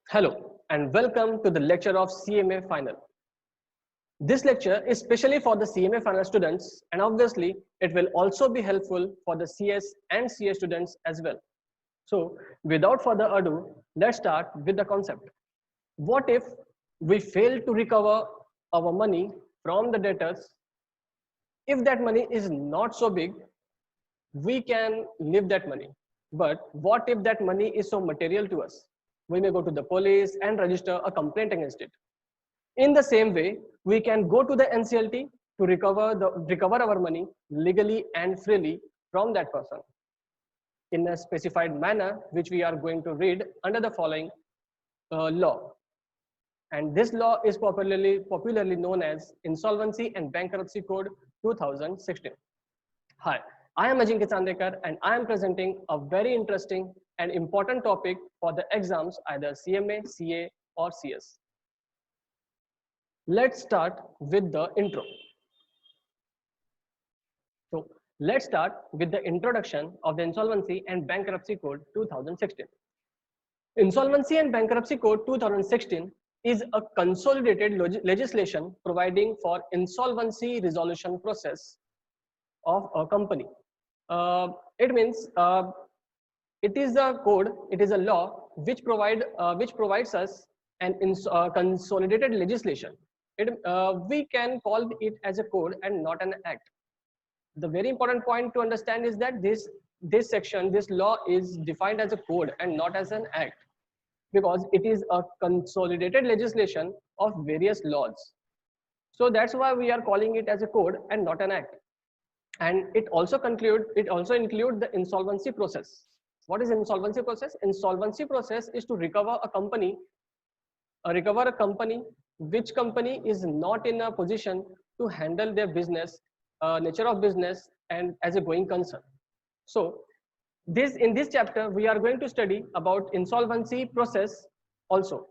Hello and welcome to the lecture of CMA Final. This lecture is specially for the CMA Final students and obviously it will also be helpful for the CS and CA students as well. So without further ado, let's start with the concept. What if we fail to recover our money from the debtors? If that money is not so big, we can leave that money. But what if that money is so material to us? We may go to the police and register a complaint against it. In the same way, we can go to the NCLT to recover our money legally and freely from that person in a specified manner, which we are going to read under the following law. And this law is popularly known as Insolvency and Bankruptcy Code 2016. Hi, I am Ajinkya Chandekar and I am presenting a very interesting and important topic for the exams, either CMA, CA or CS. Let's start with the intro. So let's start with the introduction of the Insolvency and Bankruptcy Code 2016. Insolvency and Bankruptcy Code 2016 is a consolidated legislation providing for insolvency resolution process of a company. It means it is a code, it is a law which provides us an consolidated legislation. We can call it as a code and not an act. The very important point to understand is that this section, this law is defined as a code and not as an act, because it is a consolidated legislation of various laws. So that's why we are calling it as a code and not an act. And it also includes the insolvency process. What is insolvency process? Insolvency process is to recover a company which company is not in a position to handle their business, nature of business, and as a going concern. So in this chapter we are going to study about insolvency process also.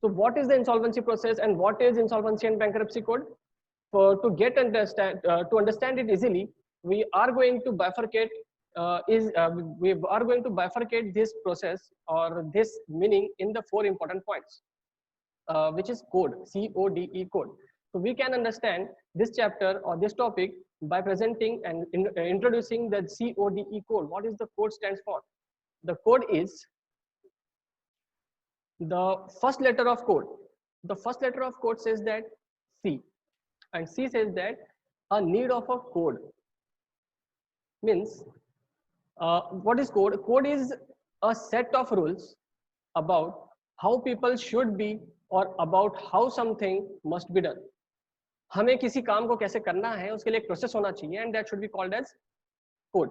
So what is the insolvency process and what is Insolvency and Bankruptcy Code? To understand it easily, we are going to bifurcate this process or this meaning in the 4 important points, which is code, CODE code. So we can understand this chapter or this topic by presenting and introducing the CODE code. What is the code stands for? The code is the first letter of code. The first letter of code says that C, and C says that a need of a code. Means what is code? Code is a set of rules about how people should be or about how something must be done. हमें किसी काम को कैसे करना है उसके लिए एक प्रोसेस होना चाहिए, and that should be called as code.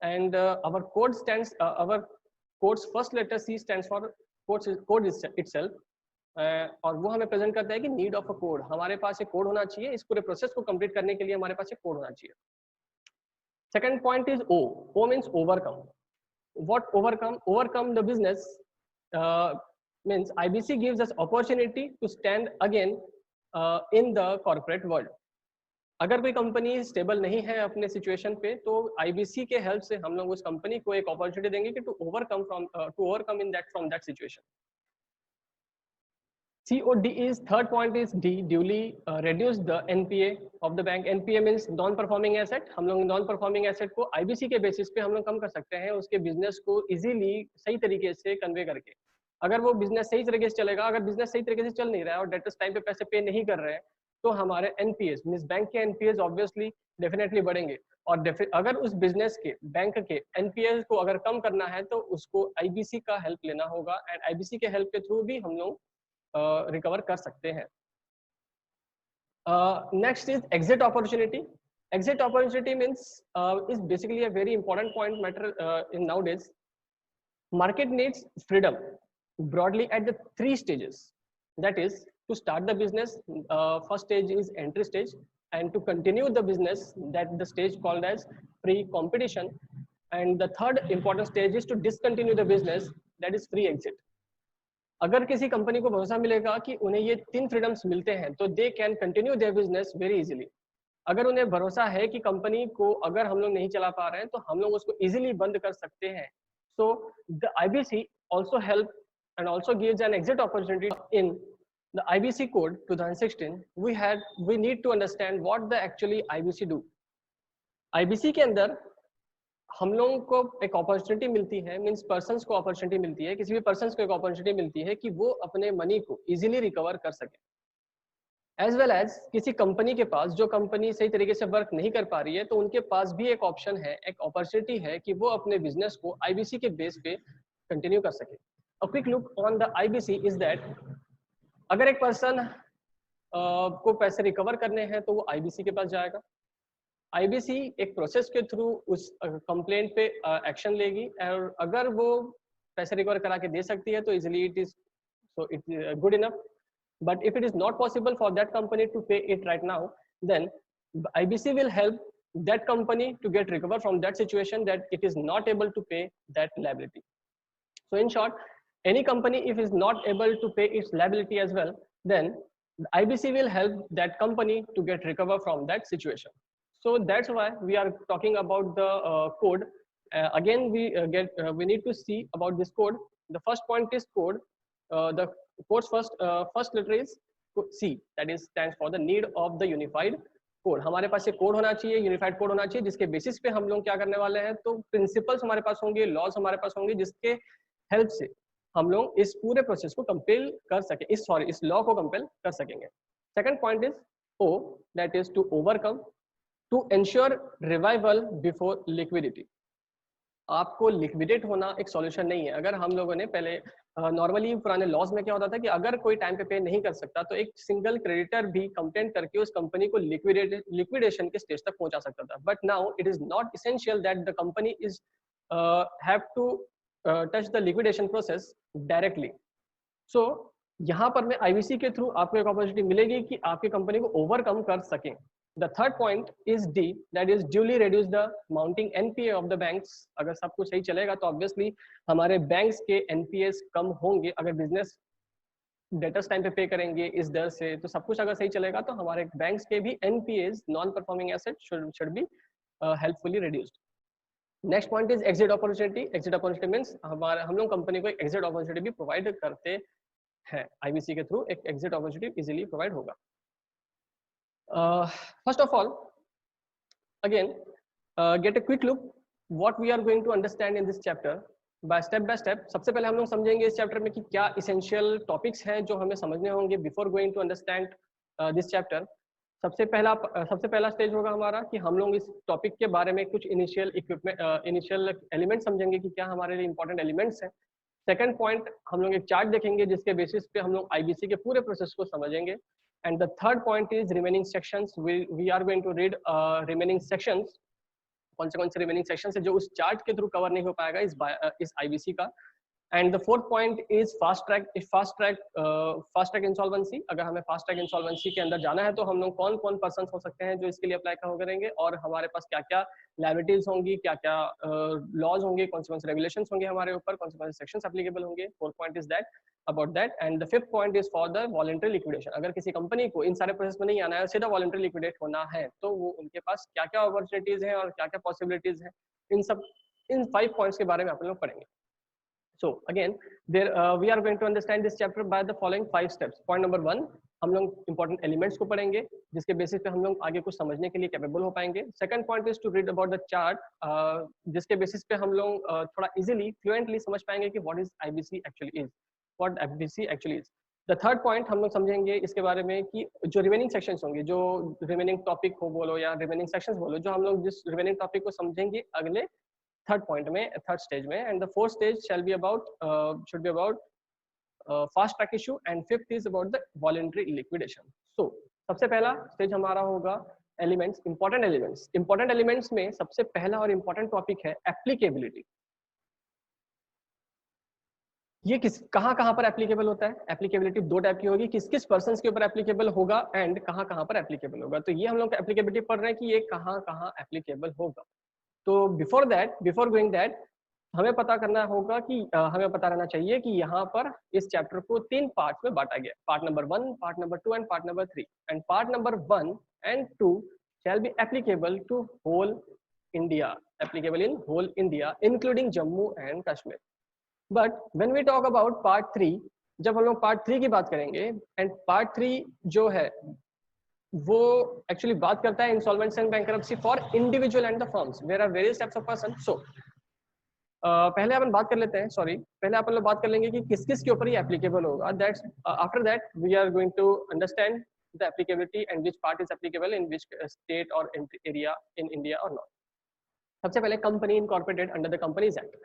And our code's first letter C stands for code itself. और वो हमें प्रेजेंट करता है कि नीड ऑफ अ कोड, हमारे पास एक कोड होना चाहिए, इस पूरे प्रोसेस को कंप्लीट करने के लिए हमारे पास एक कोड होना चाहिए. Second point is O. O means overcome. What overcome? Overcome the business means IBC gives us opportunity to stand again in the corporate world. अगर कोई कंपनी स्टेबल नहीं है अपने सिचुएशन पे, तो IBC के हेल्प से हम लोग उस कंपनी को एक अपॉर्चुनिटी देंगे कि to overcome in that from that situation. COD is third point is D, duly reduce the NPA of the bank. NPA means non performing asset. हम लोग नॉन परफॉर्मिंग एसेट को IBC के basis पे हम लोग कम कर सकते हैं, उसके बिजनेस को इजीली सही तरीके से कन्वे करके. अगर वो बिजनेस सही तरीके से चलेगा, अगर बिजनेस सही तरीके से चल नहीं रहा है और डेटर्स टाइम पे पैसे पे नहीं कर रहे हैं, तो हमारे NPAs मींस बैंक के NPAs ऑब्वियसली डेफिनेटली बढ़ेंगे. और अगर उस बिजनेस के बैंक के NPAs को अगर कम करना है तो उसको IBC का हेल्प लेना होगा, एंड IBC के हेल्प के थ्रू भी हम लोग रिकवर कर सकते हैं. Next is exit opportunity. Exit opportunity means is basically a very important point matter in nowadays. Market needs freedom broadly at the 3 stages. That is, to start the business, first stage is entry stage, and to continue the business, that the stage called as pre-competition, and the third important stage is to discontinue the business, that is free exit. अगर किसी company को भरोसा मिलेगा कि उन्हें ये 3 freedoms मिलते हैं तो they can continue their business very easily. अगर उन्हें भरोसा है कि कंपनी को अगर हम लोग नहीं चला पा रहे हैं तो हम लोग उसको इजीली बंद कर सकते हैं. So the IBC also help and also gives an exit opportunity in the IBC code 2016, we need to understand what the actually IBC do. IBC के अंदर हम लोगों को एक अपॉर्चुनिटी मिलती है, मींस पर्सन्स को अपॉर्चुनिटी मिलती है, किसी भी पर्सन्स को एक अपॉर्चुनिटी मिलती है कि वो अपने मनी को इजीली रिकवर कर सके, एज वेल एज किसी कंपनी के पास जो कंपनी सही तरीके से वर्क नहीं कर पा रही है तो उनके पास भी एक ऑप्शन है, एक अपॉर्चुनिटी है कि वो अपने बिजनेस को आईबीसी के बेस पे कंटिन्यू कर सके. A quick look on the IBC is that अगर एक पर्सन को पैसे रिकवर करने हैं तो वो आईबीसी के पास जाएगा. आईबीसी एक प्रोसेस के थ्रू उस कंप्लेंट पे एक्शन लेगी और अगर वो पैसे रिकवर करा के दे सकती है तो easily it is good enough. But if it is not possible for that company to pay it right now, then IBC will help that company to get recover from that situation that it is not able to pay that liability. So in short, any company if is not able to pay its liability as well, then IBC will help that company to get recover from that situation. So that's why we are talking about the code. Again, we need to see about this code. The first point is code. The code's first letter is C, that is stands for the need of the unified code. हमारे पास ये code होना चाहिए, unified code होना चाहिए, जिसके basis पे हम लोग क्या करने वाले हैं, तो प्रिंसिपल्स हमारे पास होंगे, लॉज हमारे पास होंगे, जिसके हेल्प से हम लोग इस पूरे प्रोसेस को कंपेल कर सके, इस लॉ को कंपेल कर सकेंगे. Second point is O, that is to overcome, to ensure revival before liquidity. आपको लिक्विडेट होना एक सॉल्यूशन नहीं है. अगर हम लोगों ने पहले नॉर्मली पुराने लॉज में क्या होता था कि अगर कोई टाइम पे नहीं कर सकता तो एक सिंगल क्रेडिटर भी कंप्लेंट करके उस कंपनी को लिक्विडेशन के स्टेज तक पहुंचा सकता था. But now it is not essential that the company is have to touch the liquidation process directly. So यहाँ पर में आईबीसी के थ्रू आपको एक अपॉर्चुनिटी मिलेगी कि आपकी कंपनी को ओवरकम कर सकें. The third point is D, that is duly reduce the mounting NPA of the banks. अगर सब कुछ सही चलेगा तो obviously हमारे banks के NPAs कम होंगे. अगर business debtors टाइम पे पे करेंगे इस दर से तो सब कुछ अगर सही चलेगा तो हमारे banks के भी NPAs non performing assets should be helpfully reduced. Next point is exit opportunity. Exit opportunity means हम लोग कंपनी को एक exit opportunity भी provide करते हैं. IBC के थ्रू एक exit opportunity easily provide होगा. First of all, again, get a quick look what we are going to understand in this chapter by step. सबसे पहले हम लोग समझेंगे इस चैप्टर में कि क्या essential topics हैं जो हमें समझने होंगे before going to understand this chapter. सबसे पहला स्टेज होगा हमारा कि हम लोग इस टॉपिक के बारे में कुछ इनिशियल एलिमेंट समझेंगे कि क्या हमारे लिए इंपॉर्टेंट एलिमेंट्स हैं. सेकंड पॉइंट हम लोग एक चार्ट देखेंगे जिसके बेसिस पे हम लोग आईबीसी के पूरे प्रोसेस को समझेंगे. And the third point is remaining sections. We are going to read remaining sections. कौन से remaining sections है जो उस चार्ट के थ्रू कवर नहीं हो पाएगा इस IBC का. And the fourth point is fast track insolvency. अगर हमें fast track insolvency के अंदर जाना है तो हम लोग कौन पर्सन हो सकते हैं जो इसके लिए अप्लाई करेंगे और हमारे पास क्या क्या लायबिलिटीज होंगी, क्या क्या लॉज होंगे, कौन से रेगुलेशंस होंगे हमारे ऊपर, कौन से सेक्शंस एप्लीकेबल होंगे. Fourth point is that about that. And the fifth point is for the voluntary liquidation. अगर किसी कंपनी को इन सारे प्रोसेस में नहीं आना है, सीधा वॉलंटरी लिक्विडेट होना है तो वो उनके पास क्या क्या अपॉर्चुनिटीज हैं और क्या क्या पॉसिबिलिटीज हैं, इन 5 पॉइंट्स के बारे में आप लोग पढ़ेंगे. So again, we are going to understand this chapter by the following 5 steps. Point number 1, हम लोग important elements को पढ़ेंगे जिसके बेसिस पे हम लोग आगे कुछ समझने के लिए कैपेबल हो पाएंगे. Second point is to read about the chart, जिसके बेसिस पे हम लोग थोड़ा easily, fluently समझ पाएंगे कि what is IBC actually is, what IBC actually is. The third point हम लोग समझेंगे इसके बारे में कि जो remaining sections होंगे, जो remaining topic हो बोलो या remaining sections बोलो, जो हम लोग जिस remaining topic को समझेंगे अगले थर्ड पॉइंट में, थर्ड स्टेज में. And the fourth stage should be about fast track issue and fifth is about the voluntary liquidation. So सबसे पहला स्टेज हमारा होगा एलिमेंट्स, इंपॉर्टेंट एलिमेंट्स में सबसे पहला और इंपॉर्टेंट टॉपिक है एप्लीकेबिलिटी. ये कहाँ पर एप्लीकेबल होता है. एप्लीकेबिलिटी 2 टाइप की होगी, किस पर्सन के ऊपर एप्लीकेबल होगा एंड कहाँ पर एप्लीकेबल होगा. तो ये हम लोग एप्लीकेबिलिटी पढ़ रहे हैं कि ये कहाँ एप्लीकेबल होगा. तो बिफोर गोइंग दैट हमें पता करना होगा कि हमें पता रहना चाहिए कि यहाँ पर इस चैप्टर को 3 पार्ट्स में बांटा गया. Part number 1, part number 2 and part number 3. And part number 1 and 2 shall be applicable to whole India, applicable in whole India including Jammu and Kashmir. But when we talk about part 3, जब हम लोग part 3 की बात करेंगे, and part 3 जो है वो actually बात करता है insolvency and bankruptcy for individual and the firms where are various types of person. So पहले अपन बात कर लेते हैं, सॉरी पहले अपन लोग बात कर लेंगे कि किस किस के ऊपर ये एप्लीकेबल होगा. That's after that we are going to understand the applicability and which part is applicable in which state और एरिया इन इंडिया और नॉट. सबसे पहले company incorporated under the companies act.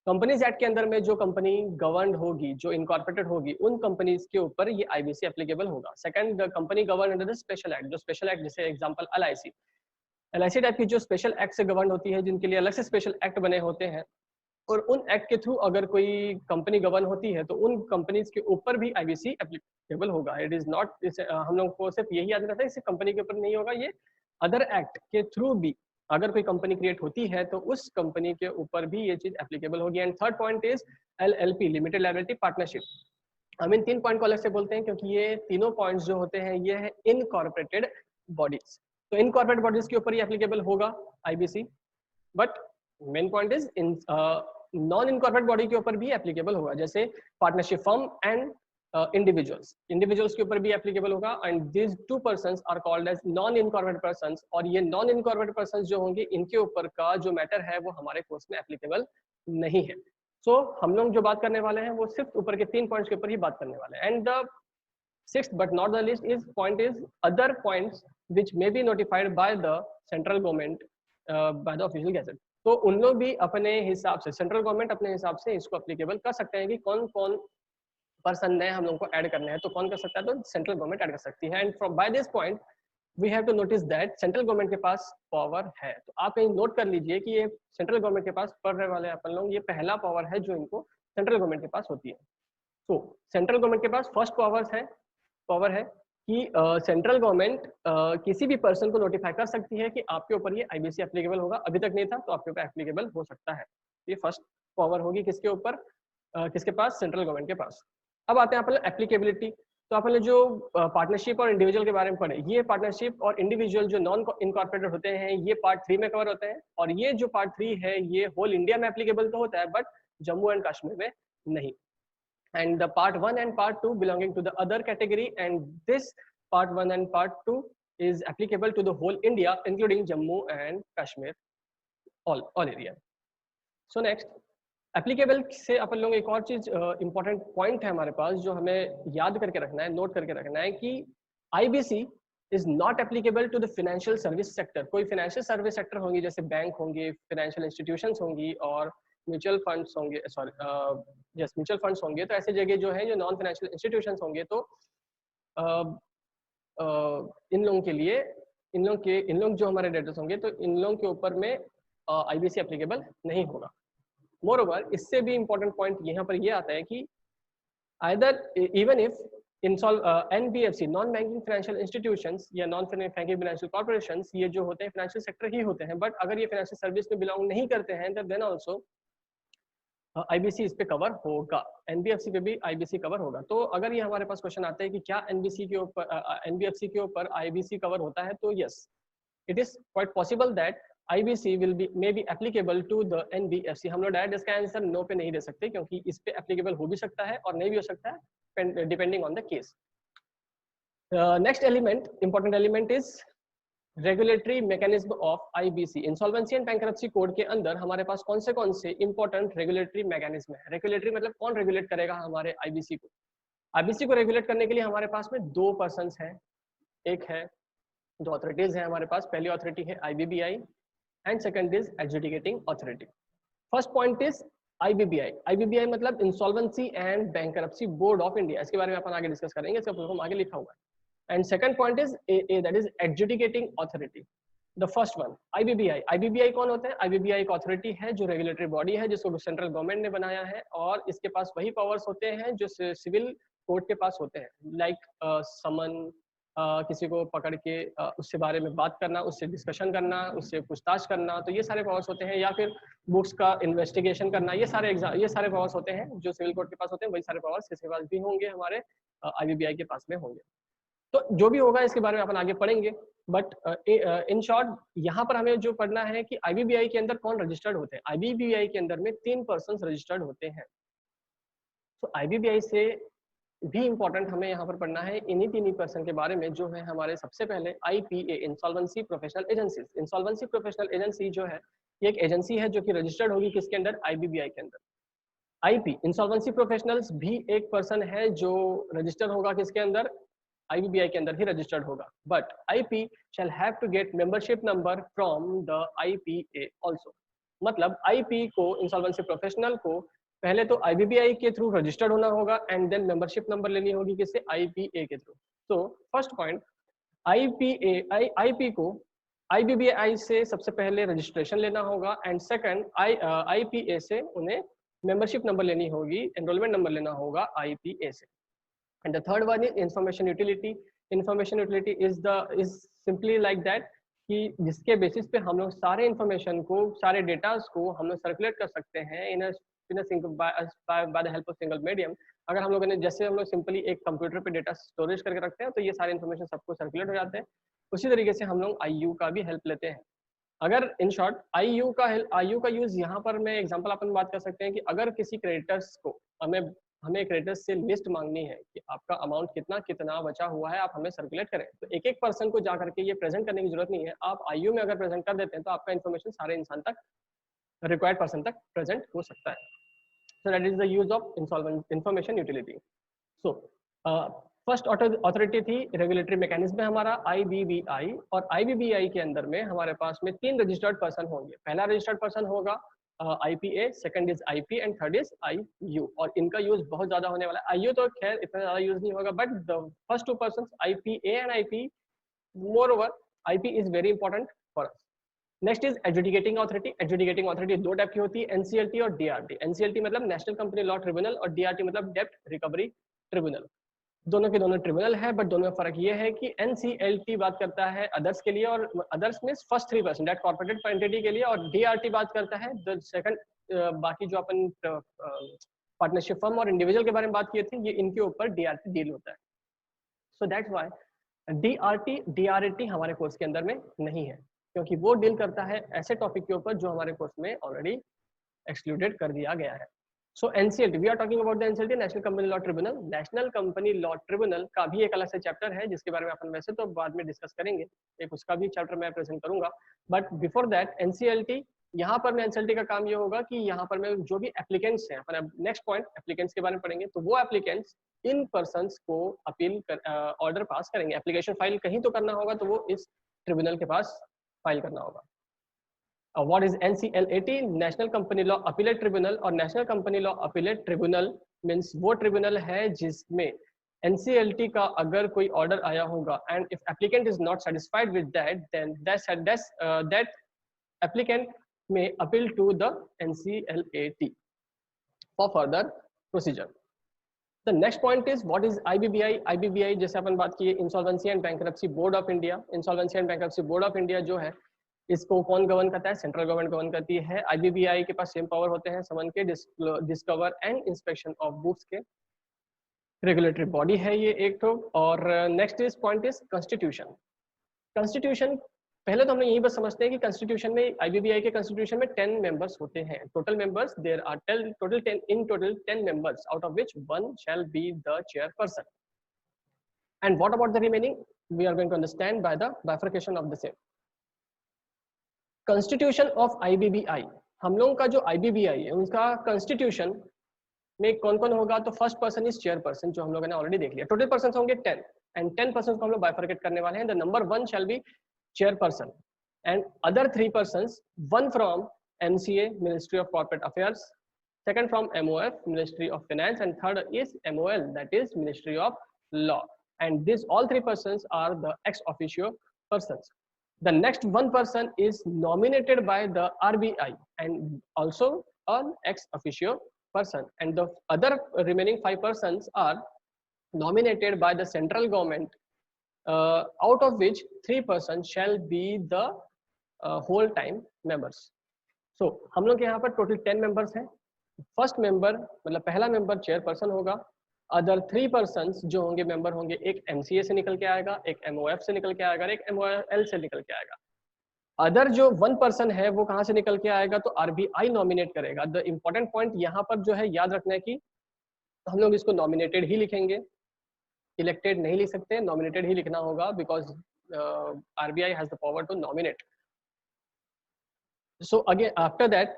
Companies act के अंदर में जो company govern होगी, जो इनकॉर्पोरेटेड होगी, उन कंपनीज के ऊपर ये आईबीसी एप्लीकेबल होगा. Second, the company govern under the special act. जो स्पेशल एक्ट जैसे एग्जांपल एलआईसी टाइप की जो स्पेशल एक्ट से गवर्न होती है, जिनके लिए अलग से स्पेशल एक्ट बने होते हैं, और उन एक्ट के थ्रू अगर कोई कंपनी गवर्न होती है तो उन कंपनीज के ऊपर भी आईबीसी एप्लीकेबल होगा. इट इज नॉट, हम लोग को सिर्फ यही याद रहता है इसे कंपनी के ऊपर नहीं होगा, ये अदर एक्ट के थ्रू भी अगर कोई कंपनी क्रिएट होती है तो उस कंपनी के ऊपर भी ये चीज एप्लीकेबल होगी. And third point is LLP, limited liability partnership. हम इन 3 पॉइंट को अलग से बोलते हैं क्योंकि ये तीनों पॉइंट्स जो होते हैं ये है इनकॉर्पोरेटेड बॉडीज. तो इनकॉर्पोरेटेड बॉडीज के ऊपर ये एप्लीकेबल होगा IBC. But main point is in non incorporate body के ऊपर भी एप्लीकेबल होगा, जैसे पार्टनरशिप फर्म एंड इंडिविजुअल्स के ऊपर भी एप्लीकेबल होगा. And these 2 persons are called as non incorporate persons. और ये नॉन इनकॉर्पोरेट पर्संस जो होंगे इनके ऊपर का जो मैटर है वो हमारे कोर्स में एप्लीकेबल नहीं है. सो हम लोग जो बात करने वाले हैं वो सिर्फ ऊपर के 3 पॉइंट्स के ऊपर ही बात करने वाले हैं. And the sixth but not the least is point is other points which may be notified by the central government by the official gazette. तो उन लोग भी अपने हिसाब से, सेंट्रल गवर्नमेंट अपने हिसाब से इसको एप्लीकेबल कर सकते हैं कि कौन कौन पर्सन नए हम लोग को ऐड करने हैं, तो कौन कर सकता है, तो सेंट्रल गवर्नमेंट ऐड कर सकती है. And from by this point we have to notice that central government के पास पावर है. तो आप कहीं नोट कर लीजिए कि ये सेंट्रल गवर्नमेंट के पास पढ़ने वाले अपन लोग, ये पहला पावर है जो इनको सेंट्रल गवर्नमेंट के पास होती है. तो सेंट्रल गवर्नमेंट के पास फर्स्ट पावर है कि सेंट्रल गवर्नमेंट किसी भी पर्सन को नोटिफाई कर सकती है कि आपके ऊपर ये आईबीसी एप्लीकेबल होगा. अभी तक नहीं था तो आपके ऊपर एप्लीकेबल हो सकता है. ये फर्स्ट पावर होगी किसके ऊपर, किसके पास, सेंट्रल गवर्नमेंट के पास. अब आते हैं अपन एप्लीकेबिलिटी. तो अपन ने जो पार्टनरशिप और इंडिविजुअल के बारे में पढ़े, ये पार्टनरशिप और इंडिविजुअल जो नॉन इनकॉर्पोरेटेड होते हैं ये पार्ट 3 में कवर होते हैं. और ये जो पार्ट 3 है ये होल इंडिया में एप्लीकेबल तो होता है बट जम्मू एंड कश्मीर में नहीं. And the part 1 and part 2 belonging to the other category, and this part 1 and part 2 is applicable to the whole India including Jammu and Kashmir, all area. So next, applicable से अपन लोग एक और चीज important point है हमारे पास जो हमें याद करके रखना है, नोट करके रखना है कि IBC is not applicable to the financial service sector. कोई financial service sector होंगी जैसे बैंक होंगे, financial institutions होंगी और म्यूचुअल फंड्स होंगे, सॉरी यस म्यूचुअल फंड्स होंगे. तो ऐसे जगह जो है जो नॉन फाइनेंशियल इंस्टीट्यूशंस होंगे तो इन लोगों के लिए, इन लोग जो हमारे डेटर्स होंगे तो इन लोगों के ऊपर में आईबीसी एप्लीकेबल नहीं होगा. मोरओवर इससे भी इंपॉर्टेंट पॉइंट यहाँ पर ये आता है कि either even if NBFC, non banking financial institutions या नॉन बैंकिंग फाइनेंशियल कॉर्पोरेशंस, ये जो होते हैं फाइनेंशियल सेक्टर ही होते हैं, बट अगर ये फाइनेंशियल सर्विस में बिलोंग नहीं करते हैं देन ऑल्सो आईबीसी इस पे कवर होगा. एनबीएफसी पे भी आईबीसी कवर होगा. तो अगर ये हमारे पास क्वेश्चन आता है कि क्या एनबीसी के ऊपर एनबीएफसी के ऊपर आईबीसी कवर होता है, तो yes, it is quite possible that IBC will be may be applicable to the NBFC. हम लोग डायरेक्ट इसका आंसर नो पे नहीं दे सकते क्योंकि इस पे एप्लीकेबल हो भी सकता है और नहीं भी हो सकता है, depending on the case. Next element, important element is regulatory mechanism of IBC. Insolvency and bankruptcy code के अंदर हमारे पास कौन से इंपॉर्टेंट रेगुलेटरी मैकेनिज्म है. रेगुलेटरी मतलब कौन रेगुलेट करेगा हमारे IBC को. IBC को रेगुलेट करने के लिए हमारे पास में 2 पर्संस हैं. एक है, 2 अथॉरिटीज हैं हमारे पास. पहली अथॉरिटी है IBBI and second is adjudicating authority. First point is IBBI. IBBI मतलब insolvency and bankruptcy board of India. इसके बारे में अपन आगे डिस्कस करेंगे, इसका फुल फॉर्म आगे लिखा हुआ है. And second point is AA, that is adjudicating authority. The first one IBBI. IBBI कौन होता है? IBBI एक अथॉरिटी है जो रेगुलेटरी बॉडी है जिसको सेंट्रल गवर्नमेंट ने बनाया है और इसके पास वही पावर्स होते हैं जो सिविल कोर्ट के पास होते हैं, लाइक समन, किसी को पकड़ के उससे बारे में बात करना, उससे डिस्कशन करना, उससे पूछताछ करना, तो ये सारे पावर्स होते हैं. या फिर बुक्स का इन्वेस्टिगेशन करना, ये सारे पावर्स होते हैं जो सिविल कोर्ट के पास होते हैं. वही सारे पावर्स किसके पास भी होंगे, हमारे IBBI के पास में होंगे. तो जो भी होगा इसके बारे में अपन आगे पढ़ेंगे. बट इन शॉर्ट यहाँ पर हमें जो पढ़ना है कि IBBI के अंदर कौन रजिस्टर्ड होते हैं. IBBI के अंदर में 3 पर्सन रजिस्टर्ड होते हैं. तो IBBI से भी इम्पोर्टेंट हमें यहाँ पर पढ़ना है इन्हीं 3 पर्सन के बारे में, जो है हमारे सबसे पहले IPA, insolvency professional agency. Insolvency professional agency जो है ये एक एजेंसी है जो कि रजिस्टर्ड होगी किसके अंदर, IBBI के अंदर। IP इंसॉल्वेंसी प्रोफेशनल्स भी एक पर्सन है जो रजिस्टर होगा किसके अंदर, IBBI के अंदर ही रजिस्टर्ड होगा। But IP shall have to get membership number from the IPA also. मतलब IP को, इंसॉल्वेंसी प्रोफेशनल को पहले तो IBBI के थ्रू रजिस्टर्ड होना होगा एंड देन मेंबरशिप नंबर लेनी होगी किससे, IPA के थ्रू। तो फर्स्ट पॉइंट, IP को IBBI से सबसे पहले रजिस्ट्रेशन लेना होगा एंड सेकंड IPA से उन्हें मेंबरशिप नंबर लेनी होगी, एनरोलमेंट नंबर लेना होगा IPA से। And the third one is information utility. Information utility is simply like that कि जिसके बेसिस पे हम लोग सारे इंफॉर्मेशन को, सारे डेटास को हम लोग सर्कुलेट कर सकते हैं in by the help of single medium. अगर हम लोगों ने, जैसे हम लोग सिंपली एक कंप्यूटर पे डेटा स्टोरेज करके रखते हैं तो ये सारे इन्फॉर्मेशन सबको सर्कुलेट हो जाते हैं, उसी तरीके से हम लोग IU का भी हेल्प लेते हैं। अगर इन शॉर्ट IU का यूज यहाँ पर मैं एग्जांपल अपन बात कर सकते हैं कि अगर किसी क्रेडिटर्स को हमें क्रेडिटर्स से लिस्ट मांगनी है कि आपका अमाउंट कितना कितना बचा हुआ है, आप हमें सर्कुलेट करें, तो एक एक पर्सन को जा करके ये प्रेजेंट करने की जरूरत नहीं है। आप IU में अगर प्रेजेंट कर देते हैं तो आपका इन्फॉर्मेशन सारे इंसान तक, रिक्वायर्ड पर्सन तक प्रेजेंट हो सकता है। So that is the use of information utility. So first authority थी, रेगुलेटरी मैकेनिज्म है हमारा IBBI, और IBBI के अंदर में हमारे पास में 3 रजिस्टर्ड पर्सन होंगे। पहला रजिस्टर्ड पर्सन होगा IPA, second is IP and third is IU। और इनका यूज बहुत ज्यादा होने वाला है। IU तो खैर इतना ज्यादा यूज नहीं होगा, but the first 2 person IPA and IP, more over IP is very important for us. Next is adjudicating authority. Adjudicating authority 2 type की होती है, NCLT और DRT। NCLT मतलब नेशनल कंपनी लॉ ट्रिब्यूनल, और DRT मतलब डेब्ट रिकवरी ट्रिब्यूनल। दोनों के दोनों ट्रिब्यूनल है, बट दोनों में फर्क ये है कि NCLT बात करता है अदर्स के लिए, और अदर्स में फर्स्ट 3% दैट कॉर्पोरेटेड एंटिटी के लिए, और DRT बात करता है द सेकंड, बाकी जो अपन पार्टनरशिप फर्म और इंडिविजुअल के बारे में बात किए थे, ये इनके ऊपर DRT डील होता है। सो दैट्स व्हाई DRT हमारे कोर्स के अंदर में नहीं है, क्योंकि वो डील करता है ऐसे टॉपिक के ऊपर जो हमारे कोर्स में ऑलरेडी एक्सक्लूडेड कर दिया गया है। So NCLT, we are talking about the NCLT, national company law tribunal. National company law tribunal का भी एक अलग से चैप्टर है जिसके बारे में अपन वैसे तो बाद में डिस्कस करेंगे, एक उसका भी चैप्टर मैं प्रेजेंट करूंगा। बट बिफोर दैट NCLT, यहाँ पर में NCLT का काम ये होगा कि यहाँ पर में जो भी एप्लीकेंट्स हैं, अपन नेक्स्ट पॉइंट एप्लीकेंट्स के बारे में पढ़ेंगे, तो वो एप्लीकेंट्स इन पर्सन्स को अपील ऑर्डर पास करेंगे। एप्लीकेशन फाइल कहीं तो करना होगा, तो वो इस ट्रिब्यूनल के पास फाइल करना होगा। What is NCLAT? National company law appellate tribunal. और national company law appellate tribunal means वो ट्रिब्यूनल है जिसमें NCLT का अगर कोई ऑर्डर आया होगा and if applicant is not satisfied with that, then that applicant may appeal to the NCLAT for further procedure. The next point is what is IBBI? IBBI जैसे अपन बात की, insolvency and bankruptcy board of India. Insolvency and bankruptcy board of India जो है, इसको कौन govern करता है? Central government govern करती है। IBBI के पास सेम पावर होते हैं समन के, discover and inspection of books के। रेगुलेटरी बॉडी है ये एक तो। और next is point is constitution. Constitution पहले तो हम लोग यही बस समझते हैं कि कॉन्स्टिट्यूशन में, IBBI के कॉन्स्टिट्यूशन में 10 मेंबर्स होते हैं। Total members there are total 10 members, out of which 1 shall be the chairperson. And what about the remaining? We are going to understand by the bifurcation of the same. Constitution of IBBI, हम लोगों का जो IBBI है उनका constitution में कौन कौन होगा? तो फर्स्ट पर्सन इज चेयरपर्सन, जो हम लोगों ने ऑलरेडी देख लिया। टोटल पर्सन होंगे 10 एंड 10 पर्सन को हम लोग बाइफरकेट करने वाले हैं। The number 1 shall be chairperson and other 3 persons, 1 from MCA ministry of corporate affairs, second from MOF ministry of finance, and third is MOL that is ministry of law. And this all 3 persons are the ex officio persons. The next 1 person is nominated by the RBI and also an ex officio person, and the other remaining 5 persons are nominated by the central government, out of which 3 persons shall be the whole time members. So हम लोग के यहाँ पर total 10 members हैं। First member मतलब पहला member chairperson होगा। Other 3 persons जो होंगे मेंबर होंगे, एक MCA से निकल के आएगा, एक MOF से निकल के आएगा, एक MOL से निकल के आएगा। अदर जो 1 पर्सन है वो कहाँ से निकल के आएगा? तो RBI नॉमिनेट करेगा। द इम्पोर्टेंट पॉइंट यहाँ पर जो है याद रखना है कि हम लोग इसको नॉमिनेटेड ही लिखेंगे, इलेक्टेड नहीं लिख सकते, नॉमिनेटेड ही लिखना होगा because RBI has the power to nominate. So again after that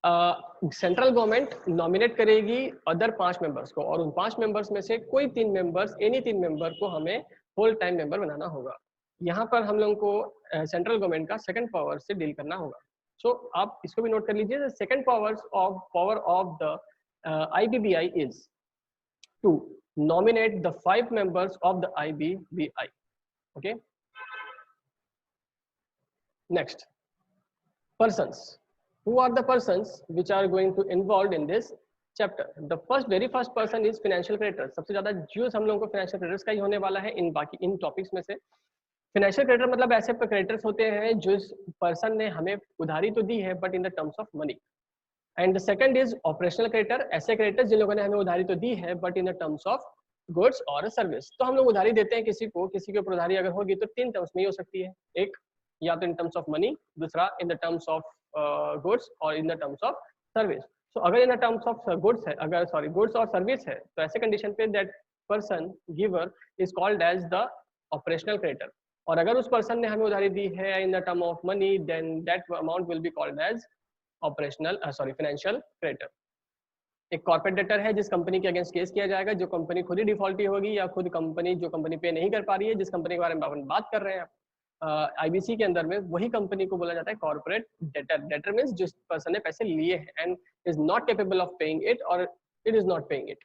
central government nominate करेगी अदर 5 मेंबर्स को, और उन 5 मेंबर्स में से कोई 3 मेंबर्स, एनी 3 मेंबर को हमें होल टाइम मेंबर बनाना होगा. यहाँ पर हम लोगों को सेंट्रल गवर्नमेंट का सेकंड पावर से डील करना होगा. सो आप इसको भी नोट कर लीजिए, second power of the IBBI is to nominate the 5 members of the IBBI. Okay. Next, persons. Who are the persons which are going to involved in this chapter? The very first person is financial creditors. सबसे ज़्यादा use हम लोगों को financial creditors का ही होने वाला है इन topics में से. Financial creditor मतलब ऐसे creditors होते हैं जिस पर्सन ने हमें उधारी तो दी है but in the terms of money. And the second is operational creditor, ऐसे क्रेडिटर्स जिन लोगों ने हमें उधारी तो दी है but in the terms of goods और सर्विस. तो हम लोग उधारी देते हैं किसी के ऊपर उधारी अगर होगी तो 3 टर्म्स में ही हो सकती है. एक या तो इन टर्म्स ऑफ मनी, दूसरा in the terms of goods और in the terms of service. So अगर in the terms of goods है, अगर गुड्स और सर्विस है तो ऐसे कंडीशन पे that person giver is called as the operational creditor. और अगर उस पर्सन ने हमें उधारी दी है in the term of money then that amount will be called as financial creditor. एक कॉर्पोरेट डेटर है जिस कंपनी के अगेंस्ट केस किया जाएगा, जो कंपनी खुद ही डिफॉल्टी होगी या खुद जो कंपनी पे नहीं कर पा रही है, जिस कंपनी के बारे में अपन बात कर रहे हैं IBC के अंदर में, वही कंपनी को बोला जाता है कॉर्पोरेट डेटर. डेटर मींस जिस पर्सन ने पैसे लिए हैं and is not capable of paying it और it is not paying it.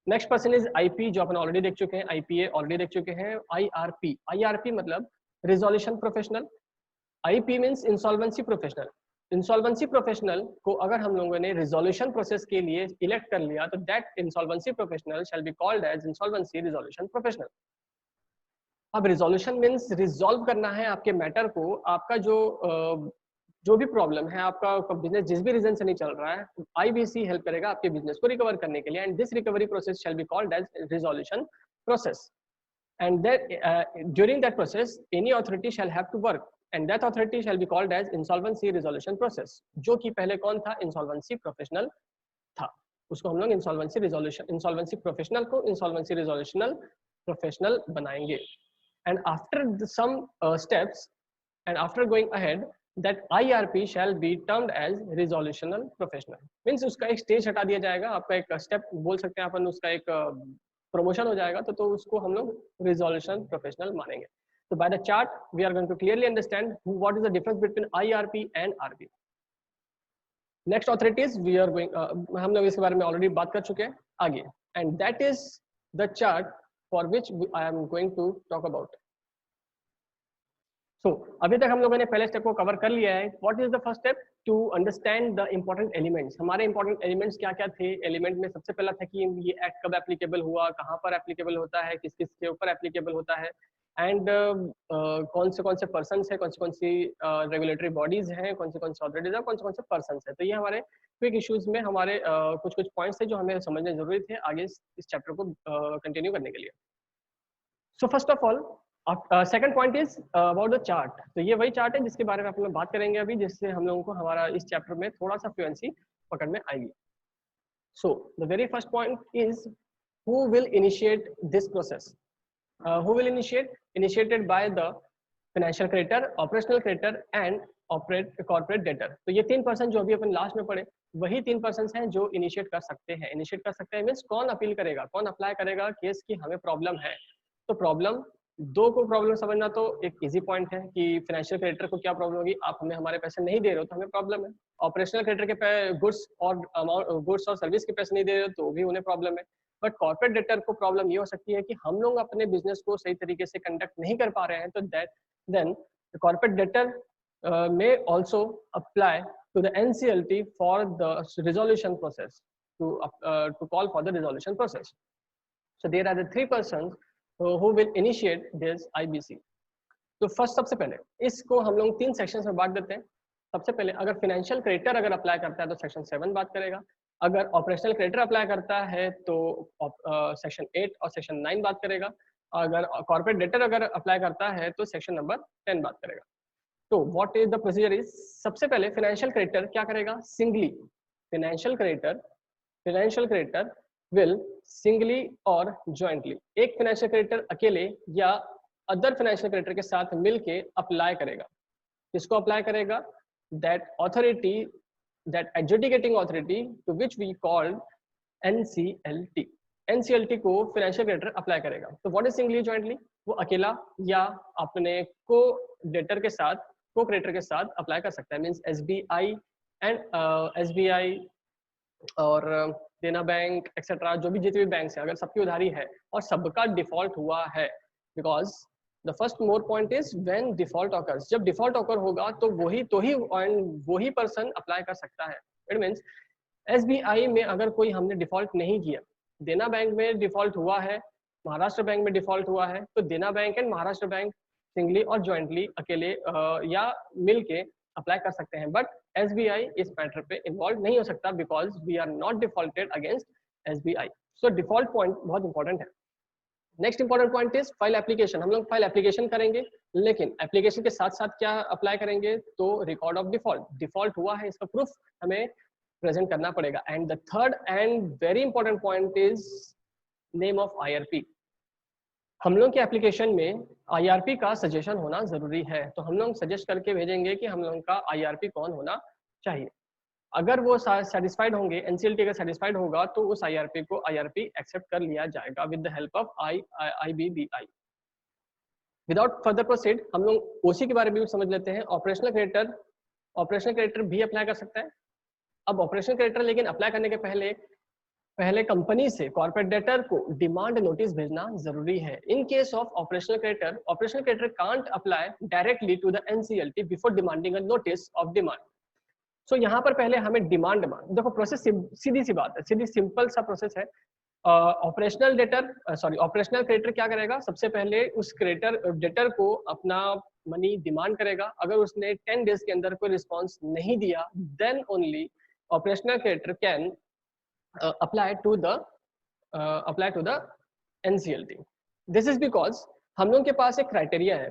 Next person is IP, जो अपन ऑलरेडी देख चुके हैं, IPA ऑलरेडी देख चुके हैं. IRP मतलब resolution professional. IP means insolvency professional. Insolvency professional को अगर हम लोगों ने रिजोल्यूशन प्रोसेस के लिए इलेक्ट कर लिया तो that insolvency professional shall be called as insolvency resolution professional. अब रिजोल्यूशन मींस रिजॉल्व करना है आपके मैटर को, आपका जो भी प्रॉब्लम है, आपका बिजनेस जिस भी रीजन से नहीं चल रहा है, IBC हेल्प करेगा आपके बिजनेस को रिकवर करने के लिए. And this recovery process shall be called as resolution process. And that during that process any authority shall have to work and that authority shall be called as insolvency resolution process. जो कि पहले कौन था? insolvency professional था. उसको हम लोग insolvency professional को insolvency resolution professional बनाएंगे. And after some steps and after going ahead, that IRP shall be termed as resolution professional. Means उसका एक स्टेज हटा दिया जाएगा, आपका एक स्टेप बोल सकते हैं अपन, उसका एक प्रमोशन हो जाएगा, तो उसको हम लोग resolution professional मानेंगे. So by the chart, we are going to clearly understand what is the difference between IRP and RP. Next authorities, we are going. हम लोग इसके बारे में already बात कर चुके हैं आगे, and that is the chart for which I am going to talk about. So अभी तक हम लोगों ने पहले स्टेप को कवर कर लिया है. What is the first step? To understand the important elements. हमारे important elements क्या क्या थे? एलिमेंट में सबसे पहला था कि ये एक्ट कब एप्लीकेबल हुआ, कहाँ पर एप्लीकेबल होता है, किस किस के ऊपर एप्लीकेबल होता है, एंड कौन से पर्सन है, कौन सी रेगुलेटरी बॉडीज हैं, कौन से ऑथोरिटीज हैं, कौन से पर्सन है. तो ये हमारे क्विक इश्यूज में हमारे कुछ पॉइंट्स थे जो हमें समझने जरूरी थे आगे इस चैप्टर को कंटिन्यू करने के लिए. So first of all second point is about the chart. तो ये वही चार्ट है जिसके बारे में अपन बात करेंगे अभी, जिससे हम लोगों को हमारा इस चैप्टर में थोड़ा सा फ्लुएंसी पकड़ में आएगी. So the very first point is who will initiate this process. Who will initiated by the financial creditor, operational creditor and corporate debtor. तो ये 3 पर्सन जो अभी अपन लास्ट में पढ़े, वही 3 पर्सन हैं जो इनिशिएट कर सकते हैं. इनिशिएट कर सकते हैं मीन्स कौन अपील करेगा, कौन अप्लाई करेगा केस की हमें प्रॉब्लम है. तो प्रॉब्लम दो को प्रॉब्लम समझना तो एक इजी पॉइंट है कि फाइनेंशियल क्रेडिटर को क्या प्रॉब्लम होगी, आप हमें हमारे पैसे नहीं दे रहे हो तो हमें प्रॉब्लम है. ऑपरेशनल क्रेडिटर के गुड्स और सर्विस के पैसे नहीं दे रहे हो तो भी उन्हें प्रॉब्लम है. बट कॉर्पोरेट डेटर को प्रॉब्लम ये हो सकती है कि हम लोग अपने बिजनेस को सही तरीके से कंडक्ट नहीं कर पा रहे हैं, तो then corporate debtor may also apply to the NCLT for the resolution process, to call for the resolution process. So there are the 3 persons who will initiate this IBC. तो फर्स्ट सबसे पहले इसको हम लोग 3 सेक्शंस में बांट देते हैं. सबसे पहले अगर फाइनेंशियल क्रेडिटर अगर अप्लाई करता है तो सेक्शन 7 बात करेगा. अगर ऑपरेशनल क्रेडिटर अप्लाई करता है तो सेक्शन 8 और सेक्शन 9 बात करेगा. अगर कॉर्पोरेट डेटर अगर अप्लाई करता है तो सेक्शन नंबर 10 बात करेगा. तो what is the procedure is, सबसे पहले फाइनेंशियल क्रेडिटर क्या करेगा, singly financial creditor will singly or jointly, एक फाइनेंशियल क्रेडिटर अकेले या अदर फाइनेंशियल क्रेडिटर के साथ मिलके अप्लाई करेगा. किसको अप्लाई करेगा? That authority, that adjudicating authority to which we called NCLT. NCLT को फाइनेंशियल क्रेडिटर अप्लाई करेगा. तो व्हाट इज सिंगली जॉइंटली? वो अकेला या अपने को डेटर के साथ, को क्रेडिटर के साथ अप्लाई कर सकता है. मींस SBI एंड SBI और देना बैंक एक्सेट्रा, जो भी जितने भी बैंक है, अगर सबकी उधारी है और सबका डिफॉल्ट हुआ है, because the first more point is when default occurs, जब डिफॉल्ट ऑकर होगा तो वही पर्सन अप्लाई कर सकता है. इट मींस SBI में अगर कोई हमने डिफॉल्ट नहीं किया, देना बैंक में डिफॉल्ट हुआ है, महाराष्ट्र बैंक में डिफॉल्ट हुआ है, तो Dena bank and Maharashtra bank singly और जॉइंटली अकेले या मिलके अप्लाई कर सकते हैं. बट SBI इस मैटर पे इन्वॉल्व नहीं हो सकता because we are not defaulted against SBI. So default point बहुत इंपॉर्टेंट है. Next important point is file application. हम लोग फाइल एप्लीकेशन करेंगे, लेकिन एप्लीकेशन के साथ साथ क्या अप्लाई करेंगे? तो रिकॉर्ड ऑफ डिफॉल्ट, डिफॉल्ट हुआ है इसका प्रूफ हमें प्रेजेंट करना पड़ेगा. And the third and very important point is name of IRP. हम लोग के एप्लीकेशन में IRP का सजेशन होना जरूरी है. तो हम लोग सजेस्ट करके भेजेंगे कि हम लोग का IRP कौन होना चाहिए. अगर वो सेटिस्फाइड होंगे, NCLT अगर सेटिस्फाइड होगा तो उस IRP को IRP एक्सेप्ट कर लिया जाएगा with the help of IBBI. Without further proceed हम लोग OC के बारे में भी समझ लेते हैं. ऑपरेशनल क्रेडिटर भी अप्लाई कर सकता है. अब ऑपरेशनल क्रेडिटर लेकिन अप्लाई करने के पहले कंपनी से कॉर्पोरेट डेटर को डिमांड नोटिस भेजना जरूरी है. In case of operational creditor can't apply directly to the NCLT before demanding a notice of demand. So यहाँ पर पहले हमें डिमांड देखो, प्रोसेस सीधी सी बात है, सीधी सिंपल सा प्रोसेस है. ऑपरेशनल क्रेडिटर क्या करेगा? सबसे पहले उस डेटर को अपना मनी डिमांड करेगा. अगर उसने 10 डेज के अंदर कोई रिस्पॉन्स नहीं दिया, then only operational creditor can apply to the NCLT. This is because हम लोग के पास एक क्राइटेरिया है.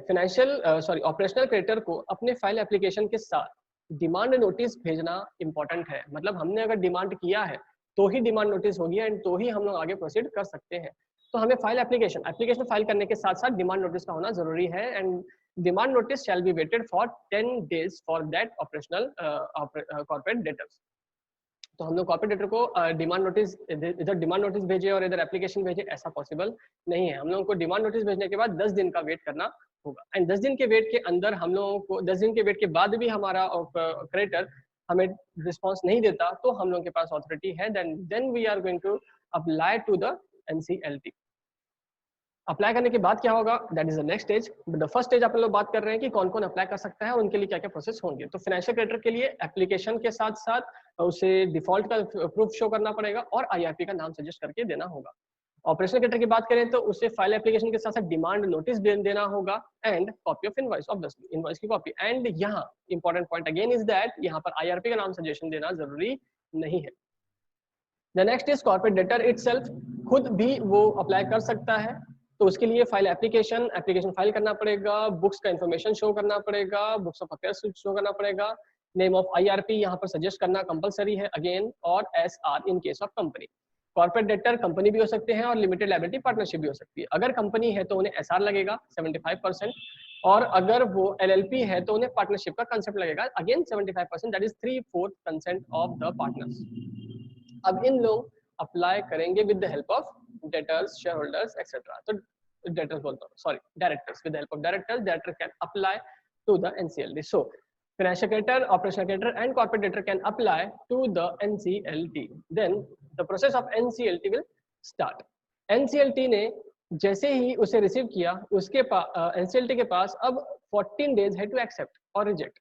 ऑपरेशनल क्रेडिटर को अपने फाइल एप्लीकेशन के साथ डिमांड नोटिस भेजना इंपॉर्टेंट है. मतलब हमने अगर डिमांड किया है तो ही डिमांड नोटिस होगी एंड तो ही हम लोग आगे प्रोसीड कर सकते हैं. तो हमें फाइल एप्लीकेशन फाइल करने के साथ साथ डिमांड नोटिस का होना जरूरी है. And demand notice shall be waited for 10 days for that operational corporate debtors. तो हम लोग कॉर्पोरेट डेटर को डिमांड नोटिस, इधर डिमांड नोटिस भेजे और इधर एप्लीकेशन भेजे, ऐसा पॉसिबल नहीं है. हम लोगों को डिमांड नोटिस भेजने के बाद 10 दिन का वेट करना होगा. एंड 10 दिन के वेट के अंदर हम लोगों को 10 दिन के वेट के बाद भी हमारा क्रेडिटर हमें रिस्पॉन्स नहीं देता तो हम लोगों के पास ऑथोरिटी है. Then we are going to apply to the NCLT. Apply करने के बाद क्या होगा? That is the next stage. The first stage अपन लोग बात कर रहे हैं कि कौन कौन अप्लाई कर सकता है और उनके लिए क्या क्या प्रोसेस होंगे. तो फाइनेंशियल क्रेडिटर के लिए एप्लीकेशन के साथ साथ उसे डिफॉल्ट का प्रूफ शो करना पड़ेगा और IRP का नाम सजेस्ट करके देना होगा. ऑपरेशनल क्रेडिटर की बात करें तो उसे फाइल एप्लीकेशन के साथ साथ डिमांड नोटिस देना होगा and copy of invoice, obviously invoice की कॉपी. एंड यहाँ important point again is that यहाँ पर IRP का नाम सजेशन देना जरूरी नहीं है. The next is corporate debtor itself. खुद भी वो अप्लाई कर सकता है. तो उसके लिए फाइल एप्लीकेशन फाइल करना पड़ेगा, बुक्स का इन्फॉर्मेशन शो करना पड़ेगा, बुक्स ऑफ अफेयर्स शो करना पड़ेगा, नेम ऑफ IRP यहाँ पर सजेस्ट करना कंपलसरी है अगेन, और SR in case of company. Corporate debtor company भी हो सकते हैं और लिमिटेड लायबिलिटी पार्टनरशिप भी हो सकती है. अगर कंपनी है तो उन्हें SR लगेगा 75%, और अगर वो LLP है तो उन्हें पार्टनरशिप का कंसेप्ट लगेगा again 75%, that is 3/4 consent of the partners. अब इन लोग अप्लाई करेंगे with the help of debtors, share holders etcetera. तो डेटर्स बोलता हूँ, sorry, directors. With the help of director can apply to the NCLT. सो financial creditor, operational creditor and corporate debtor can apply to the NCLT. Then the process of NCLT will start. NCLT ने जैसे ही उसे receive किया, उसके NCLT के पास अब 14 days है to accept और रिजेक्ट.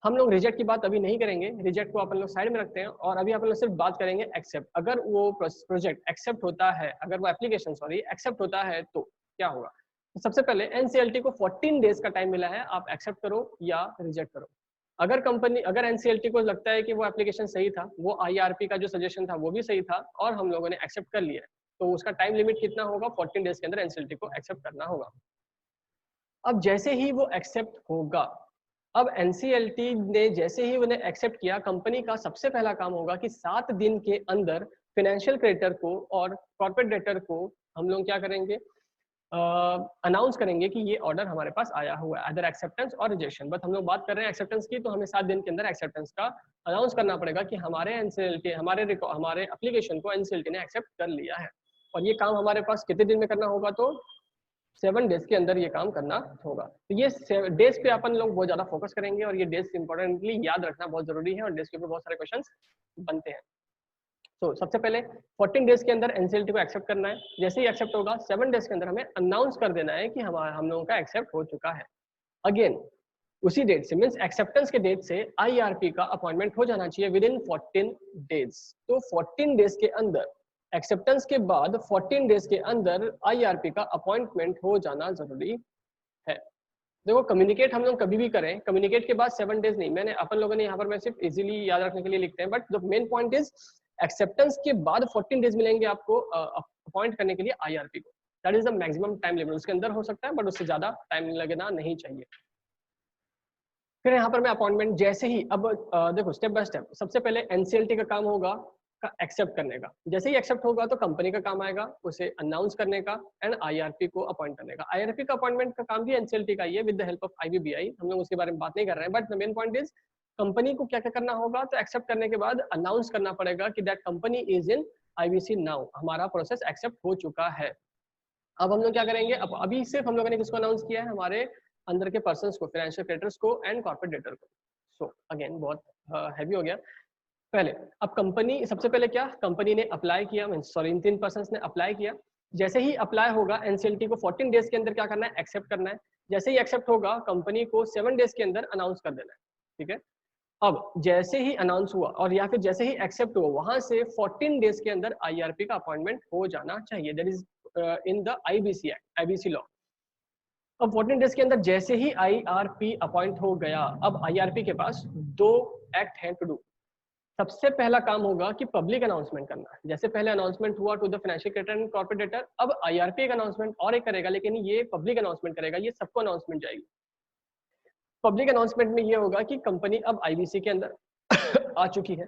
हम लोग रिजेक्ट की बात अभी नहीं करेंगे, रिजेक्ट को अपन लोग साइड में रखते हैं और अभी अपन लोग सिर्फ बात करेंगे एक्सेप्ट. अगर वो प्रोजेक्ट एक्सेप्ट होता है, अगर वो एप्लीकेशन एक्सेप्ट होता है तो क्या होगा? तो सबसे पहले NCLT को 14 डेज का टाइम मिला है, आप एक्सेप्ट करो या रिजेक्ट करो. अगर NCLT को लगता है कि वो एप्लीकेशन सही था, वो IRP का जो सजेशन था वो भी सही था और हम लोगों ने एक्सेप्ट कर लिया, तो उसका टाइम लिमिट कितना होगा? 14 डेज के अंदर NCLT को एक्सेप्ट करना होगा. अब जैसे ही वो एक्सेप्ट होगा, अब NCLT ने जैसे ही उन्हें एक्सेप्ट किया, कंपनी का सबसे पहला काम होगा कि 7 दिन के अंदर फाइनेंशियल क्रेडिटर को और कॉर्पोरेट डेटर को हम लोग क्या करेंगे, अनाउंस करेंगे कि ये ऑर्डर हमारे पास आया हुआ है, अदर एक्सेप्टेंस और रिजेक्शन। बट हम लोग बात कर रहे हैं एक्सेप्टेंस की, तो हमें 7 दिन के अंदर एक्सेप्टेंस का अनाउंस करना पड़ेगा कि हमारे एनसीएलटी हमारे एप्लीकेशन को एनसीएलटी ने एक्सेप्ट कर लिया है। और ये काम हमारे पास कितने दिन में करना होगा, तो 7 डेज के अंदर ये काम करना होगा। तो ये डेज पे अपन लोग बहुत ज्यादा फोकस करेंगे और ये डेज इंपॉर्टेंटली याद रखना बहुत जरूरी है और डेज के ऊपर बहुत सारे क्वेश्चंस बनते हैं। तो सबसे पहले 14 डेज के अंदर एनसीएलटी को एक्सेप्ट करना है। जैसे ही एक्सेप्ट होगा 7 डेज के अंदर हमें अनाउंस कर देना है कि हम लोगों का एक्सेप्ट हो चुका है। अगेन उसी डेट से, मींस एक्सेप्टेंस के डेट से आईआरपी का अपॉइंटमेंट हो जाना चाहिए विद इन 14 डेज। तो 14 डेज के अंदर, एक्सेप्टेंस के बाद 14 डेज के अंदर आईआरपी का अपॉइंटमेंट हो जाना जरूरी है। देखो कम्युनिकेट हम लोग कभी भी करें, कम्युनिकेट के बाद 7 डेज नहीं, मैंने अपन लोगों ने यहाँ पर मैं सिर्फ इजीली याद रखने के लिए लिखते हैं, but the main point is acceptance के बाद 14 डेज मिलेंगे आपको अपॉइंट करने के लिए आईआरपी को। That is the maximum time limit, उसके अंदर हो सकता है बट उससे ज्यादा टाइम लगना नहीं चाहिए। फिर यहाँ पर मैं अपॉइंटमेंट जैसे ही, अब देखो स्टेप बाय स्टेप, सबसे पहले एनसीएलटी का काम होगा का एक्सेप्ट करने का। जैसे ही एक्सेप्ट होगा तो कंपनी का काम आएगा उसे अनाउंस करने का एंड आईआरपी को अपॉइंट करने का। आईआरपी का अपॉइंटमेंट का काम भी एनसीएलटी का ही है with the help of IBBI. हम लोग उसके बारे में बात नहीं कर रहे हैं, but the main point is company को क्या क्या करना होगा, तो एक्सेप्ट करने के बाद अनाउंस करना पड़ेगा कि that company is in IBC now, हमारा प्रोसेस एक्सेप्ट हो चुका है। अब हम लोग क्या करेंगे, अब अभी सिर्फ हम लोगों ने किसको अनाउंस किया है, हमारे अंदर के पर्संस को, फाइनेंशियल क्रेडिटर्स को एंड कॉर्पोरेट डेटर को। सो अगेन बहुत हैवी हो गया पहले। अब कंपनी सबसे पहले क्या, कंपनी ने अप्लाई किया, मीन सॉरी इन 3 पर्संस ने अप्लाई किया। जैसे ही अप्लाई होगा एनसीएलटी को 14 डेज के अंदर क्या करना है, एक्सेप्ट करना है। जैसे ही एक्सेप्ट होगा कंपनी को 7 डेज के अंदर अनाउंस कर देना है, ठीक है। अब जैसे ही अनाउंस हुआ और या फिर जैसे ही एक्सेप्ट हुआ, वहां से 14 डेज के अंदर आईआरपी का अपॉइंटमेंट हो जाना चाहिए। That is in the IBC act, IBC law. अब 14 डेज के अंदर जैसे ही आईआरपी अपॉइंट हो गया, अब आईआरपी के पास 2 एक्ट हैं टू डू। सबसे पहला काम होगा कि पब्लिक अनाउंसमेंट करना। जैसे पहले अनाउंसमेंट हुआ to the financial creditor and corporate debtor, अब आईआरपी एक अनाउंसमेंट और एक करेगा, लेकिन ये पब्लिक अनाउंसमेंट करेगा, ये सबको अनाउंसमेंट जाएगी। पब्लिक अनाउंसमेंट में ये होगा कि कंपनी अब आईबीसी के अंदर आ चुकी है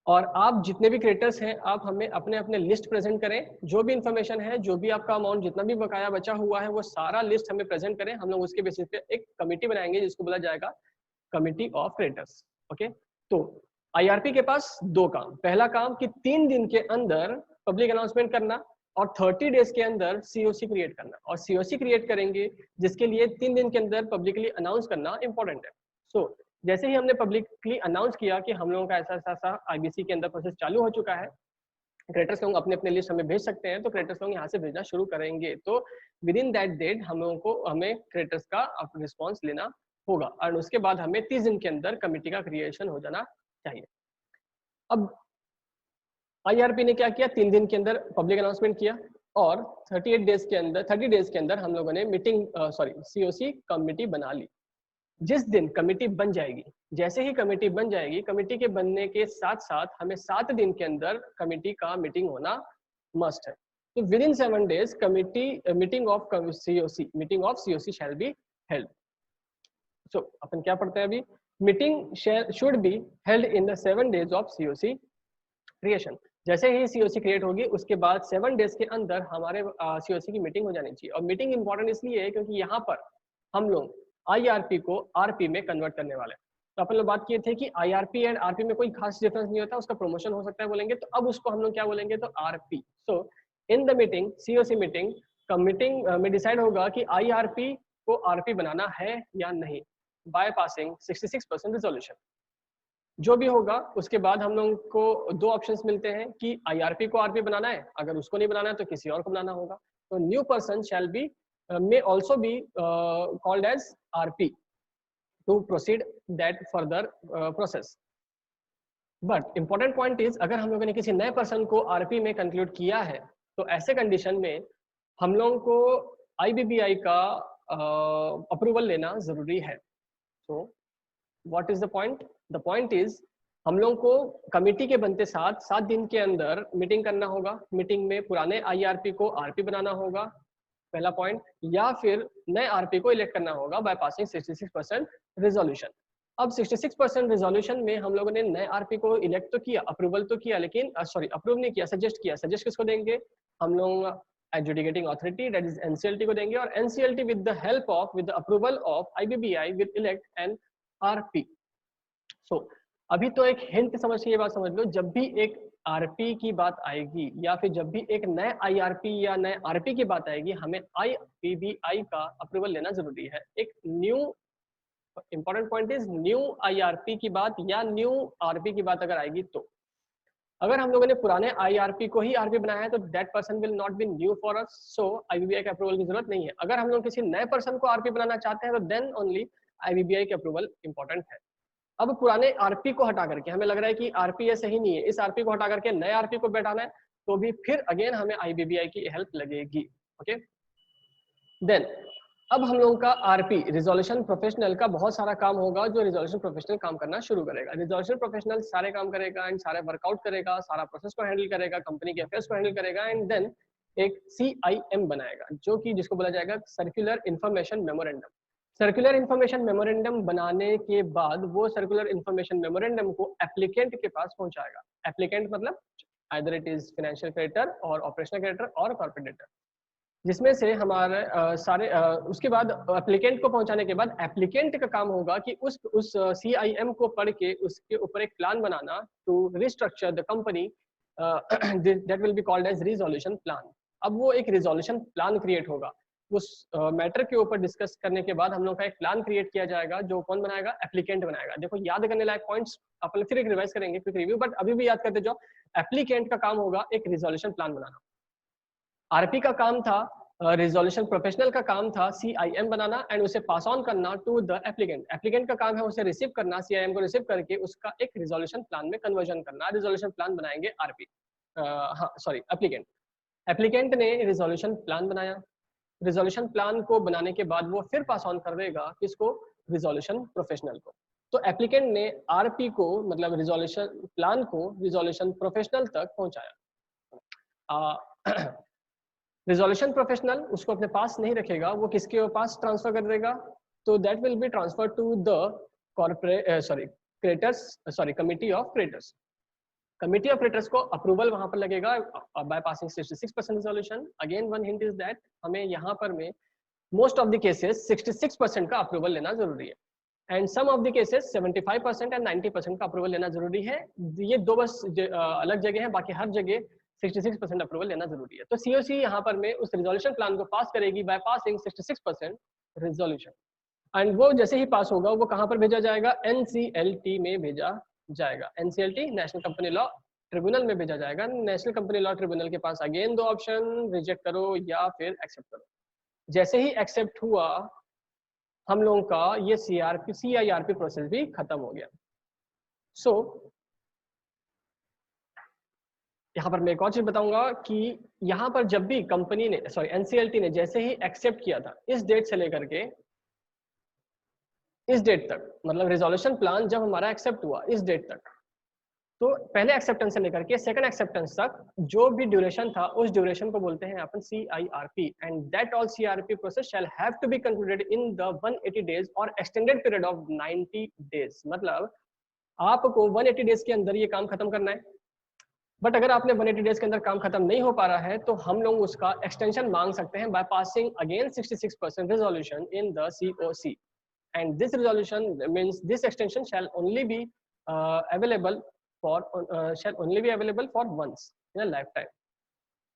और आप जितने भी क्रेडिटर्स हैं आप हमें अपने अपने लिस्ट प्रेजेंट करें। जो भी इंफॉर्मेशन है, जो भी आपका अमाउंट जितना भी बकाया बचा हुआ है, वो सारा लिस्ट हमें प्रेजेंट करें। हम लोग उसके बेसिस पे एक कमेटी बनाएंगे जिसको बोला जाएगा कमिटी ऑफ क्रेडिटर्स। ओके, तो आईआरपी के पास 2 काम। पहला काम कि 3 दिन के अंदर पब्लिक अनाउंसमेंट करना और 30 डेज के अंदर सीओसी क्रिएट करना। और सीओसी क्रिएट करेंगे जिसके लिए 3 दिन के अंदर पब्लिकली अनाउंस करना इंपॉर्टेंट है। सो जैसे ही हमने पब्लिकली अनाउंस किया कि हम लोगों का ऐसा ऐसा आईबीसी के अंदर प्रोसेस चालू हो चुका है, क्रेडिटर्स लोग अपने अपने लिस्ट हमें भेज सकते हैं, तो क्रेडिटर्स लोग यहाँ से भेजना शुरू करेंगे। तो विद इन दैट डेट हम लोगों को हमें क्रेडिटर्स का रिस्पॉन्स लेना होगा और उसके बाद हमें 30 दिन के अंदर कमेटी का क्रिएशन हो जाना चाहिए। अब आईआरपी ने क्या किया, 3 दिन के अंदर पब्लिक अनाउंसमेंट किया और 30 डेज के अंदर हम लोगों ने सीओसी कमेटी बना ली। जिस दिन कमेटी बन जाएगी, जैसे ही कमेटी बन जाएगी, कमेटी के बनने के साथ साथ हमें 7 दिन के अंदर कमेटी का मीटिंग होना मस्ट है। तो within 7 days meeting of COC shall be held. So अपन क्या पढ़ते हैं अभी, meeting should be held in the 7 days of COC creation. जैसे ही सीओसी क्रिएट होगी उसके बाद 7 डेज के अंदर हमारे सीओसी की मीटिंग हो जानी चाहिए। और मीटिंग इंपॉर्टेंट इसलिए है क्योंकि यहाँ पर हम लोग आईआरपी को आरपी में कन्वर्ट करने वाले हैं। तो अपन लोग बात किए थे कि आईआरपी एंड आरपी में कोई खास डिफरेंस नहीं होता, उसका प्रमोशन हो सकता है बोलेंगे, तो अब उसको हम लोग क्या बोलेंगे, तो RP. So in the meeting, COC meeting में डिसाइड होगा कि आईआरपी को आरपी बनाना है या नहीं, बाय पासिंग 66% रिजोल्यूशन। जो भी होगा उसके बाद हम लोगों को 2 ऑप्शंस मिलते हैं कि आईआरपी को आरपी बनाना है, अगर उसको नहीं बनाना है तो किसी और को बनाना होगा। तो new person shall be may also be called as RP to proceed that further process. But important point is, अगर हम लोगों ने किसी नए पर्सन को RP में कंक्लूड किया है तो ऐसे कंडीशन में हम लोगों को IBBI का अप्रूवल लेना जरूरी है। So what is the point? The point is हम लोगों को कमेटी के बनते 7 दिन के अंदर मीटिंग करना होगा। मीटिंग में पुराने IRP को RP बनाना होगा, पहला पॉइंट, या फिर नए आरपी को इलेक्ट करना होगा बाय पासिंग 66% रिजोल्यूशन। अब 66% रिजोल्यूशन में हम लोगों ने नए आरपी को इलेक्ट तो किया, अप्रूवल तो किया, लेकिन सॉरी अप्रूव नहीं किया, सजेस्ट किया। सजेस्ट किसको देंगे? हम लोग adjudicating authority that is NCLT को देंगे, और NCLT with the help of with the approval of IBBI will elect an RP. So अभी तो एक हिंट समझ के ये बात समझ लो, जब भी एक आरपी की बात आएगी या फिर जब भी एक नए आईआरपी या नए आरपी की बात आएगी, हमें आईबीबीआई का अप्रूवल लेना जरूरी है। एक new important point is new IRP की बात या न्यू आरपी की बात अगर आएगी तो, अगर हम लोगों ने पुराने आईआरपी को ही आरपी बनाया है तो that person will not be new for us, so IBBI के अप्रूवल की जरूरत नहीं है। अगर हम लोग किसी नए पर्सन को आरपी बनाना चाहते हैं तो देन ओनली आईबीबीआई के अप्रूवल इंपॉर्टेंट है। अब पुराने आरपी को हटा करके हमें लग रहा है कि आरपी ये सही नहीं है, इस आरपी को हटा करके नए आरपी को बैठाना है, तो भी फिर अगेन हमें आईबीबीआई की हेल्प लगेगी। ओके, देन अब हम लोगों का आरपी रिजोल्यूशन प्रोफेशनल का बहुत सारा काम होगा, जो रिजोल्यूशन प्रोफेशनल काम करना शुरू करेगा। रिजोल्यूशन प्रोफेशनल सारे काम करेगा एंड सारे वर्कआउट करेगा, सारा प्रोसेस को हैंडल करेगा, कंपनी के अफेयर्स को हैंडल करेगा, एंड देन एक CIM बनाएगा, जो कि जिसको बोला जाएगा circular information memorandum. Circular information memorandum बनाने के बाद वो सर्कुलर इंफॉर्मेशन मेमोरेंडम को एप्लीकेंट के पास पहुंचाएगा। एप्लीकेंट मतलब either it is financial creditor और ऑपरेशनल क्रेडिटर और कॉर्पोरेट डेटर, जिसमें से हमारे सारे उसके बाद एप्लीकेंट को पहुंचाने के बाद एप्लीकेंट का काम होगा कि उस CIM को पढ़ के उसके ऊपर एक प्लान बनाना to restructure the company, that will be called as resolution plan. अब वो एक रिजोल्यूशन प्लान क्रिएट होगा, उस मैटर के ऊपर डिस्कस करने के बाद हम लोग का एक प्लान क्रिएट किया जाएगा, जो कौन बनाएगा? एप्लीकेंट बनाएगा। देखो याद करने लायक पॉइंट्स अपन फिर एक रिवाइज करेंगे, क्विक रिव्यू, बट अभी भी याद करते जाओ। एप्लीकेंट का काम होगा एक रिजोल्यूशन प्लान बनाना, आरपी का काम था, रिजोल्यूशन प्रोफेशनल का काम था CIM बनाना एंड उसे पास ऑन करना टू द एप्लीकेंट। एप्लीकेंट का काम है उसे रिसीव करना, CIM को रिसीव करके उसका एक रिजोल्यूशन प्लान में कन्वर्जन करना। रिजोल्यूशन प्लान बनाएंगे आरपी, हाँ सॉरी एप्लीकेंट। एप्लीकेंट ने रिजोल्यूशन प्लान बनाया, रिजोल्यूशन प्लान को बनाने के बाद वो फिर पास ऑन कर देगा किसको? रिजोल्यूशन प्रोफेशनल को। तो एप्लीकेंट ने आरपी को मतलब रिजोल्यूशन प्लान को रिजोल्यूशन प्रोफेशनल तक पहुंचाया। रिजोल्यूशन प्रोफेशनल उसको अपने पास नहीं रखेगा, वो किसके पास ट्रांसफर कर देगा? तो that will be transfer to the committee of creditors. Committee of creditors को अप्रूवल वहां पर लगेगा by passing 66% resolution. Again one hint is that हमें यहाँ पर में मोस्ट ऑफ द केसेस 66% का अप्रूवल लेना जरूरी है, and some of the cases 75% and 90% का अप्रूवल लेना जरूरी है। ये दो बस अलग जगह है, बाकी हर जगह 66% अप्रूवल लेना जरूरी है। तो COC यहाँ पर में उस रिजोल्यूशन प्लान को पास करेगी बाय पासिंग 66% रिजोल्यूशन, एंड वो जैसे ही पास होगा वो कहाँ पर भेजा जाएगा? NCLT में भेजा जाएगा। NCLT national company law tribunal में भेजा जाएगा। नेशनल कंपनी लॉ ट्रिब्यूनल के पास अगेन दो ऑप्शन, रिजेक्ट करो या फिर एक्सेप्ट करो। जैसे ही एक्सेप्ट हुआ हम लोगों का ये CIRP प्रोसेस भी खत्म हो गया। सो यहाँ पर मैं एक और चीज बताऊंगा कि यहाँ पर जब भी कंपनी ने NCLT ने जैसे ही एक्सेप्ट किया था, इस डेट से लेकर के इस डेट तक, मतलब रिजोल्यूशन प्लान जब हमारा एक्सेप्ट हुआ इस डेट तक, तो पहले एक्सेप्टेंस से लेकर के सेकंड एक्सेप्टेंस तक जो भी ड्यूरेशन था उस ड्यूरेशन को बोलते हैं अपन CIRP, and that all CIRP process shall have to be concluded in the 180 days और एक्सटेंडेड पीरियड ऑफ 90 डेज। मतलब आपको 180 डेज के अंदर ये काम खत्म करना है, बट अगर आपने 180 डेज के अंदर काम खत्म नहीं हो पा रहा है तो हम लोग उसका एक्सटेंशन मांग सकते हैं by passing again 66% resolution in the COC, and this resolution means this extension shall only be available for once in a life time.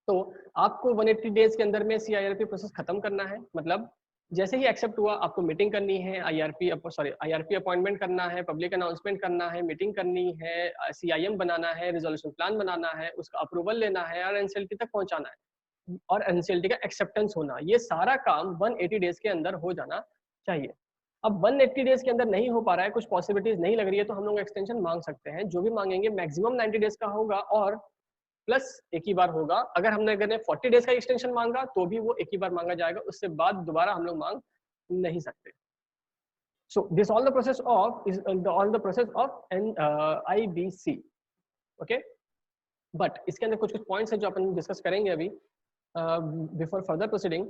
तो आपको 180 डेज के अंदर में CIRP प्रोसेस खत्म करना है, मतलब जैसे ही एक्सेप्ट हुआ आपको मीटिंग करनी है, IRP अपॉइंटमेंट करना है, पब्लिक अनाउंसमेंट करना है, मीटिंग करनी है, CIM बनाना है, रिजोल्यूशन प्लान बनाना है, उसका अप्रूवल लेना है और NCLT तक पहुंचाना है और NCLT का एक्सेप्टेंस होना, ये सारा काम 180 डेज के अंदर हो जाना चाहिए। अब 180 डेज के अंदर नहीं हो पा रहा है, कुछ पॉसिबिलिटीज नहीं लग रही है, तो हम लोग एक्सटेंशन मांग सकते हैं। जो भी मांगेंगे मैक्सिमम 90 डेज का होगा और प्लस एक ही बार होगा। अगर हमने 40 डेज का एक्सटेंशन मांगा तो भी वो एक ही बार मांगा जाएगा, उससे बाद दोबारा हम लोग मांग नहीं सकते। So this all the process of IBC, okay. But इसके अंदर कुछ पॉइंट्स है जो अपन डिस्कस करेंगे अभी बिफोर फर्दर प्रोसीडिंग।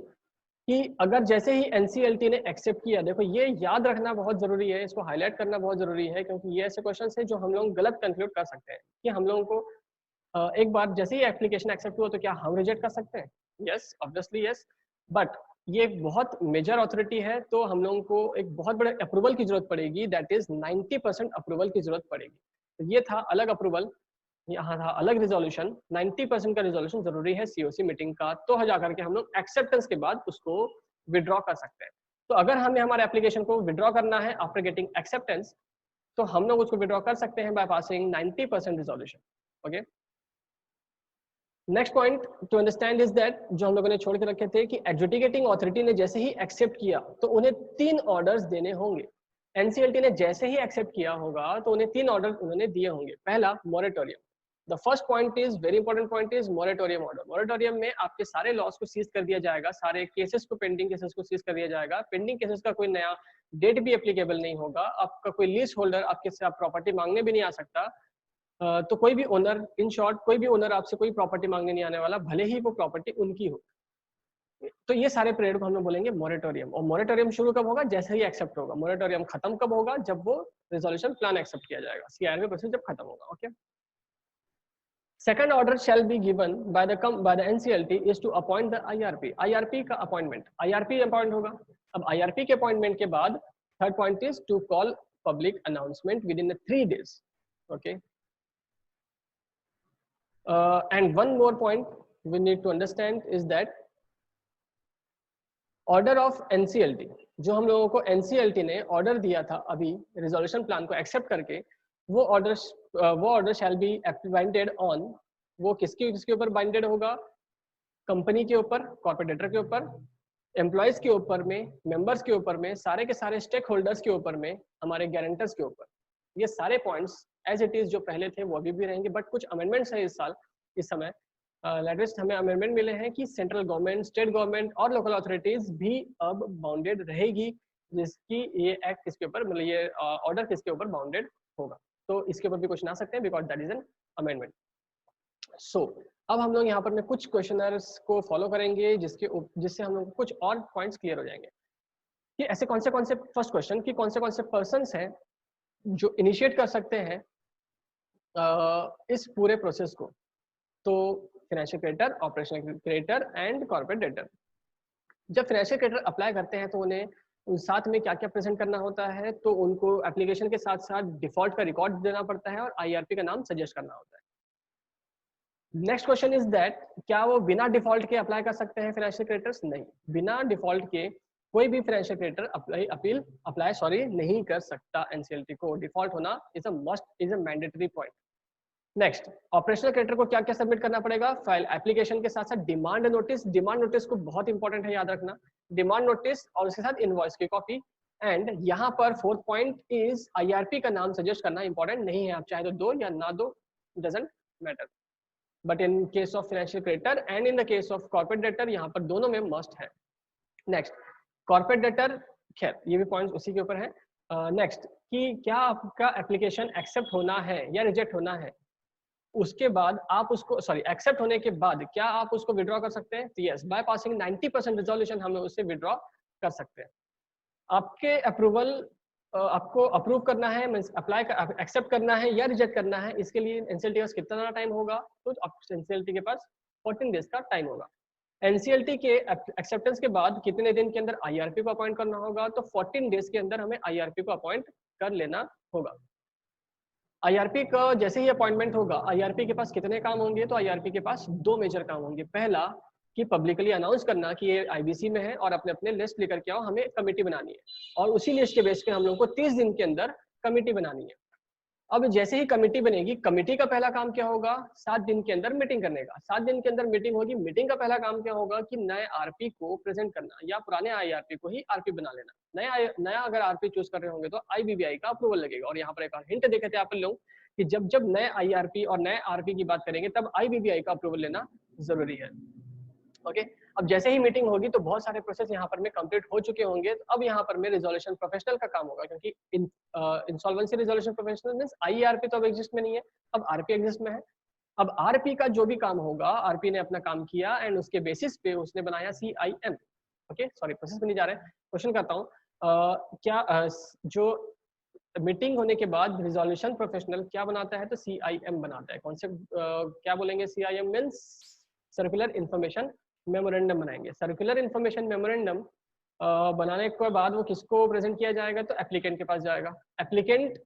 कि अगर जैसे ही एनसीएलटी ने एक्सेप्ट किया, देखो ये याद रखना बहुत जरूरी है, इसको हाईलाइट करना बहुत जरूरी है, क्योंकि ये ऐसे क्वेश्चन है जो हम लोग गलत कंक्लूड कर सकते हैं कि हम लोगों को एक बार जैसे ही एप्लीकेशन एक्सेप्ट हुआ तो क्या हम रिजेक्ट कर सकते हैं? यस, ऑब्वियसली यस, बट ये बहुत मेजर अथॉरिटी है, तो हम लोगों को एक बहुत बड़े अप्रूवल की जरूरत पड़ेगी, दैट इज 90% अप्रूवल की जरूरत पड़ेगी। तो ये था अलग अप्रूवल, यहाँ था अलग रिजोल्यूशन। 90% का रिजोल्यूशन जरूरी है सीओसी मीटिंग का, तो जाकर के हम लोग एक्सेप्टेंस के बाद उसको विड्रॉ कर सकते हैं। तो अगर हमें हमारे एप्लीकेशन को विड्रॉ करना है आफ्टर गेटिंग एक्सेप्टेंस, तो हम लोग उसको विड्रॉ कर सकते हैं by passing 90% resolution. Okay, next point to understand is that, जो हम लोगों ने छोड़ के रखे थे कि एडजुडिकेटिंग अथॉरिटी ने जैसे ही एक्सेप्ट किया तो उन्हें 3 ऑर्डर्स देने होंगे। एनसीएलटी ने जैसे ही एक्सेप्ट किया होगा तो उन्हें 3 ऑर्डर उन्होंने दिए होंगे। पहला, moratorium. The first point is very important point is moratorium order. Moratorium में आपके सारे लॉस को सीज कर दिया जाएगा, सारे केसेस को, पेंडिंग केसेस को सीज कर दिया जाएगा। पेंडिंग केसेस का कोई नया डेट भी एप्लीकेबल नहीं होगा। आपका कोई लीज होल्डर आपके से आप प्रॉपर्टी मांगने भी नहीं आ सकता। तो कोई भी ओनर, इन शॉर्ट कोई भी ओनर आपसे कोई प्रॉपर्टी मांगने नहीं आने वाला, भले ही वो प्रॉपर्टी उनकी हो। तो ये सारे पीरियड को हम लोग बोलेंगे मोरेटोरियम। और मोरेटोरियम शुरू कब होगा? जैसे ही एक्सेप्ट होगा। मोरेटोरियम खत्म कब होगा? जब वो रिजोल्यूशन प्लान एक्सेप्ट किया जाएगा, सीआरपी प्रोसेस जब खत्म होगा। Okay, second order shall be given by the NCLT is to appoint the IRP। IRP का अपॉइंटमेंट, IRP अपॉइंट होगा। अब IRP के अपॉइंटमेंट के बाद third point is to call public announcement within 3 days। Okay, and one more point we need to understand is that order of NCLT, जो हम लोगों को NCLT ने ऑर्डर दिया था अभी रिजोल्यूशन प्लान को एक्सेप्ट करके, वो order shall be binded on, वो किसके ऊपर बाइंडेड होगा? कंपनी के ऊपर, कॉर्पोरेटर के ऊपर, एम्प्लॉयज के ऊपर में, मेंबर्स के ऊपर में, सारे के सारे स्टेक होल्डर्स के ऊपर में, हमारे गारंटर्स के ऊपर। ये सारे पॉइंट्स एज इट इज जो पहले थे वो अभी भी रहेंगे, बट कुछ अमेंडमेंट्स है इस समय लेटेस्ट हमें अमेंडमेंट मिले हैं कि सेंट्रल गवर्नमेंट, स्टेट गवर्नमेंट और लोकल अथॉरिटीज भी अब बाउंडेड रहेगी, जिसकी ये एक्ट किसके ऊपर, मतलब ये ऑर्डर किसके ऊपर बाउंडेड होगा। तो इसके ऊपर भी क्वेश्चन आ सकते हैं because that is an amendment. So अब हम लोग यहाँ पर में कुछ क्वेश्चनर्स को फॉलो करेंगे जिससे हम लोग कुछ और पॉइंट्स क्लियर हो जाएंगे कि ऐसे कौन से फर्स्ट क्वेश्चन कि कौन से पर्सन्स हैं जो इनिशिएट कर सकते हैं इस पूरे प्रोसेस को। तो financial creditor, operational creditor and corporate debtor. जब फाइनेंशियल क्रेडिटर अप्लाई करते हैं तो उन्हें साथ में क्या क्या प्रेजेंट करना होता है? तो उनको एप्लीकेशन के साथ साथ डिफॉल्ट का रिकॉर्ड देना पड़ता है और आईआरपी का नाम सजेस्ट करना होता है। नेक्स्ट क्वेश्चन इज दैट, क्या वो बिना डिफॉल्ट के अप्लाई कर सकते हैं फाइनेंशियल क्रेडिटर्स? नहीं, बिना डिफॉल्ट के कोई भी फाइनेंशियल क्रेडिटर अप्लाई नहीं कर सकता एनसीएलटी को। डिफॉल्ट होना is a must, is a mandatory point. Next, operational creditor को क्या क्या सबमिट करना पड़ेगा? फाइल एप्लीकेशन के साथ साथ डिमांड नोटिस। डिमांड नोटिस को बहुत इंपॉर्टेंट है, याद रखना। डिमांड नोटिस और उसके साथ इनवॉइस की कॉपी। एंड यहाँ पर फोर्थ पॉइंट इज आईआरपी का नाम सजेस्ट करना इंपॉर्टेंट नहीं है, आप चाहे तो दो या ना दो, doesn't matter. But in case of financial creditor and in the case of corporate debtor, यहाँ पर दोनों में मस्ट है। नेक्स्ट, कॉर्पोरेट डेटर, खैर ये भी पॉइंट उसी के ऊपर है। नेक्स्ट कि क्या आपका एप्लीकेशन एक्सेप्ट होना है या रिजेक्ट होना है, उसके बाद आप उसको एक्सेप्ट होने के बाद क्या आप उसको विड्रॉ कर सकते हैं? यस, बाय पासिंग 90% रिजोल्यूशन हम उससे विड्रॉ कर सकते हैं। आपके अप्रूवल, आपको अप्रूव करना है, मींस अप्लाई एक्सेप्ट करना है या रिजेक्ट करना है, इसके लिए एनसीएलटी के पास कितना टाइम होगा? तो एनसीएलटी के पास 14 डेज का टाइम होगा। एनसीएलटी के एक्सेप्टेंस के बाद कितने दिन के अंदर आईआरपी को अपॉइंट करना होगा? तो 14 डेज के अंदर हमें आईआरपी को अपॉइंट कर लेना होगा। आईआरपी का जैसे ही अपॉइंटमेंट होगा, आईआरपी के पास कितने काम होंगे? तो आईआरपी के पास 2 मेजर काम होंगे। पहला कि पब्लिकली अनाउंस करना कि ये आईबीसी में है और अपने अपने लिस्ट लेकर के आओ, हमें कमेटी बनानी है, और उसी लिस्ट के बेस पे हम लोगों को 30 दिन के अंदर कमेटी बनानी है। अब जैसे ही कमेटी बनेगी, कमेटी का पहला काम क्या होगा? 7 दिन के अंदर मीटिंग करने का। 7 दिन के अंदर मीटिंग होगी। मीटिंग का पहला काम क्या होगा कि नए आरपी को प्रेजेंट करना या पुराने आईआरपी को ही आरपी बना लेना। नया अगर आरपी चूज कर रहे होंगे तो आईबीबीआई का अप्रूवल लगेगा। और यहाँ पर एक हिंट देखे थे आप लोग कि जब जब नए आईआरपी और नए आरपी की बात करेंगे तब आईबीबीआई का अप्रूवल लेना जरूरी है। ओके, अब जैसे ही मीटिंग होगी तो बहुत सारे प्रोसेस यहाँ पर में कंप्लीट हो चुके होंगे। तो अब यहाँ पर में रिजोल्यूशन प्रोफेशनल का काम होगा, क्योंकि insolvency resolution professional means IRP तो अब एग्जिस्ट में नहीं है, अब आरपी एग्जिस्ट में है। अब आरपी का जो भी काम होगा, आरपी ने अपना काम किया एंड उसके बेसिस पे उसने बनाया सीआईएम। ओके सॉरी प्रोसेस में नहीं जा रहे, क्वेश्चन करता हूँ। क्या जो मीटिंग होने के बाद रिजोल्यूशन प्रोफेशनल क्या बनाता है? तो CIM बनाता है। कौन से क्या बोलेंगे? CIM means circular information memorandum बनाएंगे। सर्कुलर इंफॉर्मेशन मेमोरेंडम बनाने के बाद वो किसको प्रेजेंट किया जाएगा? तो एप्लीकेंट के पास जाएगा। एप्लीकेंट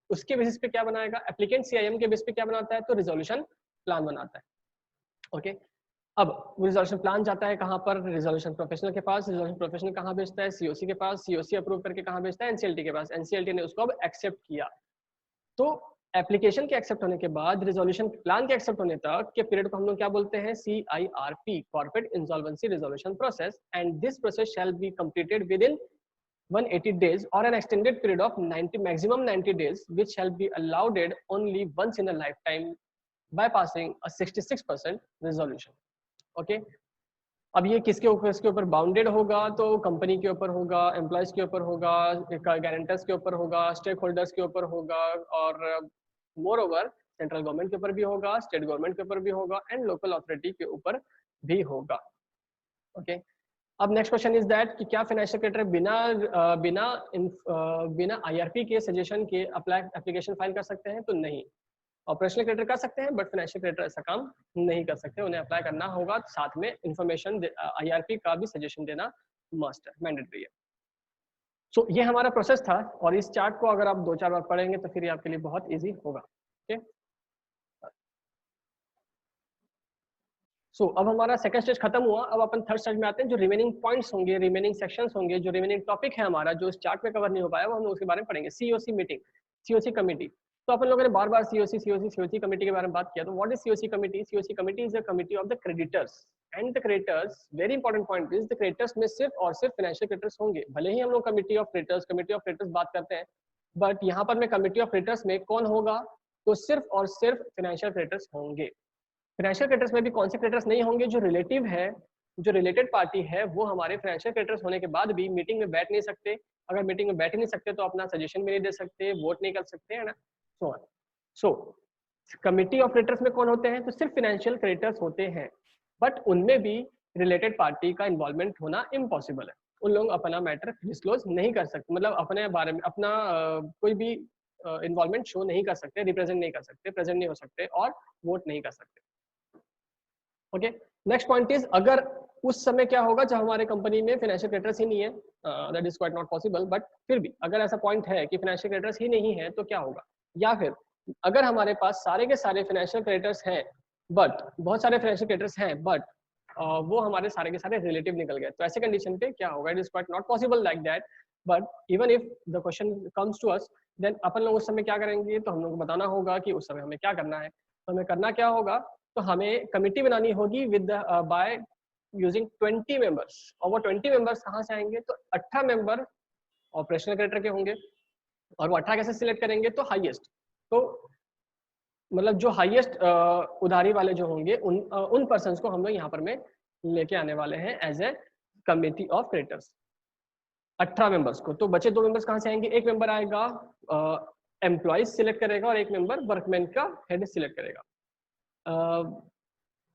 उसके बेसिस पे क्या बनाएगा? एप्लीकेंट CIM के बेसिस पे क्या बनाता है? तो रिजोल्यूशन प्लान बनाता है। ओके अब रिजोल्यूशन प्लान जाता है कहाँ पर? रिजोल्यूशन प्रोफेशनल के पास। रिजोल्यूशन प्रोफेशनल कहाँ भेजता है? COC के पास। COC अप्रूव करके कहाँ भेजता है? NCLT के पास। NCLT ने उसको अब एक्सेप्ट किया। तो एप्लीकेशन के एक्सेप्ट होने के बाद रिजोल्यूशन प्लान के एक्सेप्ट होने तक के पीरियड को हम लोग क्या बोलते हैं? CIRP, corporate insolvency resolution process, and this process shall be completed with in 180 days or an extended period of 90 maximum 90 days which shall be allowed only once in a lifetime by passing a 66% resolution. Okay अब ये किसके ऊपर bounded होगा? तो company के ऊपर होगा, employees के ऊपर होगा, गारंटर्स के ऊपर होगा, स्टेक होल्डर्स के ऊपर होगा, और मोर ओवर सेंट्रल गवर्नमेंट के ऊपर भी होगा, स्टेट गवर्नमेंट के ऊपर भी होगा, एंड लोकल अथॉरिटी के ऊपर भी होगा। ओके अब नेक्स्ट क्वेश्चन इज दैट कि क्या फाइनेंशियल क्रेडिटर बिना IRP के सजेशन के एप्लीकेशन फाइल कर सकते हैं? तो नहीं। ऑपरेशनल क्रेडिटर कर सकते हैं बट फाइनेंशियल क्रेडिटर ऐसा काम नहीं कर सकते। उन्हें अप्लाई करना होगा, साथ में इंफॉर्मेशन IRP का भी सजेशन देना मस्ट है, मैंडेटरी है। सो ये हमारा प्रोसेस था, और इस चार्ट को अगर आप 2-4 बार पढ़ेंगे तो फिर ये आपके लिए बहुत इजी होगा। ओके सो अब हमारा सेकंड स्टेज खत्म हुआ। अब अपन थर्ड स्टेज में आते हैं। जो रिमेनिंग पॉइंट्स होंगे, रिमेनिंग सेक्शंस होंगे, जो रिमेनिंग टॉपिक है हमारा, जो इस चार्ट में कवर नहीं हो पाया, वो हम उसके बारे में पढ़ेंगे। COC meeting, COC committee. तो अपन लोगों ने बार बार COC कमिटी के बारे में बात किया। तो what is COC committee? COC committee is a committee of the creditors, and the creditors, very important point is the creditors में सिर्फ और सिर्फ फाइनेंशियल क्रेडिटर्स होंगे। भले ही हम लोग कमिटी ऑफ क्रेडिटर्स बात करते हैं, बट यहाँ पर मैं कमिटी ऑफ क्रेडिटर्स में कौन होगा? तो सिर्फ और सिर्फ फाइनेंशियल क्रेडिटर्स होंगे। फाइनेंशियल क्रेडिटर्स में भी कौन से क्रेडिटर्स नहीं होंगे? जो रिलेटिव है, जो रिलेटेड पार्टी है, वो हमारे फाइनेंशियल क्रेडिटर्स होने के बाद भी मीटिंग में बैठ नहीं सकते। अगर मीटिंग में बैठ ही नहीं सकते तो अपना सजेशन भी नहीं दे सकते, वोट नहीं कर सकते, है ना। सो कमिटी ऑफ क्रेडिटर्स में कौन होते हैं? तो सिर्फ फाइनेंशियल क्रेडिटर्स होते हैं, बट उनमें भी रिलेटेड पार्टी का इन्वॉल्वमेंट होना इम्पॉसिबल है। उन लोग अपना मैटर डिस्क्लोज नहीं कर सकते, मतलब अपने बारे में अपना कोई भी इन्वॉल्वमेंट शो नहीं कर सकते, रिप्रेजेंट नहीं कर सकते, प्रेजेंट नहीं हो सकते, और वोट नहीं कर सकते। ओके नेक्स्ट पॉइंट इज, अगर उस समय क्या होगा जब हमारे कंपनी में फाइनेंशियल क्रेडिटर्स ही नहीं है, that is quite not possible, but फिर भी अगर ऐसा पॉइंट है कि फाइनेंशियल क्रेडिटर्स ही नहीं है तो क्या होगा? या फिर अगर हमारे पास सारे के सारे फाइनेंशियल क्रेडिटर्स हैं, बट बहुत सारे फाइनेंशियल क्रेडिटर्स हैं, बट वो हमारे सारे के सारे रिलेटिव निकल गए, तो ऐसे कंडीशन पे क्या होगा? It is quite not possible like that, but even if the question comes to us, then अपन लोग उस समय क्या करेंगे? तो हम लोग को बताना होगा कि उस समय हमें क्या करना है। तो हमें करना क्या होगा? तो हमें कमिटी बनानी होगी विद बाय यूजिंग 20 मेंबर्स, और वो 20 मेंबर्स कहाँ से आएंगे? तो 18 मेंबर ऑपरेशनल क्रेडिटर के होंगे, और वो 18 कैसे सिलेक्ट करेंगे? तो हाईएस्ट, तो मतलब जो हाईएस्ट उधारी वाले जो होंगे उन पर्सन्स को हम लोग यहाँ पर में लेके आने वाले हैं as a committee of creditors, 18 members को। तो बचे 2 मेंबर्स कहाँ से आएंगे? एक मेंबर आएगा एम्प्लॉइज सिलेक्ट करेगा, और एक मेंबर वर्कमैन का हेड सिलेक्ट करेगा।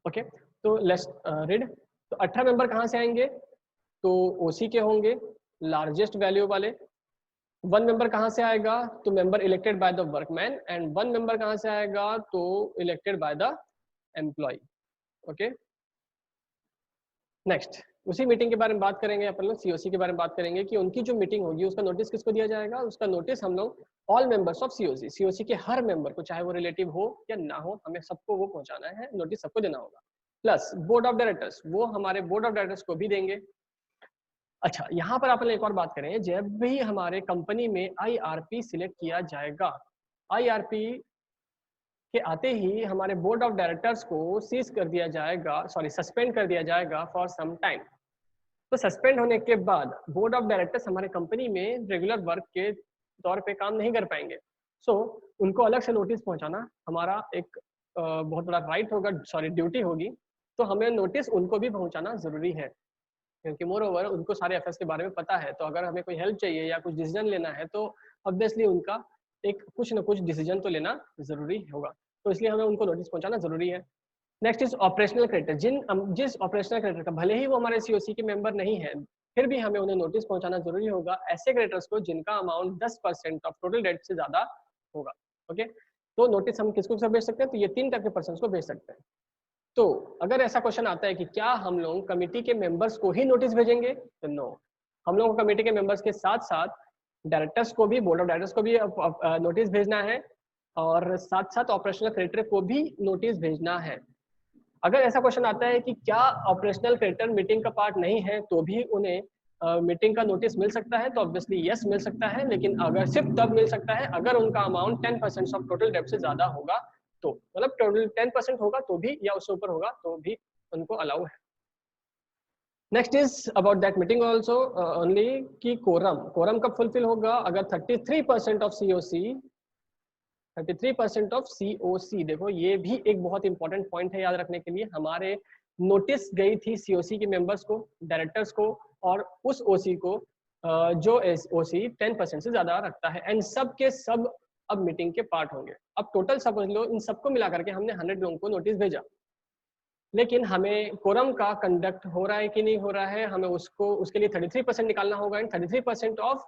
ओके तो लेट्स रीड। तो 18 मेंबर कहाँ से आएंगे? तो ओसी के होंगे, लार्जेस्ट वैल्यू वाले। 1 मेंबर कहाँ से आएगा? तो member elected by the workman, and 1 member कहाँ से आएगा? तो elected by the employ. Okay next उसी मीटिंग के बारे में बात करेंगे अपन लोग, COC के बारे में बात करेंगे कि उनकी जो मीटिंग होगी उसका नोटिस किसको दिया जाएगा? उसका नोटिस हम लोग ऑल मेंबर्स ऑफ COC के हर मेंबर को, चाहे वो रिलेटिव हो या ना हो, हमें सबको वो पहुंचाना है, नोटिस सबको देना होगा। प्लस बोर्ड ऑफ डायरेक्टर्स, वो हमारे बोर्ड ऑफ डायरेक्टर्स को भी देंगे। अच्छा यहाँ पर अपन एक और बात करें, जब भी हमारे कंपनी में IRP सिलेक्ट किया जाएगा, IRP के आते ही हमारे बोर्ड ऑफ डायरेक्टर्स को सीज कर दिया जाएगा, सॉरी सस्पेंड कर दिया जाएगा फॉर सम टाइम। तो सस्पेंड होने के बाद बोर्ड ऑफ डायरेक्टर्स हमारे कंपनी में रेगुलर वर्क के तौर पे काम नहीं कर पाएंगे। सो उनको अलग से नोटिस पहुंचाना हमारा एक बहुत बड़ा राइट होगा, सॉरी ड्यूटी होगी। तो हमें नोटिस उनको भी पहुंचाना जरूरी है, क्योंकि मोर ओवर उनको सारे अफेयर्स के बारे में पता है। तो अगर हमें कोई हेल्प चाहिए या कुछ डिसीजन लेना है तो ऑब्वियसली उनका एक कुछ ना कुछ डिसीजन तो लेना जरूरी होगा, तो इसलिए हमें उनको नोटिस पहुंचाना जरूरी है। नेक्स्ट इज ऑपरेशनल क्रेडिटर, जिस ऑपरेशनल क्रेडिटर का भले ही वो हमारे COC के मेंबर नहीं है, फिर भी हमें उन्हें नोटिस पहुंचाना जरूरी होगा, ऐसे क्रेडिटर्स को जिनका अमाउंट 10% ऑफ टोटल डेट से ज्यादा होगा। ओके, तो नोटिस हम किसको भेज सकते हैं, तो ये 3 टाइप के पर्सन को भेज सकते हैं। तो अगर ऐसा क्वेश्चन आता है कि क्या हम लोग कमिटी के मेंबर्स को ही नोटिस भेजेंगे, तो नो, हम लोगों को कमिटी के मेंबर्स के साथ साथ डायरेक्टर्स को भी, बोर्ड ऑफ डायरेक्टर्स को भी नोटिस भेजना है और साथ साथ ऑपरेशनल क्रेडिटर को भी नोटिस भेजना है। अगर ऐसा क्वेश्चन आता है कि क्या ऑपरेशनल क्रेडिटर मीटिंग का पार्ट नहीं है तो भी उन्हें मीटिंग का नोटिस मिल सकता है, तो ऑब्वियसली यस मिल सकता है, लेकिन अगर सिर्फ तब मिल सकता है अगर उनका अमाउंट 10% ऑफ टोटल डेब्ट से ज्यादा होगा, तो मतलब टोटल 10% होगा तो भी या उससे ऊपर होगा तो भी उनको अलाउ है। Next is about that meeting also only कि कोरम कब फुलफिल होगा, अगर 33% ऑफ सीओसी 33% ऑफ सीओसी, देखो ये भी एक बहुत इंपॉर्टेंट पॉइंट है याद रखने के लिए। हमारे नोटिस गई थी सीओसी के मेंबर्स को, डायरेक्टर्स को, और उस ओसी को जो ओसी 10% से ज्यादा रखता है, एंड सब के सब अब मीटिंग के पार्ट होंगे। अब टोटल समझ लो इन सबको मिला करके हमने 100 लोगों को नोटिस भेजा, लेकिन हमें कोरम का कंडक्ट हो रहा है कि नहीं हो रहा है, हमें उसको उसके लिए 33% निकालना होगा, एंड 33% ऑफ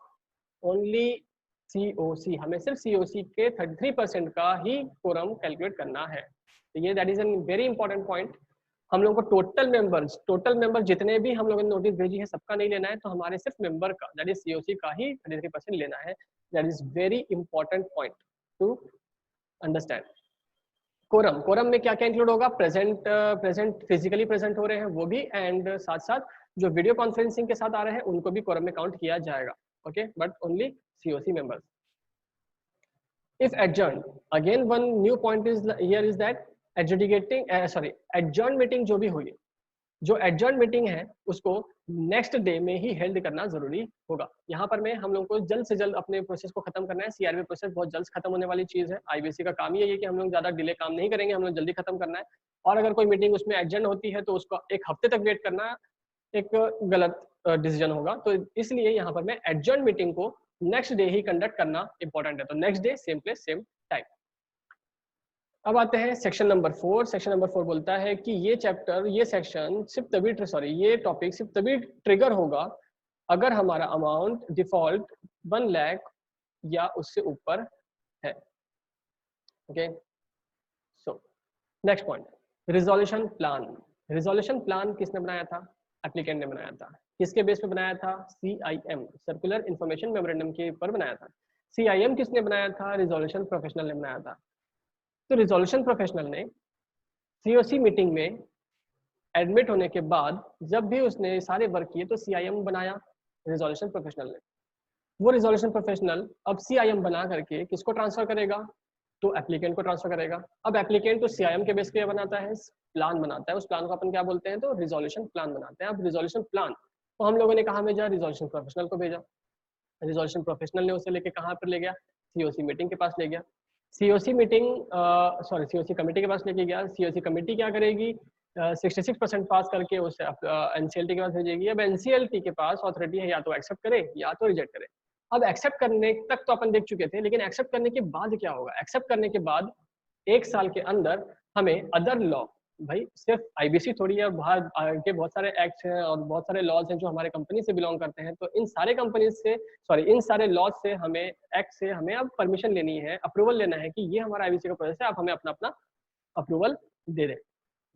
ओनली सीओसी, हमें सिर्फ सीओसी के 33% का ही कोरम कैलकुलेट करना है। तो ये that is N very important point. हम लोगों को टोटल मेंबर्स जितने भी हम लोगों ने नोटिस भेजी है सबका नहीं लेना है, तो हमारे सिर्फ मेंबर का दैट इज सीओसी का ही 33% लेना है। That is very important point to understand. Quorum में क्या क्या इंक्लूड होगा, प्रेजेंट फिजिकली प्रेजेंट हो रहे हैं वो भी, एंड साथ साथ जो वीडियो कॉन्फ्रेंसिंग के साथ आ रहे हैं उनको भी कोरम में काउंट किया जाएगा। Okay, but only COC members. If adjourned, again one new point is here is that adjourned meeting जो भी हुई, जो adjourned meeting है उसको नेक्स्ट डे में ही हेल्ड करना जरूरी होगा। यहाँ पर मैं हम लोग को जल्द से जल्द अपने प्रोसेस को खत्म करना है। CRB प्रोसेस बहुत जल्द खत्म होने वाली चीज है। IBC का काम ही है कि हम लोग ज्यादा डिले काम नहीं करेंगे, हम लोग जल्दी खत्म करना है। और अगर कोई मीटिंग उसमें एडजर्न होती है तो उसको एक हफ्ते तक वेट करना एक गलत डिसीजन होगा। तो इसलिए यहाँ पर मैं एडजर्न मीटिंग को नेक्स्ट डे ही कंडक्ट करना इंपॉर्टेंट है। तो next day same place same time. अब आते हैं सेक्शन नंबर 4। सेक्शन नंबर 4 बोलता है कि ये चैप्टर, ये सेक्शन सिर्फ तभी ये टॉपिक सिर्फ तभी ट्रिगर होगा अगर हमारा अमाउंट डिफॉल्ट 1 लाख या उससे ऊपर है। Okay, so next point, resolution plan. Resolution plan किसने बनाया था, एप्लीकेंट ने बनाया था। किसके बेस पे बनाया था, CIM, सर्कुलर इंफॉर्मेशन मेमोरेंडम के ऊपर बनाया था। CIM किसने बनाया था, रिजोल्यूशन प्रोफेशनल ने बनाया था। तो रिजोल्यूशन प्रोफेशनल ने COC मीटिंग में एडमिट होने के बाद जब भी उसने सारे वर्क किए तो CIM बनाया रिजोल्यूशन प्रोफेशनल ने। वो रिजोल्यूशन प्रोफेशनल अब CIM बना करके किसको ट्रांसफर करेगा, तो एप्लीकेंट को ट्रांसफर करेगा। अब एप्लीकेंट तो CIM के बेस पे बनाता है, प्लान बनाता है, उस प्लान को अपन क्या बोलते हैं, तो रिजोल्यूशन प्लान बनाते हैं। अब रिजोल्यूशन प्लान तो हम लोगों ने कहा भेजा, रिजोल्यूशन प्रोफेशनल को भेजा। रिजोल्यूशन प्रोफेशनल ने उसे लेके कहाँ पर ले गया, COC मीटिंग के पास ले गया। COC कमेटी के पास लेके गया। COC कमेटी क्या करेगी, 66% पास करके उसे NCLT के पास भेजेगी। अब NCLT के पास ऑथोरिटी है या तो एक्सेप्ट करे या तो रिजेक्ट करे। अब एक्सेप्ट करने तक तो अपन देख चुके थे, लेकिन एक्सेप्ट करने के बाद क्या होगा, एक्सेप्ट करने के बाद 1 साल के अंदर हमें अदर लॉ, भाई सिर्फ IBC थोड़ी है, बाहर के बहुत सारे एक्ट हैं और बहुत सारे लॉज हैं जो हमारे कंपनी से बिलोंग करते हैं। तो इन सारे कंपनीज से इन सारे लॉज से हमें, एक्ट से हमें अब परमिशन लेनी है, अप्रूवल लेना है कि ये हमारा IBC का प्रोसेस है, आप हमें अपना अपना अप्रूवल दे दें।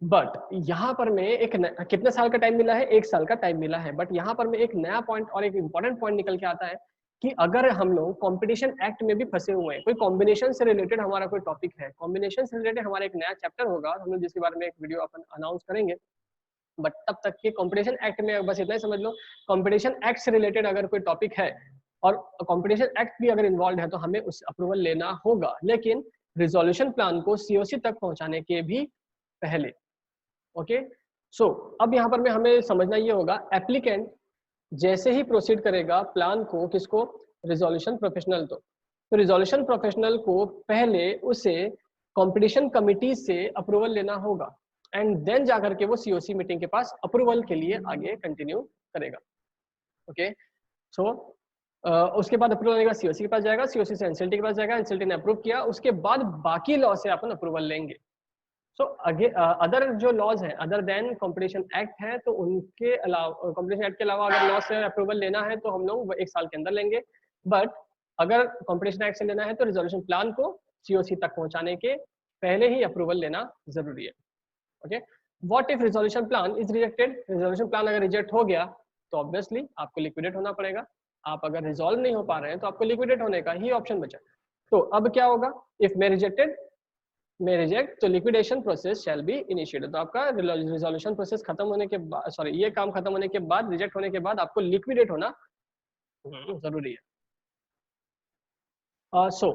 बट यहाँ पर मैं कितने साल का टाइम मिला है, 1 साल का टाइम मिला है। बट यहाँ पर मैं एक नया पॉइंट और एक इंपॉर्टेंट पॉइंट निकल के आता है कि अगर हम लोग कंपटीशन एक्ट में भी फंसे हुए हैं, कोई कॉम्बिनेशन से रिलेटेड हमारा कोई टॉपिक है, कॉम्बिनेशन से रिलेटेड हमारा एक नया चैप्टर होगा, हम लोग जिसके बारे में एक वीडियो अपन अनाउंस करेंगे। बट तब तक के कॉम्पिटिशन एक्ट में बस इतना ही समझ लो, कॉम्पिटिशन एक्ट से रिलेटेड अगर कोई टॉपिक है और कॉम्पिटिशन एक्ट भी अगर इन्वॉल्व है तो हमें उस अप्रूवल लेना होगा, लेकिन रिजोल्यूशन प्लान को COC तक पहुंचाने के भी पहले। ओके, सो अब यहाँ पर में हमें समझना ये होगा, एप्लीकेंट जैसे ही प्रोसीड करेगा प्लान को, किसको, रिजोल्यूशन प्रोफेशनल तो रिजोल्यूशन प्रोफेशनल को पहले उसे कंपटीशन कमिटी से अप्रूवल लेना होगा, एंड देन जाकर के वो COC मीटिंग के पास अप्रूवल के लिए आगे कंटिन्यू करेगा। ओके, सो उसके बाद अप्रूवल लेगा, COC के पास जाएगा, COC से NCLT के पास जाएगा, NCLT ने अप्रूव किया, उसके बाद बाकी लॉ से अपन अप्रूवल लेंगे। सो अदर जो लॉज हैं अदर देन कॉम्पिटिशन एक्ट है, तो उनके अलावा कॉम्पिटिशन एक्ट के अलावा अगर लॉ से अप्रूवल लेना है तो हम लोग 1 साल के अंदर लेंगे। बट अगर कॉम्पिटिशन एक्ट से लेना है तो रिजोल्यूशन प्लान को COC तक पहुंचाने के पहले ही अप्रूवल लेना जरूरी है। Okay, what if resolution plan is rejected? Resolution plan अगर रिजेक्ट हो गया तो ऑब्वियसली आपको लिक्विडेट होना पड़ेगा। आप अगर रिजॉल्व नहीं हो पा रहे हैं तो आपको लिक्विडेट होने का ही ऑप्शन बचा। तो अब क्या होगा? इफ मे रिजेक्ट तो liquidation process shall be initiated. तो आपका रिजोल्यूशन प्रोसेस खत्म होने के बाद, सॉरी, ये काम खत्म होने के बाद, रिजेक्ट होने के बाद आपको लिक्विडेट होना जरूरी है। सो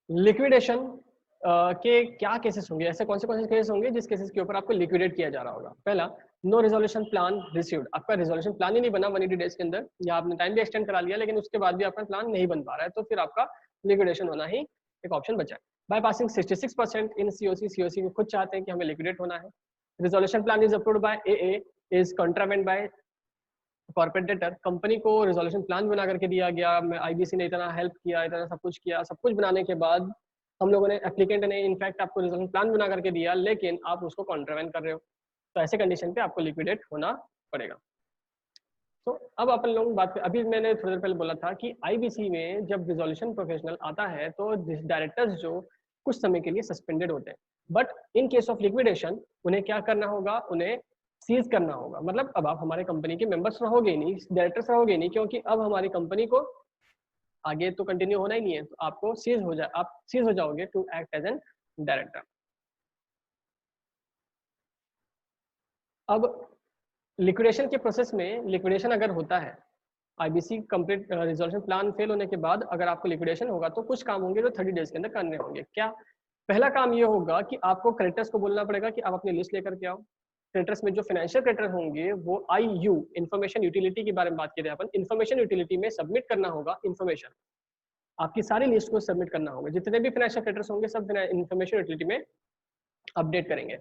लिक्विडेशन के क्या केसेस होंगे, ऐसे कौन से केसेस होंगे जिस केसेस के ऊपर आपको लिक्विडेट किया जा रहा होगा? पहला, नो रिजोल्यूशन प्लान रिसीव्ड। आपका रिजोल्यूशन प्लान ही नहीं बना 180 डेज के अंदर, या आपने टाइम भी एक्सटेंड करा लिया लेकिन उसके बाद भी आपका प्लान नहीं बन पा रहा है, तो फिर आपका लिक्विडेशन होना ही एक ऑप्शन बचा है। बाय पासिंग 66% इन COC को खुद चाहते हैं कि हमें लिक्विडेट होना है। Resolution plan is approved by AA is contravened by corporate debtor. Company को रिजोल्यूशन प्लान बना करके दिया गया, IBC ने इतना हेल्प किया, इतना सब कुछ किया, सब कुछ बनाने के बाद हम लोगों ने, एप्लीकेंट ने इनफैक्ट आपको रिजोल्यूशन प्लान बना करके दिया, लेकिन आप उसको कॉन्ट्रावेंट कर रहे हो, तो ऐसे कंडीशन पे आपको लिक्विडेट होना पड़ेगा। तो अब अपन लोग बात, अभी मैंने थोड़ी देर पहले बोला था कि IBC में जब रिजोल्यूशन प्रोफेशनल आता है तो डायरेक्टर्स जो कुछ समय के लिए सस्पेंडेड होते हैं, but in case of liquidation उन्हें क्या करना होगा? उन्हें सीज करना होगा। मतलब अब आप हमारे कंपनी के मेंबर्स रहोगे ही नहीं, डायरेक्टर्स रहोगे नहीं, क्योंकि अब हमारी कंपनी को आगे तो कंटिन्यू होना ही नहीं है, तो आपको आप सीज हो जाओगे to act as an director. अब लिक्विडेशन के प्रोसेस में, लिक्विडेशन अगर होता है, IBC complete resolution plan fail होने के बाद अगर आपको लिक्विडेशन होगा तो कुछ काम होंगे जो 30 डेज के अंदर करने होंगे। क्या? पहला काम ये होगा कि आपको क्रेडिटर्स को बोलना पड़ेगा कि आप अपनी लिस्ट लेकर के आओ। क्रेडिटर्स में जो फाइनेंशियल क्रेडिटर होंगे वो IU इन्फॉर्मेशन यूटिलिटी के बारे में बात करें अपन, इन्फॉर्मेशन यूटिलिटी में सबमिट करना होगा इन्फॉर्मेशन, आपकी सारी लिस्ट को सबमिट करना होगा। जितने भी फाइनेंशियल क्रेडिटर्स होंगे सब इन्फॉर्मेशन यूटिलिटी में अपडेट करेंगे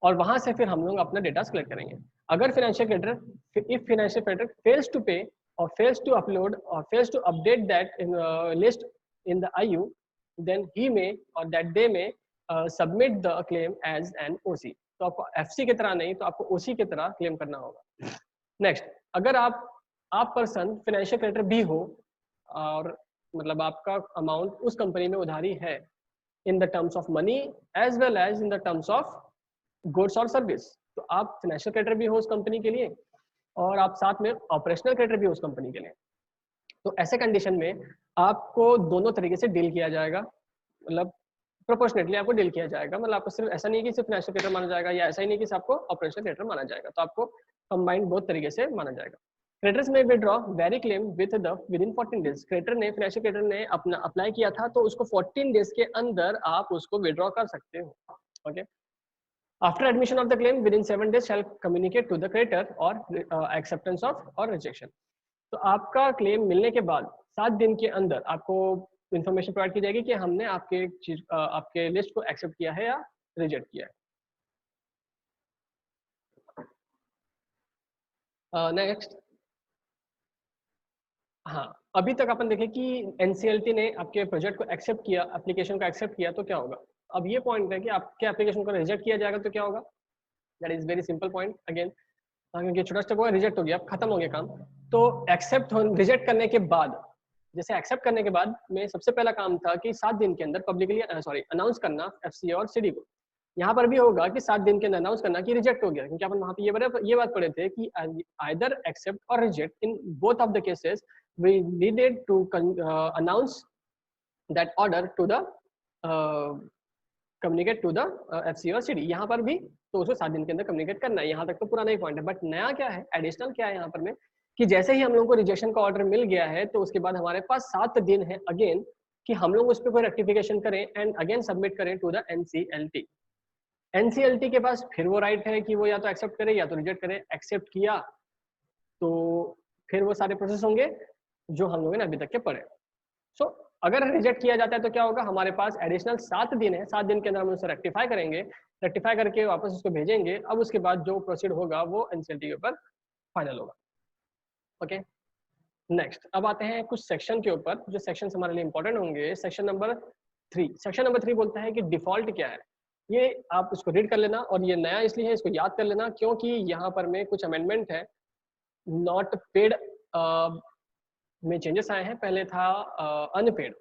और वहां से फिर हम लोग अपना डेटा कलेक्ट करेंगे। अगर financial creditor, if financial creditor fails to pay or fails to upload or fails to update that in list in the IU, then he may or that they may submit the claim as an OC। तो आपको FC की तरह नहीं, तो आपको OC की तरह claim करना होगा। नेक्स्ट, अगर आप पर्सन फाइनेंशियल क्रेडिटर भी हो और मतलब आपका अमाउंट उस कंपनी में उधारी है in the terms of money as well as in the terms of goods और सर्विस, तो आप फाइनेंशियल क्रेडिटर भी हो उस कंपनी के लिए और आप साथ में ऑपरेशनल क्रेडिटर भी उस कंपनी के लिए। तो ऐसे कंडीशन में आपको दोनों तरीके से डील किया जाएगा, मतलब प्रोपोर्शनेटली आपको डील किया जाएगा। मतलब आपको सिर्फ ऐसा नहीं है कि सिर्फ फाइनेंशियल क्रेडिटर माना जाएगा, या ऐसा ही नहीं कि आपको ऑपरेशनल क्रेडिटर माना जाएगा, तो आपको कंबाइंड बहुत तरीके से माना जाएगा। क्रेडिटर्स में withdraw very claim with in 14 days. Creditor ने, फाइनेंशियल क्रेडिटर ने अपना अप्लाई किया था तो उसको 14 डेज के अंदर आप उसको विड्रॉ कर सकते हो। Okay, After admission of the claim within 7 days shall communicate to the creditor or acceptance of or rejection। तो आपका क्लेम मिलने के बाद 7 दिन के अंदर आपको इन्फॉर्मेशन प्रोवाइड की जाएगी कि हमने आपके लिस्ट को एक्सेप्ट किया है या रिजेक्ट किया है। नेक्स्ट, हाँ, अभी तक अपन देखें कि NCLT ने आपके प्रोजेक्ट को एक्सेप्ट किया, एप्लीकेशन को एक्सेप्ट किया, तो क्या होगा? अब ये पॉइंट है कि आपके एप्लीकेशन को रिजेक्ट किया जाएगा तो क्या होगा? That is very simple point again, क्योंकि छोटा स्टेप हुआ, रिजेक्ट हो गया, अब खत्म हो गया काम। तो रिजेक्ट करने के बाद, जैसे एक्सेप्ट करने के बाद में सबसे पहला काम था कि 7 दिन के अंदर पब्लिकली अनाउंस करना FCA और CD को। यहाँ पर भी होगा कि 7 दिन के अंदर अनाउंस करना कि रिजेक्ट हो गया, क्योंकि अपन वहाँ पे ये बात पढ़े थे कि आइदर एक्सेप्ट और reject, in both of the cases we needed to announce that order to the communicate to the FCA और CD। यहाँ पर भी तो उसको 7 दिन के अंदर कम्युनिकेट करना है। यहाँ तक तो पुराना ही पॉइंट है, बट नया क्या है, एडिशनल क्या है यहाँ पर में, कि जैसे ही हम लोगों को रिजेक्शन का ऑर्डर मिल गया है तो उसके बाद हमारे पास 7 दिन है अगेन कि हम लोग उस पर कोई रेक्टिफिकेशन करें एंड अगेन सबमिट करें टू द NCLT। NCLT के पास फिर वो राइट है कि वो या तो एक्सेप्ट करे या तो रिजेक्ट करे। एक्सेप्ट किया तो फिर वो सारे प्रोसेस होंगे जो हम लोगों ने अभी तक के पढ़े। सो अगर रिजेक्ट किया जाता है तो क्या होगा, हमारे पास एडिशनल 7 दिन है, 7 दिन के अंदर हम उसे रेक्टिफाई करेंगे, रेक्टिफाई करके वापस उसको भेजेंगे। अब उसके बाद जो प्रोसीड होगा वो NCLT के ऊपर फाइनल होगा। ओके, नेक्स्ट, अब आते हैं कुछ सेक्शन के ऊपर जो सेक्शन हमारे लिए इंपॉर्टेंट होंगे। सेक्शन नंबर 3 बोलता है कि डिफॉल्ट क्या है। ये आप इसको रीड कर लेना, और ये नया इसलिए है, इसको याद कर लेना क्योंकि यहाँ पर में कुछ अमेंडमेंट है। नॉट पेड में चेंजेस आए हैं। पहले था अनपेड,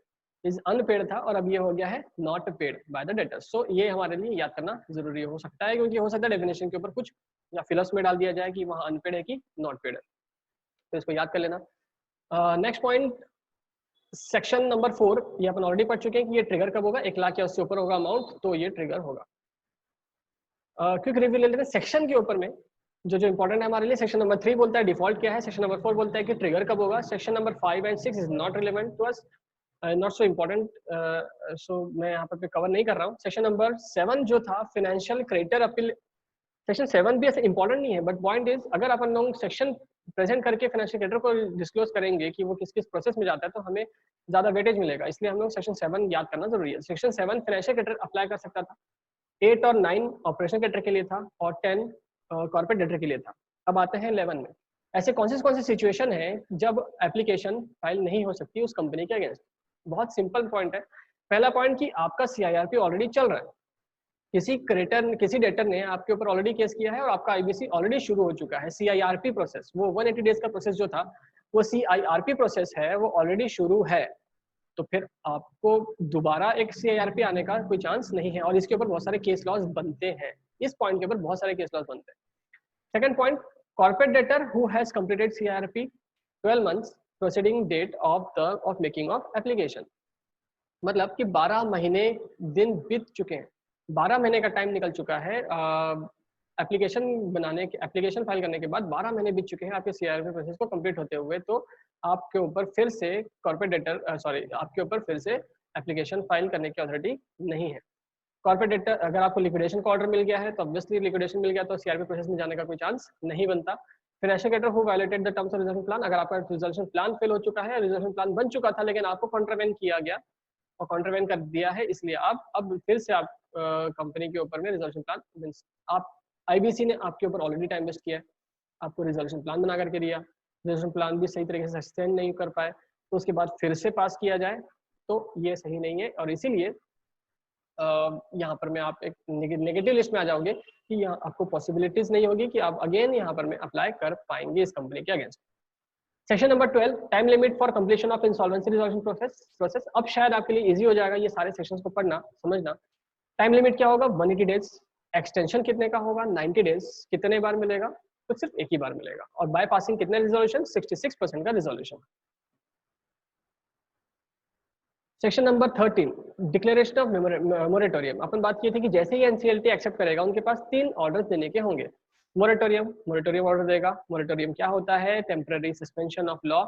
इज अनपेड था, और अब ये हो गया है not paid by the debtors. So ये हमारे लिए याद करना जरूरी हो सकता है, क्योंकि हो सकता है डेफिनेशन के ऊपर कुछ या फिलहाल में डाल दिया जाए कि वहाँ अनपेड है कि नॉट पेड है, तो इसको याद कर लेना। नेक्स्ट पॉइंट, सेक्शन नंबर 4, ये अपन ऑलरेडी पढ़ चुके हैं कि ये ट्रिगर कब होगा, 1 लाख या उससे ऊपर होगा अमाउंट, तो ये ट्रिगर होगा। क्विक रिव्यू ले लेते हैं सेक्शन के ऊपर में जो इंपॉर्टेंट है हमारे लिए। सेक्शन नंबर 3 बोलता है डिफॉल्ट क्या है, सेक्शन नंबर 4 बोलता है कि ट्रिगर कब होगा, section number 5 and 6 is not relevant to us, not so important, so मैं यहाँ पर कवर नहीं कर रहा हूँ। सेक्शन नंबर 7 जो था फाइनेंशियल क्रेडिटर अपील, सेक्शन 7 भी ऐसे इंपॉर्टेंट नहीं है, बट पॉइंट इज अगर अपन लोग सेक्शन प्रेजेंट करके फाइनेंशियल क्रेडिटर को डिस्क्लोज करेंगे कि वो किस किस प्रोसेस में जाता है, तो हमें ज्यादा वेटेज मिलेगा, इसलिए हम लोग सेक्शन 7 याद करना जरूरी है। सेक्शन 7 फाइनेंशियल क्रेडिटर अप्लाई कर सकता था, 8 और 9 ऑपरेशन क्रेडिटर के लिए था, और 10 कॉर्पोरेट क्रेडिटर के लिए था। अब आते हैं 11 में, ऐसे कौन सी सिचुएशन है जब एप्लीकेशन फाइल नहीं हो सकती उस कंपनी के अगेंस्ट। बहुत सिंपल पॉइंट है। पहला पॉइंट कि आपका CIRP ऑलरेडी चल रहा है, किसी डेटर ने आपके ऊपर ऑलरेडी केस किया है और आपका IBC ऑलरेडी शुरू हो चुका है। CIRP प्रोसेस, वो 180 डेज का प्रोसेस जो था, वो CIRP प्रोसेस है, वो ऑलरेडी शुरू है, तो फिर आपको दोबारा एक CIRP आने का कोई चांस नहीं है, और इसके ऊपर बहुत सारे केस लॉज बनते हैं, इस पॉइंट के ऊपर बहुत सारे केस लॉज बनते हैं। Second point, corporate debtor who has completed CIRP 12 months proceeding date of making of application, मतलब कि 12 महीने दिन बीत चुके हैं, 12 महीने का टाइम निकल चुका है एप्लीकेशन बनाने के, एप्लीकेशन फाइल करने के बाद 12 महीने बीत चुके हैं आपके CIRP प्रोसेस को कंप्लीट होते हुए, तो आपके ऊपर फिर से कॉर्पोरेट डेटर आपके ऊपर फिर से एप्लीकेशन फाइल करने की अथॉरिटी नहीं है। कॉर्पोरेट डेटर, अगर आपको लिक्विडेशन का ऑर्डर मिल गया है तो ऑब्वियसली लिक्विडेशन मिल गया तो CIRP प्रोसेस में जाने का कोई चांस नहीं बनता। Financial creditor who violated the terms of resolution plan, अगर आपका रिजोल्यूशन प्लान फेल हो चुका है, रिजोल्यूशन प्लान बन चुका था लेकिन आपको कॉन्ट्रावेन किया गया और कॉन्ट्रावेन कर दिया है, इसलिए आप अब फिर से आप कंपनी के ऊपर में रिजोल्यूशन प्लान, आप IBC ने आपके ऊपर ऑलरेडी टाइम वेस्ट किया है, आपको रिजोल्यूशन प्लान बना करके दिया, रिजोल्यूशन प्लान भी सही तरीके से सस्टेन नहीं कर पाए, तो उसके बाद फिर से पास किया जाए तो ये सही नहीं है, और इसीलिए यहाँ पर में आप एक नेगेटिव लिस्ट में आ जाओगे कि यहाँ आपको पॉसिबिलिटीज नहीं होगी कि आप अगेन यहाँ पर में अप्लाई कर पाएंगे इस कंपनी के against. Section number 12, time limit for completion of insolvency resolution process. अब शायद आपके लिए इजी हो जाएगा ये सारे सेक्शंस को पढ़ना समझना। टाइम लिमिट क्या होगा, 180 डेज, एक्सटेंशन कितने का होगा, 90 डेज, कितने बार मिलेगा, तो सिर्फ एक ही बार मिलेगा, और बाय पासिंग कितने रिजोल्यूशन, 66% का resolution. Section number 13, declaration of moratorium. अपन बात की थी कि जैसे ही NCLT एक्सेप्ट करेगा उनके पास 3 ऑर्डर्स देने के होंगे। मोरेटोरियम ऑर्डर देगा। मोरेटोरियम क्या होता है, टेम्पररी सस्पेंशन ऑफ लॉ।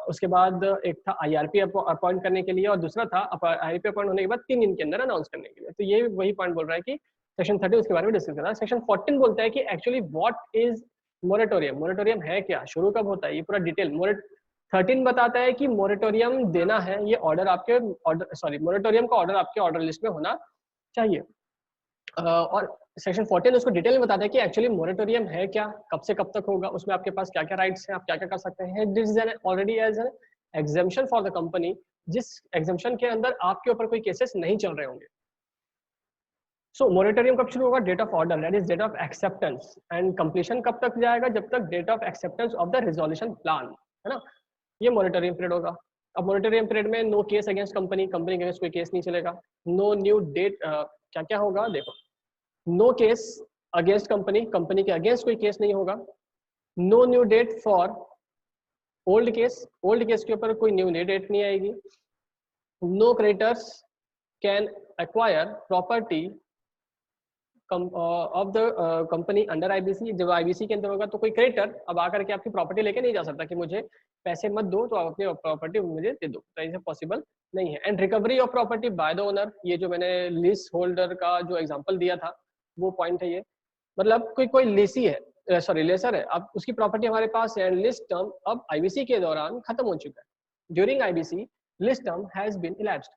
उसके बाद एक था IRP अपॉइंट करने के लिए, और दूसरा था IRP अपॉइंट होने के बाद 3 दिन के अंदर अनाउंस करने के लिए। तो ये वही पॉइंट बोल रहा है कि सेक्शन 13 उसके बारे में डिस्कस कर रहा है। सेक्शन 14 बोलता है कि actually what is moratorium, moratorium है क्या, शुरू कब होता है, ये पूरा डिटेल। 13 बताता है कि मोरेटोरियम देना है, ये मोरेटोरियम का ऑर्डर आपके ऑर्डर लिस्ट में होना चाहिए। और सेक्शन 14 उसको डिटेल में बताता है कि एक्चुअली मोरेटोरियम है क्या, कब से कब तक होगा, उसमें आपके पास क्या क्या राइट्स हैं, आप क्या क्या कर सकते हैं। This is already as an exemption for the company, जिस एग्जेम्पशन के अंदर आपके ऊपर कोई केसेस नहीं चल रहे होंगे। सो मोरेटोरियम कब शुरू होगा, date of order, that is date of acceptance, and completion कब तक जाएगा, जब तक date of acceptance of the resolution plan, है ना, ये मोरेटोरियम पीरियड होगा। अब मोरेटोरियम पीरियड में नो केस अगेंस्ट कंपनी के अगेंस्ट कोई केस नहीं चलेगा। नो न्यू डेट, क्या क्या होगा देखो, नो केस अगेंस्ट कंपनी के अगेंस्ट कोई केस नहीं होगा। No new date for old case के ऊपर कोई न्यू डेट नहीं आएगी। No creditors can acquire property of the company under IBC। जब IBC के अंदर होगा तो कोई क्रेडिटर अब आकर के आपकी प्रॉपर्टी लेके नहीं जा सकता कि मुझे पैसे मत दो तो आप अपनी प्रॉपर्टी मुझे दे दो, तो ऐसे पॉसिबल नहीं है। And recovery of property by the owner, ये जो मैंने लीज होल्डर का जो एग्जांपल दिया था वो पॉइंट है ये, मतलब कोई लेसी है, लेसर है, अब उसकी प्रॉपर्टी हमारे पास है, एंड लिस्ट टर्म अब IBC के दौरान खत्म हो चुका है। During IBC list term has been elapsed,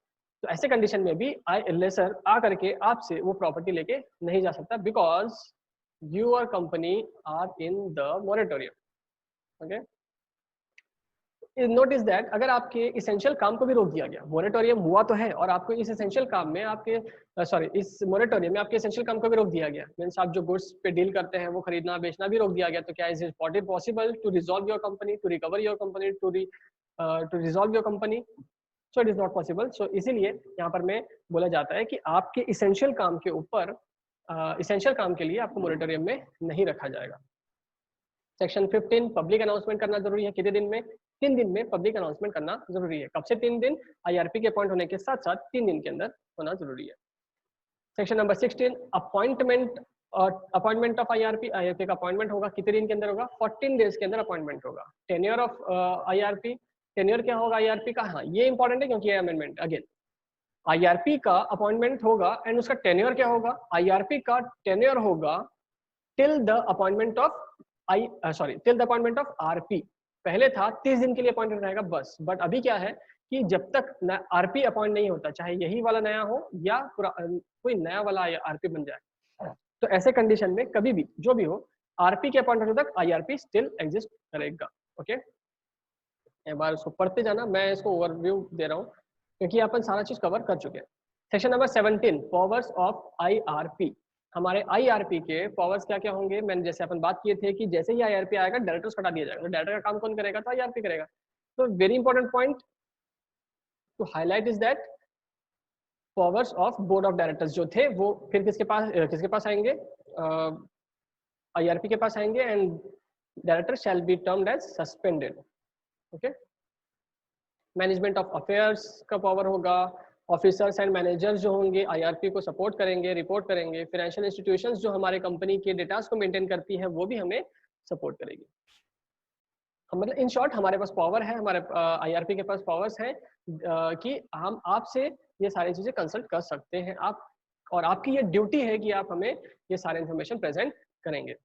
तो ऐसे कंडीशन में भी लेसर आ करके आपसे वो प्रॉपर्टी लेके नहीं जा सकता, because your company are in the moratorium. Okay, notice that अगर आपके इसेंशियल काम को भी रोक दिया गया, मोरेटोरियम हुआ तो है और आपको इस इसेंशियल काम में आपके इस मोरेटोरियम में आपके इसेंशियल काम को भी रोक दिया गया, मींस आप जो गुड्स पे डील करते हैं वो खरीदना बेचना भी रोक दिया गया, तो क्या is it possible to resolve your company, to recover your company, to resolve your company? So it is not possible. So इसीलिए यहाँ पर में बोला जाता है कि आपके इसेंशियल काम के ऊपर इसेंशियल काम के लिए आपको मोरेटोरियम में नहीं रखा जाएगा। सेक्शन 15 पब्लिक अनाउंसमेंट करना जरूरी है। कितने दिन में? 3 दिन में पब्लिक अनाउंसमेंट करना जरूरी है। कब से 3 दिन? आईआरपी के अपॉइंट होने के साथ साथ 3 दिन के अंदर होना जरूरी है। Section number 16 appointment of IRP. IRP का अपॉइंटमेंट होगा कितने दिन के अंदर होगा? 14 डेज के अंदर अपॉइंटमेंट होगा। टेन्योर ऑफ आईआरपी, टेन्योर क्या होगा आईआरपी का? हाँ, ये इंपॉर्टेंट है क्योंकि ये अमेंडमेंट अगेन आईआरपी का अपॉइंटमेंट होगा एंड उसका टेन्योर क्या होगा? आईआरपी का टेन्योर होगा till the appointment of till the appointment of RP. पहले था 30 दिन के लिए अपॉइंटेड रहेगा बस, बट अभी क्या है कि जब तक आरपी अपॉइंट नहीं होता, चाहे यही वाला नया हो या कोई नया वाला आरपी बन जाए, तो ऐसे कंडीशन में कभी भी जो भी हो आरपी के अपॉइंट होने तक आईआरपी स्टिल एग्जिस्ट करेगा। ओके, एक बार उसको पढ़ते जाना, मैं इसको ओवरव्यू दे रहा हूँ क्योंकि अपन सारा चीज कवर कर चुके हैं। Section number 17 powers of IRP. हमारे आईआरपी के पावर्स क्या क्या होंगे? मैंने जैसे अपन बात किए थे कि जैसे ही आईआरपी आएगा डायरेक्टर्स हटा दिया जाएगा, तो डायरेक्टर का काम कौन करेगा? तो आईआरपी करेगा। तो very important point to highlight is that powers of board of directors जो थे वो फिर किसके पास आएंगे? आईआरपी के पास आएंगे and director shall be termed as suspended. Okay, management of affairs का पावर होगा। ऑफिसर्स एंड मैनेजर्स जो होंगे आईआरपी को सपोर्ट करेंगे, रिपोर्ट करेंगे। फाइनेंशियल इंस्टीट्यूशंस जो हमारे कंपनी के डेटास को मेंटेन करती है वो भी हमें सपोर्ट करेगी। मतलब इन शॉर्ट हमारे पास पावर है, हमारे आईआरपी के पास पावर्स हैं कि हम आपसे ये सारी चीजें कंसल्ट कर सकते हैं आप, और आपकी ये ड्यूटी है कि आप हमें ये सारे इन्फॉर्मेशन प्रेजेंट करेंगे।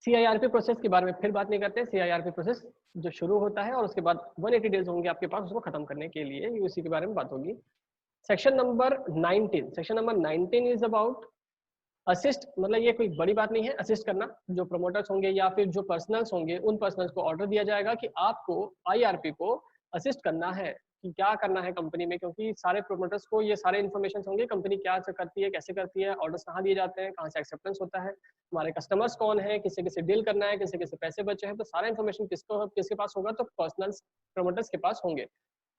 सीआईआरपी प्रोसेस के बारे में फिर बात नहीं करते। सीआईआरपी प्रोसेस जो शुरू होता है और उसके बाद 180 डेज होंगे आपके पास उसको खत्म करने के लिए, उसी के बारे में बात होगी। Section number 19, section number 19 is about assist. मतलब ये कोई बड़ी बात नहीं है असिस्ट करना। जो प्रमोटर्स होंगे या फिर जो पर्सनल्स होंगे उन पर्सनल्स को ऑर्डर दिया जाएगा कि आपको आईआरपी को असिस्ट करना है कि क्या करना है कंपनी में, क्योंकि सारे प्रोमोटर्स को ये सारे इन्फॉर्मेशन होंगे कंपनी क्या करती है, कैसे करती है, ऑर्डर्स कहाँ दिए जाते हैं, कहाँ से एक्सेप्टेंस होता है, हमारे कस्टमर्स कौन है, किससे किससे डील करना है, किससे किससे पैसे बचे हैं, तो सारा इन्फॉर्मेशन किसके पास होगा? तो पर्सनल प्रोमोटर्स के पास होंगे।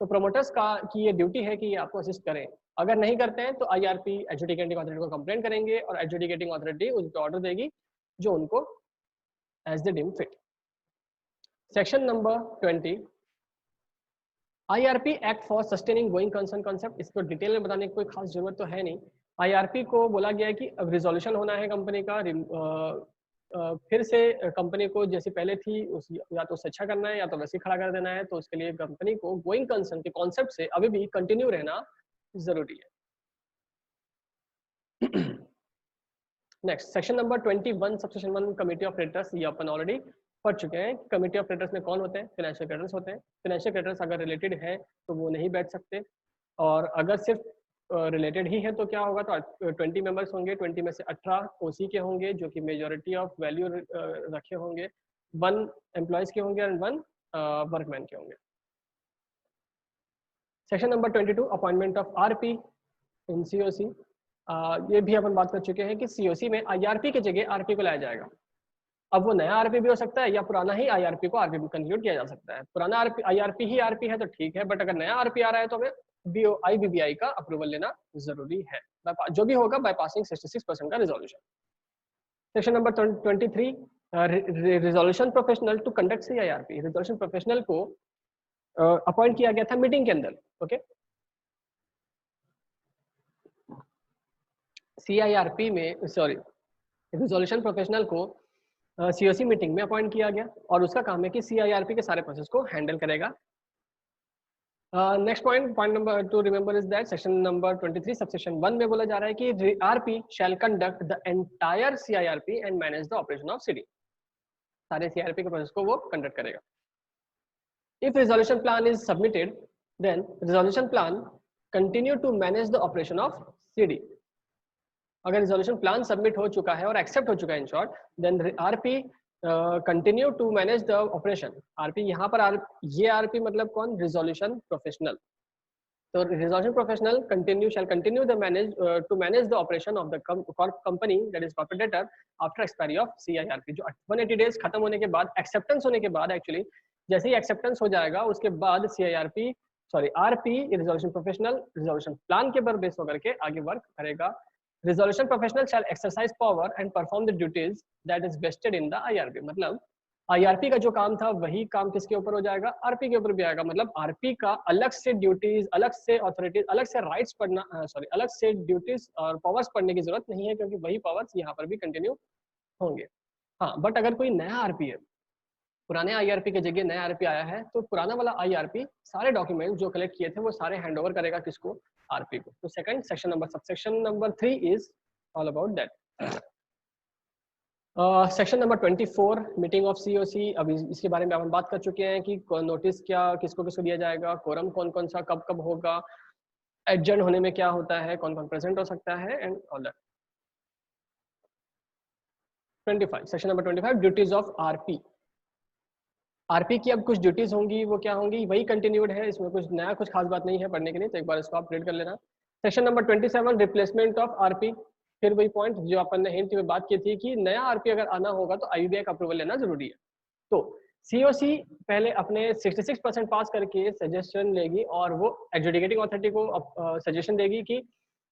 तो प्रोमोटर्स का की ये ड्यूटी है कि ये आपको असिस्ट करें। अगर नहीं करते हैं तो आईआरपी एडजुडिकेटिंग अथॉरिटी को कंप्लेंट करेंगे और एडजुडिकेटिंग अथॉरिटी उन पे ऑर्डर देगी जो उनको as the deem fit. Section number 20 IRP act for sustaining going concern concept. इसको डिटेल में बताने की कोई खास जरूरत तो है नहीं। आईआरपी को बोला गया है कि अब रिजोल्यूशन होना है कंपनी का, फिर से कंपनी को जैसी पहले थी उस या तो उससे अच्छा करना है या तो वैसे खड़ा कर देना है, तो उसके लिए कंपनी को गोइंग कंसर्न के कॉन्सेप्ट से अभी भी कंटिन्यू रहना जरूरी है। Next section number 21 subsection 1 committee of creditors. ये अपन ऑलरेडी पढ़ चुके हैं। कमिटी ऑफ क्रेडिटर्स में कौन होते हैं? फाइनेंशियल क्रेडिटर्स होते हैं। फाइनेंशियल क्रेडिटर्स अगर रिलेटेड है तो वो नहीं बैठ सकते, और अगर सिर्फ रिलेटेड ही है तो क्या होगा? तो 20 मेंबर्स होंगे, 20 में से 18 ओसी के होंगे जो कि मेजॉरिटी ऑफ वैल्यू रखे होंगे, 1 एम्प्लॉयज के होंगे एंड 1 वर्कमैन के होंगे। Section number 22 appointment of RP in COC. ये भी अपन बात कर चुके हैं कि सीओसी में आईआरपी की जगह आरपी को लाया जाएगा। अब वो नया आरपी भी हो सकता है या पुराना ही आईआरपी को आरपी में कंक्लूड किया जा सकता है। पुराना आईआरपी ही आरपी है तो ठीक है, बट अगर नया आरपी आ रहा है तो हमें आईबीबीआई का अप्रूवल लेना जरूरी है, जो भी होगा बाय पासिंग 66% का resolution. Section number 23 resolution professional to conduct CIRP. Resolution professional को अपॉइंट किया गया था मीटिंग के अंदर। ओके, सीआईआरपी में रिजोल्यूशन प्रोफेशनल को सीओसी मीटिंग में अपॉइंट किया गया और उसका काम है कि सीआईआरपी के सारे प्रोसेस को हैंडल करेगा। Next point number to remember is that section number 23 subsection 1 में बोला जा रहा है कि RP shall conduct the entire CIRP and manage the operation of CD. सारे सीआईआरपी के प्रोसेस को वो कंडक्ट करेगा। If resolution plan is submitted then resolution plan continue to manage the operation of CD. अगर रिजोल्यूशन प्लान सबमिट हो चुका है और एक्सेप्ट हो चुका है in short, then RP continue to manage the operation. RP यहाँ पर ये आरपी मतलब कौन, रिजोल्यूशन प्रोफेशनल। तो resolution professional continue the manage to manage the operation of the company that is corporate debtor after expiry of CIRP. जो 180 days खत्म होने के बाद, एक्सेप्टेंस होने के बाद, एक्चुअली जैसे ही एक्सेप्टेंस हो जाएगा उसके बाद CIRP RP resolution professional resolution plan के पर बेस होकर के आगे वर्क करेगा। Resolution professional shall exercise power and perform the duties that is vested in the IRP. मतलब आईआरपी का जो काम था वही काम किसके ऊपर हो जाएगा, आरपी के ऊपर भी आएगा। मतलब आरपी का अलग से ड्यूटीज, अलग से अथॉरिटीज, अलग से राइट्स पढ़ना, अलग से ड्यूटीज और पावर्स पढ़ने की जरूरत नहीं है, क्योंकि वही पावर्स यहाँ पर भी कंटिन्यू होंगे। हाँ, बट अगर कोई नया आरपी है, पुराने आईआरपी की जगह नया आरपी आया है, तो पुराना वाला आईआरपी सारे डॉक्यूमेंट जो कलेक्ट किए थे वो सारे हैंड ओवर करेगा किसको, आरपी को। तो second section number 3 is all about that. Section number 24 meeting of COC. अब इसके बारे में हम बात कर चुके हैं कि नोटिस क्या किसको किसको दिया जाएगा, कोरम कौन कौन सा कब कब होगा, एडजर्न होने में क्या होता है, कौन कौन प्रेजेंट हो सकता है, and all that. 25 section number 25 duties of RP. RP की अब कुछ ड्यूटीज होंगी, वो क्या होंगी, वही कंटिन्यूड है, इसमें कुछ नया कुछ खास बात नहीं है पढ़ने के लिए, तो एक बार इसको आप रीड कर लेना। Section number 27 replacement of RP. फिर वही पॉइंट जो अपन ने हिंट में बात की थी कि नया आरपी अगर आना होगा तो आईयूबीआई का अप्रूवल लेना जरूरी है। तो सीओसी पहले अपने 66% पास करके सजेशन लेगी और वो एडजुडिकेटिंग अथॉरिटी को सजेशन देगी कि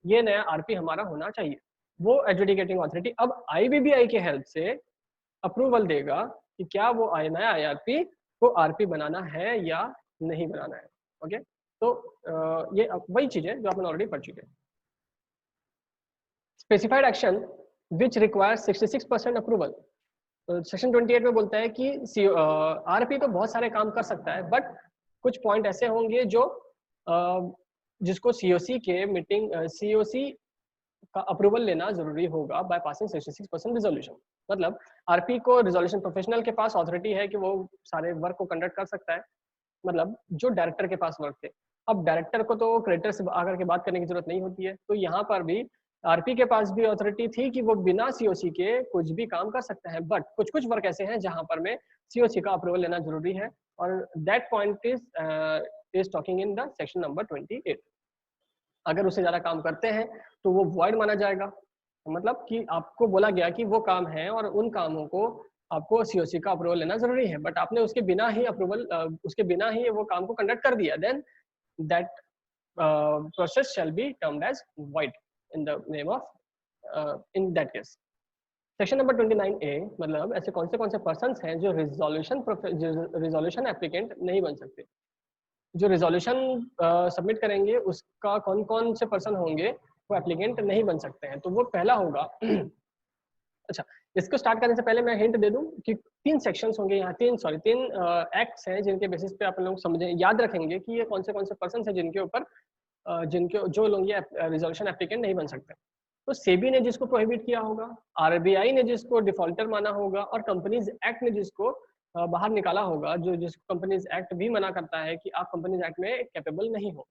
ये नया आरपी हमारा होना चाहिए। वो एडजुडिकेटिंग अथॉरिटी अब आईबीबीआई के हेल्प से अप्रूवल देगा कि क्या वो नया आईआरपी को आरपी बनाना है या नहीं बनाना है। ओके, तो ये वही चीज है जो आपने ऑलरेडी पढ़ चुके हैं। Specified action which require 66% approval. Section 28 में बोलता है कि आरपी तो बहुत सारे काम कर सकता है, बट कुछ पॉइंट ऐसे होंगे जो जिसको सीओसी के मीटिंग सीओसी का अप्रूवल लेना जरूरी होगा बाय पासिंग 66% रिजोल्यूशन। मतलब आरपी को रिजोल्यूशन प्रोफेशनल के पास अथॉरिटी है कि वो सारे वर्क को कंडक्ट कर सकता है, मतलब जो डायरेक्टर के पास वर्क थे। अब डायरेक्टर को तो क्रेडिटर से आकर के बात करने की जरूरत नहीं होती है, तो यहाँ पर भी आरपी के पास भी अथॉरिटी थी कि वो बिना सीओसी के कुछ भी काम कर सकते हैं, बट कुछ कुछ वर्क ऐसे हैं जहां पर में सीओसी का अप्रूवल लेना जरूरी है, और that point is talking in the section number 28। अगर उससे ज्यादा काम करते हैं तो वो वॉइड माना जाएगा। मतलब कि आपको बोला गया कि वो काम है और उन कामों को आपको सीओसी का अप्रूवल लेना जरूरी है, बट आपने उसके बिना ही उसके बिना ही वो काम को कंडक्ट कर दिया, then that process shall be termed as void in the name of in that case। Section number 29A मतलब ऐसे कौन से पर्सन्स हैं जो रिजोल्यूशन एप्लीकेंट नहीं बन सकते। जो रिजोल्यूशन सबमिट करेंगे उसका कौन कौन से पर्सन होंगे वो एप्लीकेंट नहीं बन सकते हैं। तो वो पहला होगा अच्छा, इसको स्टार्ट करने से पहले मैं हिंट दे दूं कि 3 सेक्शंस होंगे यहाँ, 3 एक्ट्स हैं जिनके बेसिस पे आप लोग समझें, याद रखेंगे कि ये कौन से पर्सन हैं जिनके ऊपर जो लोग ये रिजोल्यूशन एप्लीकेंट नहीं बन सकते। तो सेबी ने जिसको प्रोहिबिट किया होगा, आरबीआई ने जिसको डिफॉल्टर माना होगा, और कंपनीज एक्ट ने जिसको बाहर निकाला होगा, जिसको कंपनीज एक्ट भी मना करता है कि आप कंपनीज एक्ट में कैपेबल नहीं हो।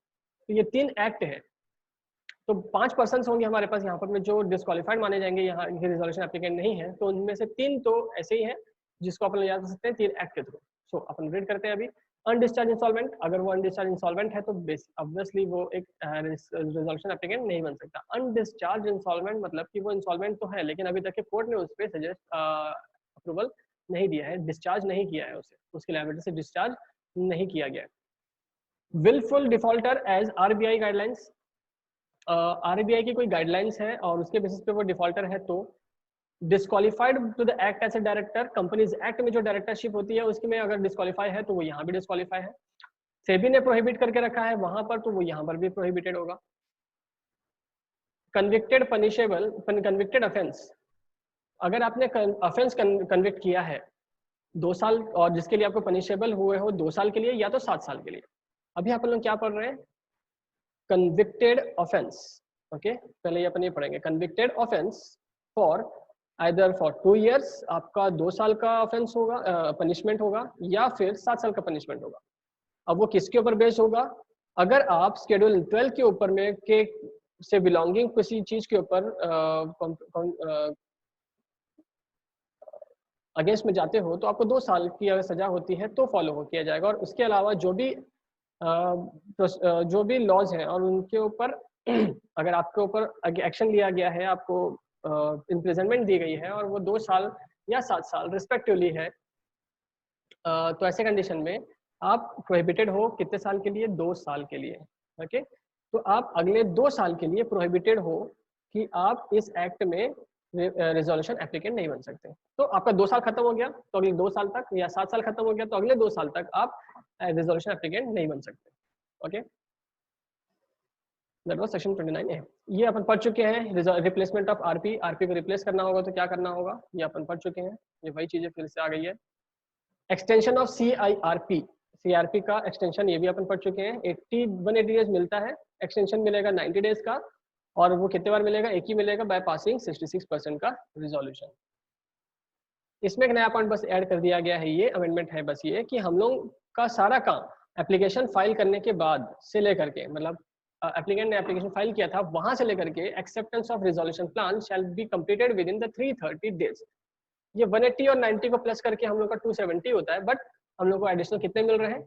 तो ये 3 एक्ट है, तो 5 पर्सन होंगे हमारे पास यहाँ पर में जो डिस्क्वालीफाइड माने जाएंगे, यहाँ रिजोल्यूशन एप्लीकेंट नहीं है। तो उनमें से 3 तो ऐसे ही है जिसको अपन याद कर सकते हैं 3 एक्ट के थ्रू। सो अपन रीड करते हैं अभी। अनडिस्चार्ज इंसॉल्वेंट, अगर वो अनडिस्चार्ज इंसॉल्वेंट है तो ऑब्वियसली वो एक रिजोल्यूशन एप्लीकेंट नहीं बन सकता। अनडिस्चार्ज इंसॉल्वेंट मतलब कि वो इंसॉल्वेंट तो है लेकिन अभी तक के कोर्ट ने उस पर सजेस्ट अप्रूवल नहीं दिया है, डिस्चार्ज नहीं किया है उसे, उसकी लायबिलिटी से डिस्चार्ज नहीं किया गया। Wilful defaulter as RBI guidelines, RBI की कोई गाइडलाइंस है और उसके बेसिस पे वो डिफॉल्टर है, तो disqualified to the act as a director. Companies act में जो डायरेक्टरशिप होती है उसकी में अगर डिस्क्वालीफाई है तो वो यहाँ भी डिस्क्वालीफाई है। सेबी ने प्रोहिबिट करके रखा है वहां पर, तो वो यहाँ पर भी प्रोहिबिटेड होगा। कन्विक्टेड पनिशेबल, कन्विक्टेड ऑफेंस, अगर आपने ऑफेंस कन्विक्ट किया है 2 साल और जिसके लिए आपको पनिशेबल हुए हो 2 साल के लिए या तो 7 साल के लिए। अभी आप लोग क्या पढ़ रहे हैं, कन्विक्टेड ऑफेंस। ओके, पहले ये अपन ये पढ़ेंगे convicted offence for either for 2 years, आपका 2 साल का ऑफेंस होगा, पनिशमेंट होगा, या फिर 7 साल का पनिशमेंट होगा। अब वो किसके ऊपर बेस्ड होगा, अगर आप शेड्यूल 12 के ऊपर में के से बिलोंगिंग किसी चीज के ऊपर अगेंस्ट में जाते हो तो आपको 2 साल की अगर सजा होती है तो फॉलो किया जाएगा। और उसके अलावा जो भी लॉज हैं और उनके ऊपर अगर आपके ऊपर एक्शन लिया गया है, आपको इम्प्रिजनमेंट दी गई है और वो 2 साल या 7 साल रिस्पेक्टिवली है, तो ऐसे कंडीशन में आप प्रोहिबिटेड हो कितने साल के लिए? 2 साल के लिए। ओके, तो आप अगले 2 साल के लिए प्रोहिबिटेड हो कि आप इस एक्ट में रिजोल्यूशन एप्लीकेंट नहीं बन सकते। तो आपका 2 साल खत्म हो गया तो अगले 2 साल तक, या 7 साल खत्म हो गया तो अगले 2 साल तक आप रिजोल्यूशन एप्लीकेंट नहीं बन सकते। Okay, that was section 29A। ये अपन पढ़ चुके हैं। रिप्लेसमेंट ऑफ आरपी, आरपी को रिप्लेस करना होगा तो क्या करना होगा, ये अपन पढ़ चुके हैं। ये वही चीजें फिर से आ गई है। एक्सटेंशन ऑफ CIRP, CRP का एक्सटेंशन ये भी अपन पढ़ चुके हैं। 180 डेज मिलता है, एक्सटेंशन मिलेगा 90 डेज का, और वो कितने बार मिलेगा? एक ही मिलेगा, बाय पासिंग 66% का रिजोल्यूशन। इसमें एक नया पॉइंट बस ऐड कर दिया गया है, ये अमेंडमेंट है बस ये कि हम लोग का सारा काम एप्लीकेशन फाइल करने के बाद से लेकर के, मतलब एप्लीकेंट ने एप्लीकेशन फाइल किया था वहां से लेकर के acceptance of resolution plan shall be completed with in the 330 days. ये 180 और 90 को प्लस करके हम लोग का 270 होता है, बट हम लोग को एडिशनल कितने मिल रहे हैं?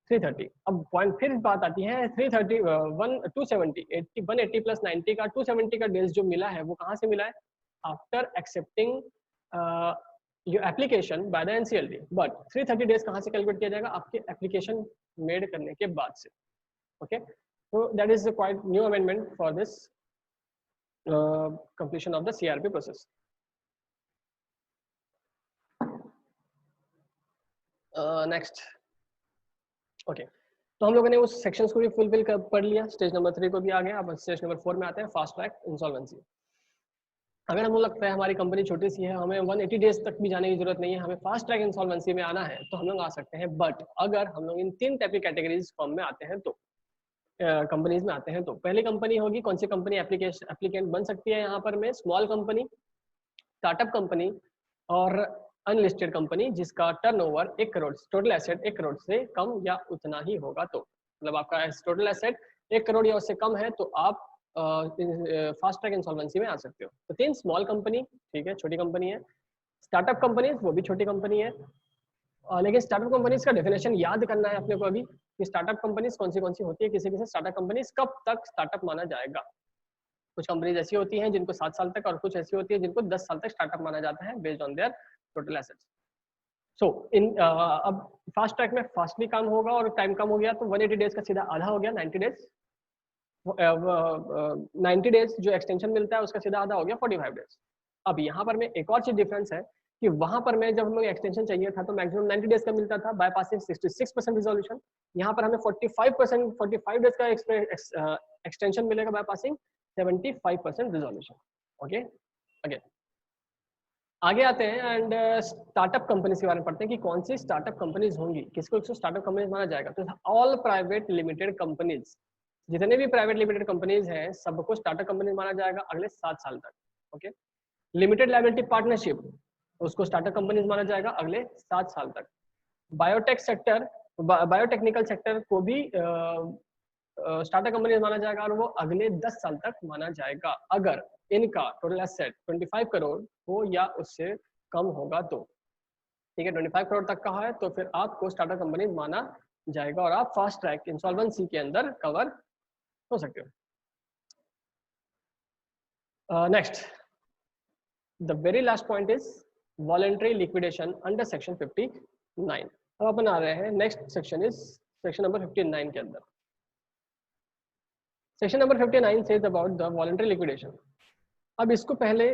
330। अब पॉइंट फिर बात आती है 330 270 180 प्लस 90 का 270 का डेज जो मिला है वो कहाँ से मिला है? After accepting your application by the NCLT। But 330 days कहाँ से कैलकुलेट किया जाएगा? आपके एप्लीकेशन मेड करने के बाद से। Okay, so that is a quite new amendment for this completion of the CRP process. Next, okay, तो हम लोगों ने उस सेक्शंस को भी फुलफिल पढ़ लिया। स्टेज नंबर 3 को भी आ गए। अब स्टेज नंबर 4 में आते हैं, फास्ट ट्रैक इंसॉल्वेंसी। अगर हमको लगता है हमारी कंपनी छोटी सी है, हमें 180 डेज तक भी जाने की जरूरत नहीं है, हमें फास्ट ट्रैक इंसॉल्वेंसी में आना है तो हम लोग आ सकते हैं। बट अगर हम लोग इन 3 टाइप की कैटेगरीज फॉर्म में आते हैं तो कंपनीज में आते हैं तो पहली कंपनी होगी, कौन सी कंपनी एप्लीकेंट बन सकती है यहाँ पर में? स्मॉल कंपनी, स्टार्टअप कंपनी और अनलिस्टेड कंपनी जिसका turnover 1 crore, total asset 1 crore से कम या उतना ही होगा। तो मतलब आपका टोटल एसेट 1 करोड़ या उससे कम है तो आप फास्ट ट्रैक इंसॉल्वेंसी में आ सकते हो। तो 3 स्मॉल कंपनी, ठीक है, छोटी कंपनी है। स्टार्टअप कंपनी, वो भी छोटी कंपनी है। लेकिन स्टार्टअप कंपनीज का डेफिनेशन याद करना है अपने को अभी कि स्टार्टअप कंपनीज कौन सी होती है। किसी किसी स्टार्टअप कंपनीज कब तक स्टार्टअप माना जाएगा? कुछ कंपनीज ऐसी होती हैं जिनको 7 साल तक, और कुछ ऐसी होती है जिनको 10 साल तक स्टार्टअप माना जाता है based on their total assets. So in अब फास्ट ट्रैक में फास्टली काम होगा और टाइम कम हो गया तो 180 डेज का सीधा आधा हो गया 90 डेज। 90 डेज जो एक्सटेंशन मिलता है उसका सीधा आधा हो गया 45 डेज। अब यहाँ पर में एक और चीज डिफरेंस है कि वहां पर में जब हमें एक्सटेंशन चाहिए था तो मैक्सिमम 90 डेज का मिलता था बाय पासिंग 66% रिजोल्यूशन। यहाँ पर हमें 45 डेज का एक्सटेंशन मिलेगा by passing 75% resolution. Okay, again आगे आते हैं एंड स्टार्टअप कंपनीज के बारे में पढ़ते हैं कि कौन सी स्टार्टअप कंपनीज होंगी, किसको स्टार्टअप कंपनीज माना जाएगा। तो ऑल प्राइवेट लिमिटेड कंपनीज, जितने भी प्राइवेट लिमिटेड कंपनीज हैं सबको स्टार्टअप कंपनीज माना जाएगा अगले 7 साल तक। ओके, लिमिटेड लायबिलिटी पार्टनरशिप, उसको स्टार्टअप कंपनीज माना जाएगा अगले 7 साल तक। बायोटेक सेक्टर, बायोटेक्निकल सेक्टर को भी स्टार्टअप कंपनीज माना जाएगा और वो अगले 10 साल तक माना जाएगा अगर इनका टोटल एसेट 25 करोड़ हो या उससे कम होगा तो। ठीक है, 25 करोड़ तक का है तो फिर आपको स्टार्टअप कंपनी माना जाएगा और आप फास्ट ट्रैक इंसॉल्वेंसी के अंदर कवर हो सकते हो। Next, the very last point is voluntary liquidation under section 59। अब अपन आ रहे हैं next section is section number 59 के अंदर। Section number 59 says about the voluntary liquidation. अब इसको पहले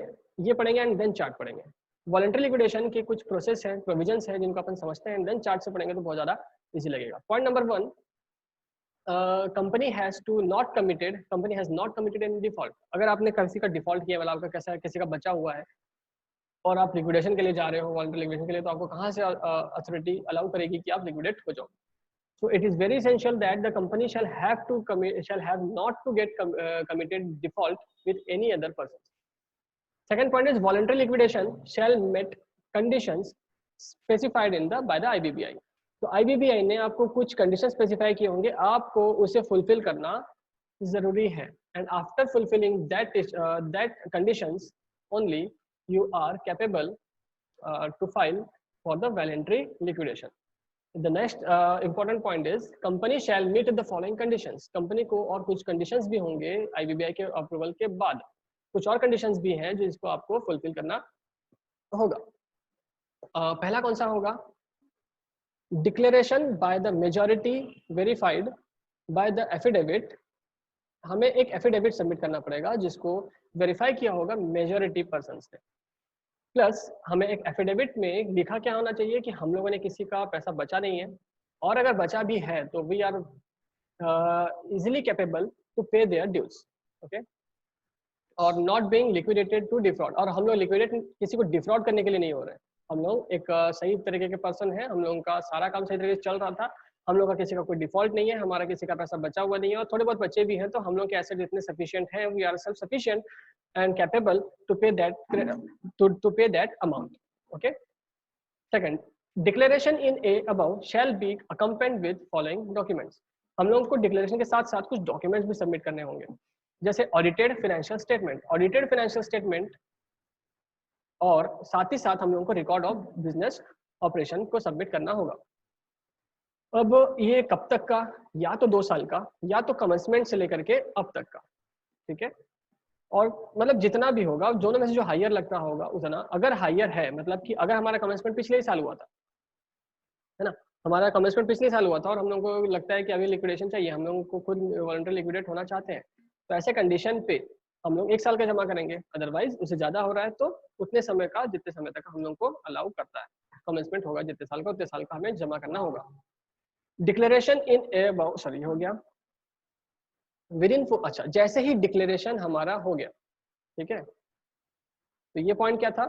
ये पढ़ेंगे एंड देन चार्ट पढ़ेंगे। वॉलंटरी लिक्विडेशन के कुछ प्रोसेस हैं, प्रोविजंस हैं जिनको अपन समझते हैं एंड देन चार्ट से पढ़ेंगे तो बहुत ज्यादा इजी लगेगा। Point number 1, company has not committed in default. अगर आपने किसी का डिफॉल्ट किया, मतलब आपका किसी का बचा हुआ है और आप लिक्विडेशन के लिए जा रहे हो, वॉलंटरी लिक्विडेशन के लिए, तो आपको कहाँ से अथॉरिटी अलाउ करेगी कि आप लिक्विडेट हो जाओ। So it is very essential that the company shall have not to get committed default with any other person. Second point is voluntary liquidation shall meet conditions specified in by the IBBI. तो IBBI ने आपको कुछ conditions specify किए होंगे, आपको उसे fulfill करना जरूरी है and after fulfilling that conditions only you are capable to file for the voluntary liquidation. The next important point is company shall meet the following conditions. Company को और कुछ conditions भी होंगे IBBI के अप्रूवल के बाद, कुछ और conditions भी हैं जिसको आपको फुलफिल करना होगा. पहला कौन सा होगा? Declaration by the majority verified by the affidavit. हमें एक एफिडेविट सबमिट करना पड़ेगा जिसको वेरीफाई किया होगा मेजॉरिटी पर्सन्स ने. प्लस हमें एक एफिडेविट में लिखा क्या होना चाहिए कि हम लोगों ने किसी का पैसा बचा नहीं है, और अगर बचा भी है तो we are easily capable to pay their dues. Okay, और not being liquidated to defraud. और हम लोग लिक्विडेट किसी को डिफ्रॉड करने के लिए नहीं हो रहे हैं. हम लोग एक सही तरीके के पर्सन है, हम लोगों का सारा काम सही तरीके से चल रहा था, हम लोग का किसी का कोई डिफॉल्ट नहीं है, हमारा किसी का पैसा बचा हुआ नहीं है, और थोड़े बहुत बच्चे भी हैं तो हम लोग के एसेट इतने सफिशिएंट हैं, we are self sufficient and capable to pay that amount. Okay. Second, declaration in A above shall be accompanied with following documents. हम लोगों को डिक्लेरेशन के साथ साथ कुछ डॉक्यूमेंट्स भी सबमिट करने होंगे, जैसे audited financial statement. Audited financial statement और साथ ही साथ हम लोगों को रिकॉर्ड ऑफ बिजनेस ऑपरेशन को सबमिट करना होगा. अब ये कब तक का? या तो 2 साल का, या तो कमेंसमेंट से लेकर के अब तक का. ठीक है, और मतलब जितना भी होगा, दोनों में से जो हायर लगता होगा उतना. अगर हायर है मतलब कि अगर हमारा कमेंसमेंट पिछले ही साल हुआ था, है ना, हमारा कमेंसमेंट पिछले साल हुआ था और हम लोगों को लगता है कि अभी लिक्विडेशन चाहिए, हम लोगों को खुद वॉलंटरी लिक्विडेट होना चाहते हैं, तो ऐसे कंडीशन पे हम लोग 1 साल का जमा करेंगे. अदरवाइज उससे ज्यादा हो रहा है तो उतने समय का, जितने समय तक हम लोग को अलाउ करता है. कमेंसमेंट होगा जितने साल का, उतने साल का हमें जमा करना होगा. Declaration in A about, sorry हो गया विद इन. अच्छा, जैसे ही डिक्लेरेशन हमारा हो गया, ठीक है, तो ये पॉइंट क्या था?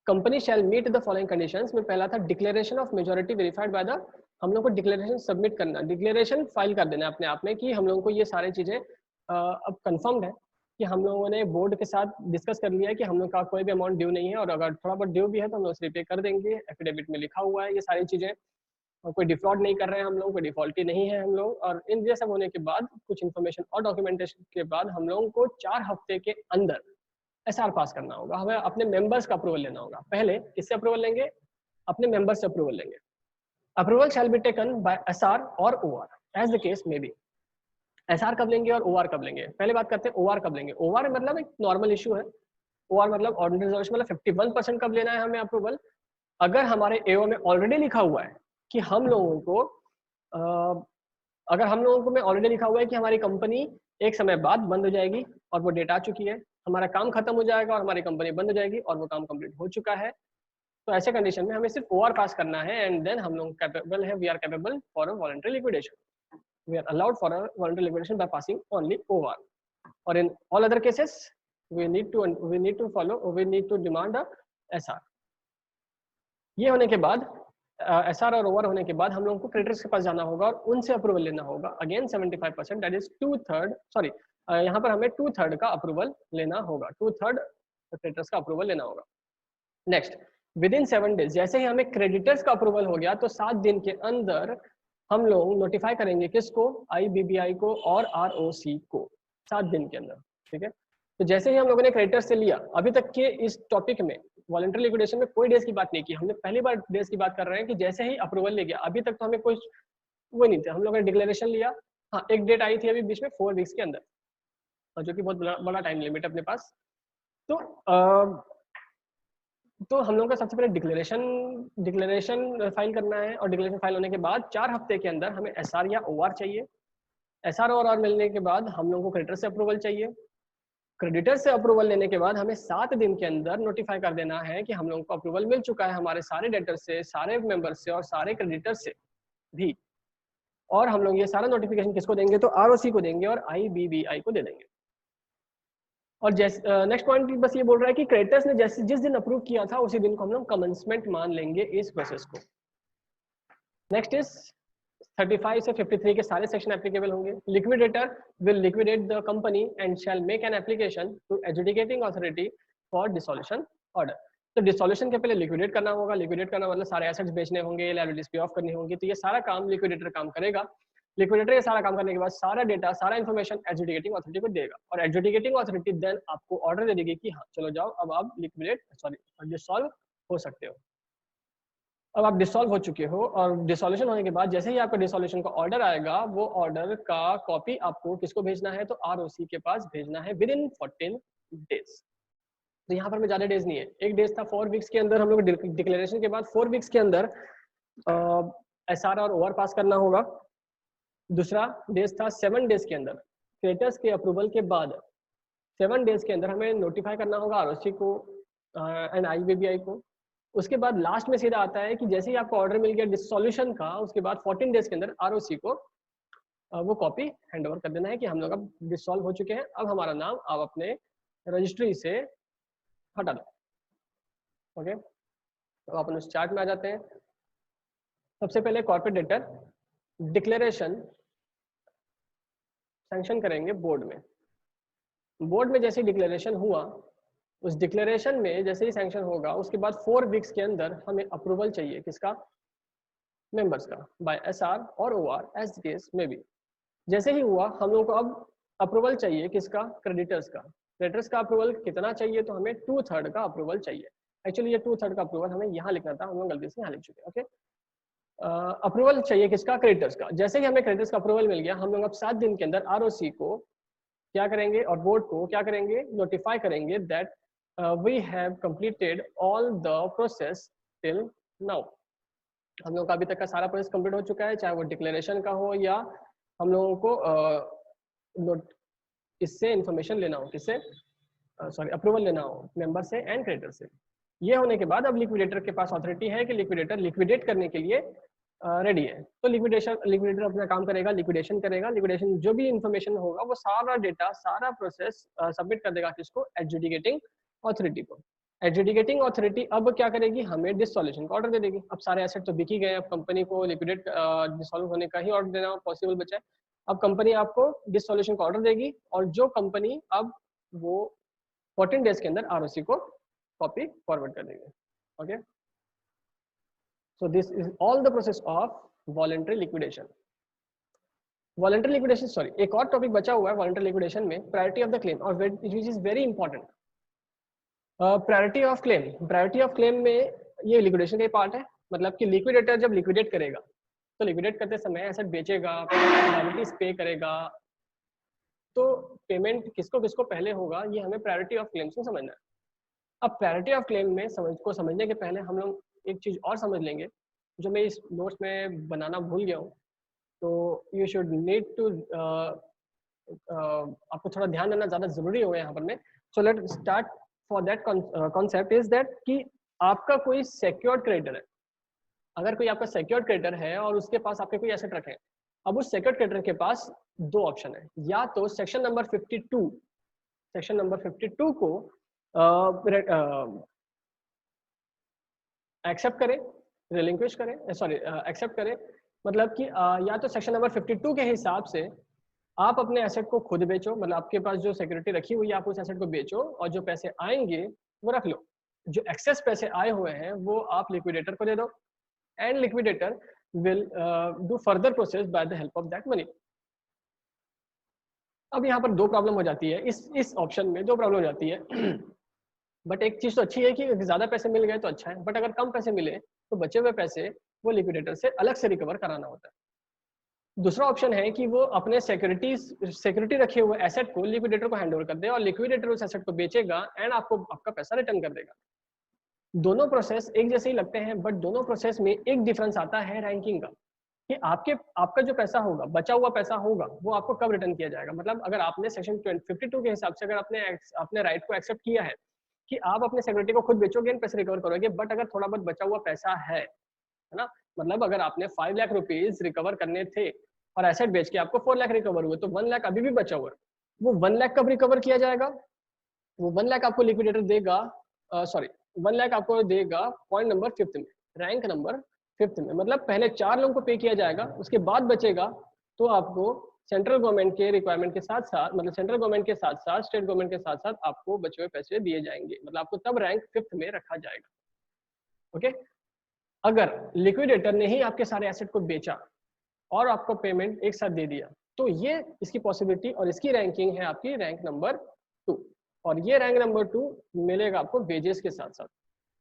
Company shall meet the following conditions में पहला था declaration of majority verified by the. हम लोग को डिक्लेरेशन सबमिट करना, डिक्लेरेशन फाइल कर देना अपने आप में कि हम लोगों को ये सारी चीजें अब कंफर्म्ड है कि हम लोगों ने बोर्ड के साथ डिस्कस कर लिया है कि हम लोग का कोई भी अमाउंट ड्यू नहीं है, और अगर थोड़ा बहुत ड्यू भी है तो हम लोग रिपे कर देंगे. एफिडेविट में लिखा हुआ है ये सारी चीजें, और कोई डिफॉल्ट नहीं कर रहे हैं हम लोग, कोई डिफॉल्ट ही नहीं है हम लोग. और इन ये सब होने के बाद, कुछ इन्फॉर्मेशन और डॉक्यूमेंटेशन के बाद, हम लोगों को 4 हफ्ते के अंदर एसआर पास करना होगा. हमें अपने मेंबर्स का अप्रूवल लेना होगा. पहले किससे अप्रूवल लेंगे? अपने मेंबर्स से अप्रूवल लेंगे. Approval shall be taken by SR और OR as the case may be. SR कब लेंगे और ओआर कब लेंगे? पहले बात करते हैं ओआर कब लेंगे. ओआर मतलब एक नॉर्मल इशू है. ओआर मतलब ऑर्डिनरी रिजर्वेशन, मतलब 51% कब लेना है हमें अप्रूवल? अगर हमारे एओ में ऑलरेडी लिखा हुआ है कि हम लोगों को अगर हम लोगों को में ऑलरेडी लिखा हुआ है कि हमारी कंपनी एक समय बाद बंद हो जाएगी और वो डेट आ चुकी है, हमारा काम खत्म हो जाएगा और हमारी कंपनी बंद हो जाएगी और वो काम कंप्लीट हो चुका है, तो ऐसे कंडीशन में हमें सिर्फ ओआर पास करना है एंड देन हम लोग कैपेबल है, we are capable for a voluntary liquidation. We are allowed for a voluntary liquidation by passing only OR. और in all other cases we need to demand a SR. ये होने के बाद, SR और over होने के बाद, हम लोगों को क्रेडिटर्स के पास जाना होगा और उनसे अप्रूवल लेना होगा. अगेन 75%, दैट इज 2/3, सॉरी यहाँ पर हमें 2/3 का अप्रूवल लेना होगा. 2/3 क्रेडिटर्स का अप्रूवल लेना होगा. नेक्स्ट, विद इन 7 डेज, जैसे ही हमें क्रेडिटर्स का अप्रूवल हो गया तो 7 दिन के अंदर हम लोग नोटिफाई करेंगे किसको? IBBI को और ROC को, 7 दिन के अंदर. ठीक है, तो जैसे ही हम लोगों ने क्रेडिटर्स से लिया, अभी तक के इस टॉपिक में वॉलंटरी लिक्विडेशन में कोई डेज की बात नहीं की, हमने पहली बार डेज की बात कर रहे हैं कि जैसे ही अप्रूवल ले गया. अभी तक तो हमें कोई वो नहीं था, हम लोगों ने डिक्लेरेशन लिया, हाँ एक डेट आई थी अभी बीच में 4 वीक्स के अंदर, और जो कि बहुत बड़ा टाइम लिमिट है अपने पास. तो हम लोगों का सबसे पहले डिक्लेरेशन फाइल करना है, और डिक्लेरेशन फाइल होने के बाद 4 हफ्ते के अंदर हमें एसआर या ओआर चाहिए. एसआर और ओआर मिलने के बाद हम लोगों को क्रेडिटर से अप्रूवल चाहिए. क्रेडिटर से अप्रूवल लेने के बाद हमें 7 दिन के अंदर नोटिफाई कर देना है कि हम लोगों को अप्रूवल मिल चुका है हमारे सारे डेटर से, सारे मेंबर से और सारे क्रेडिटर से भी. और हम लोग ये सारा नोटिफिकेशन किसको देंगे? तो ROC को देंगे और IBBI को दे देंगे. और जैसे नेक्स्ट पॉइंट बस ये बोल रहा है कि क्रेडिटर्स ने जैसे जिस दिन अप्रूव किया था उसी दिन को हम लोग कमेंसमेंट मान लेंगे इस प्रोसेस को. नेक्स्ट इज 35 से 53 के सारे सेक्शन एप्लीकेबल होंगे. Liquidator will liquidate the company and shall make an application to adjudicating authority for dissolution order. तो डिसोल्यूशन के पहले लिक्विडेट करना होगा. लिक्विडेट करना मतलब सारे एसेट्स बेचने होंगे, लायबिलिटीज पे ऑफ करनी होंगी, तो ये सारा काम लिक्विडेटर काम करेगा. लिक्विडेटर ये सारा काम करने के बाद सारा डेटा, सारा इन्फॉर्मेशन एजुडिकेटिंग अथॉरिटी को देगा, और एजुडिकेटिंग अथॉरिटी देन आपको ऑर्डर दे देगी कि हाँ चलो जाओ अब आप डिसॉल्व हो सकते हो। अब आप डिसॉल्व हो चुके हो और डिसॉल्यूशन होने के बाद जैसे ही आपका डिसॉल्यूशन का ऑर्डर आएगा, वो ऑर्डर का कॉपी आपको किसको भेजना है, तो आरओसी के पास भेजना है विद इन 14 डेज। तो यहाँ पर में ज्यादा डेज नहीं है, एक डेज था 4 वीक्स के अंदर, हम लोग डिक्लेरेशन के बाद 4 वीक्स के अंदर एसआर और ओआर पास करना होगा। दूसरा डेज था 7 डेज के अंदर, क्रेडिटर्स के अप्रूवल के बाद 7 डेज के अंदर हमें नोटिफाई करना होगा आरओसी को एंड आईबीबीआई को। उसके बाद लास्ट में सीधा आता है कि जैसे ही आपको ऑर्डर मिल गया डिसॉल्यूशन का, उसके बाद 14 डेज के अंदर आरओसी को वो कॉपी हैंड ओवर कर देना है कि हम लोग अब डिसॉल्व हो चुके हैं, अब हमारा नाम आप अपने रजिस्ट्री से हटा दो। ओके, तो अपन उस चार्ट में आ जाते हैं। सबसे पहले कॉर्पोरेट डेटर डिक्लेरेशन सैंक्शन करेंगे बोर्ड में। बोर्ड में जैसे डिक्लेरेशन हुआ, उस डिक्लेरेशन में जैसे ही सैंक्शन होगा, उसके बाद 4 वीक्स के अंदर हमें अप्रूवल चाहिए किसका, मेंबर्स का, बाय एसआर और ओआर एज केस में भी। जैसे ही हुआ, हम लोगों को अब अप्रूवल चाहिए किसका, क्रेडिटर्स का। क्रेडिटर्स का अप्रूवल कितना चाहिए, तो हमें 2/3 का अप्रूवल चाहिए। एक्चुअली ये 2/3 का अप्रूवल हमें यहाँ लिखना था, हम लोग गलती से यहाँ लिख चुके। ओके, अप्रूवल चाहिए किसका, क्रेडिटर्स का। जैसे ही हमें क्रेडिटर्स का अप्रूवल मिल गया, हम लोग अब 7 दिन के अंदर आरओसी को क्या करेंगे और बोर्ड को क्या करेंगे, नोटिफाई करेंगे that we have completed all the process till now. हम लोग का अभी तक का सारा प्रोसेस कंप्लीट हो चुका है, चाहे वो डिक्लेरेशन का हो या हम लोगों को इससे इंफॉर्मेशन लेना हो, किससे, सॉरी अप्रूवल लेना हो मेंबर से एंड क्रेडिटर से। ये होने के बाद अब लिक्विडेटर के पास अथॉरिटी है कि लिक्विडेटर लिक्विडेट करने के लिए रेडी है। तो लिक्विडेटर अपना काम करेगा, लिक्विडेशन करेगा। लिक्विडेशन जो भी इंफॉर्मेशन होगा वो सारा डेटा, सारा प्रोसेस सबमिट कर देगा किसको, एडजुडिकेटिंग अथॉरिटी को। एडजुडिकेटिंग अथॉरिटी अब क्या करेगी, हमें डिसॉल्यूशन का ऑर्डर दे देगी। अब सारे एसेट तो बिक ही गए, अब कंपनी को लिक्विडेट डिसॉल्व होने का ही ऑर्डर देना पॉसिबल बचा है। अब कंपनी आपको डिसॉल्यूशन का ऑर्डर देगी और जो कंपनी अब वो 14 डेज के अंदर आरओसी को कॉपी फॉरवर्ड कर देगी। Okay, so this is all the process of voluntary liquidation. Voluntary liquidation, sorry, एक और टॉपिक बचा हुआ है voluntary liquidation में, priority of the claim, और which is very important. Priority of claim, priority of claim में ये लिक्विडेशन का पार्ट है। मतलब कि लिक्विडेटर जब लिक्विडेट करेगा, तो लिक्विडेट करते समय एसेट बेचेगा, पेनल्टीज पे करेगा, तो पेमेंट किसको किसको पहले होगा, ये हमें प्रायोरिटी ऑफ क्लेम्स में समझना है। अब प्रायोरिटी ऑफ क्लेम में समझने के पहले हम लोग एक चीज और समझ लेंगे जो मैं इस नोट्स में बनाना भूल गया हूँ। तो यू शुड नीड टू, आपको थोड़ा ध्यान देना ज़्यादा जरूरी होगा यहाँ पर में। So let start for that concept is that कि आपका कोई सिक्योर्ड क्रेडिटर है। अगर कोई आपका सिक्योर्ड क्रेडिटर है और उसके पास आपके कोई एसेट रखे हैं, अब उस सिक्योर्ड क्रेडिटर के पास 2 ऑप्शन है। या तो सेक्शन नंबर 52 को एक्सेप्ट करें, रिलिंक्विश करें, सॉरी एक्सेप्ट करें, मतलब कि या तो सेक्शन नंबर 52 के हिसाब से आप अपने एसेट को खुद बेचो, मतलब आपके पास जो सिक्योरिटी रखी हुई है आप उस एसेट को बेचो और जो पैसे आएंगे वो रख लो। जो एक्सेस पैसे आए हुए हैं वो आप लिक्विडेटर को दे दो and liquidator will do further process by the help of that money. अब यहाँ पर 2 प्रॉब्लम हो जाती है, इस ऑप्शन में 2 प्रॉब्लम हो जाती है। बट एक चीज तो अच्छी है कि ज्यादा पैसे मिल गए तो अच्छा है, बट अगर कम पैसे मिले तो बचे हुए पैसे वो लिक्विडेटर से अलग से रिकवर कराना होता है। दूसरा ऑप्शन है कि वो अपने सिक्योरिटी रखे हुए एसेट को लिक्विडेटर को हैंड ओवर कर दे और लिक्विडेटर उस एसेट को बेचेगा एंड आपको आपका पैसा रिटर्न कर देगा। दोनों प्रोसेस एक जैसे ही लगते हैं, बट दोनों प्रोसेस में एक डिफरेंस आता है रैंकिंग का, कि आपका जो पैसा होगा, बचा हुआ पैसा होगा, वो आपको कब रिटर्न किया जाएगा। मतलब अगर आपने सेक्शन 52 के हिसाब से अगर आपने अपने राइट को एक्सेप्ट किया है कि आप अपने सिक्योरिटी को खुद बेचोगे एंड पैसे रिकवर करोगे, बट अगर थोड़ा बहुत बचा हुआ पैसा है ना, मतलब अगर आपने 5 लाख रुपीज रिकवर करने थे और एसेट बेच के आपको 4 लाख रिकवर हुए, तो 1 लाख अभी भी बचा हुआ है। वो 1 लाख कब रिकवर किया जाएगा, वो 1 लाख आपको लिक्विडेटर देगा, 1 लाख आपको देगा पॉइंट नंबर 5 में, रैंक नंबर 5 में। मतलब पहले 4 लोगों को पे किया जाएगा, उसके बाद बचेगा तो आपको सेंट्रल गवर्नमेंट के रिक्वायरमेंट के साथ साथ, मतलब सेंट्रल गवर्नमेंट के साथ साथ स्टेट गवर्नमेंट के साथ साथ आपको बचे हुए पैसे दिए जाएंगे। मतलब आपको तब रैंक 5 में रखा जाएगा। ओके, अगर लिक्विडेटर ने ही आपके सारे एसेट को बेचा और आपको पेमेंट एक साथ दे दिया, तो ये इसकी पॉसिबिलिटी और इसकी रैंकिंग है आपकी रैंक नंबर 2, और ये रैंक नंबर 2 मिलेगा आपको वेजेस के साथ साथ।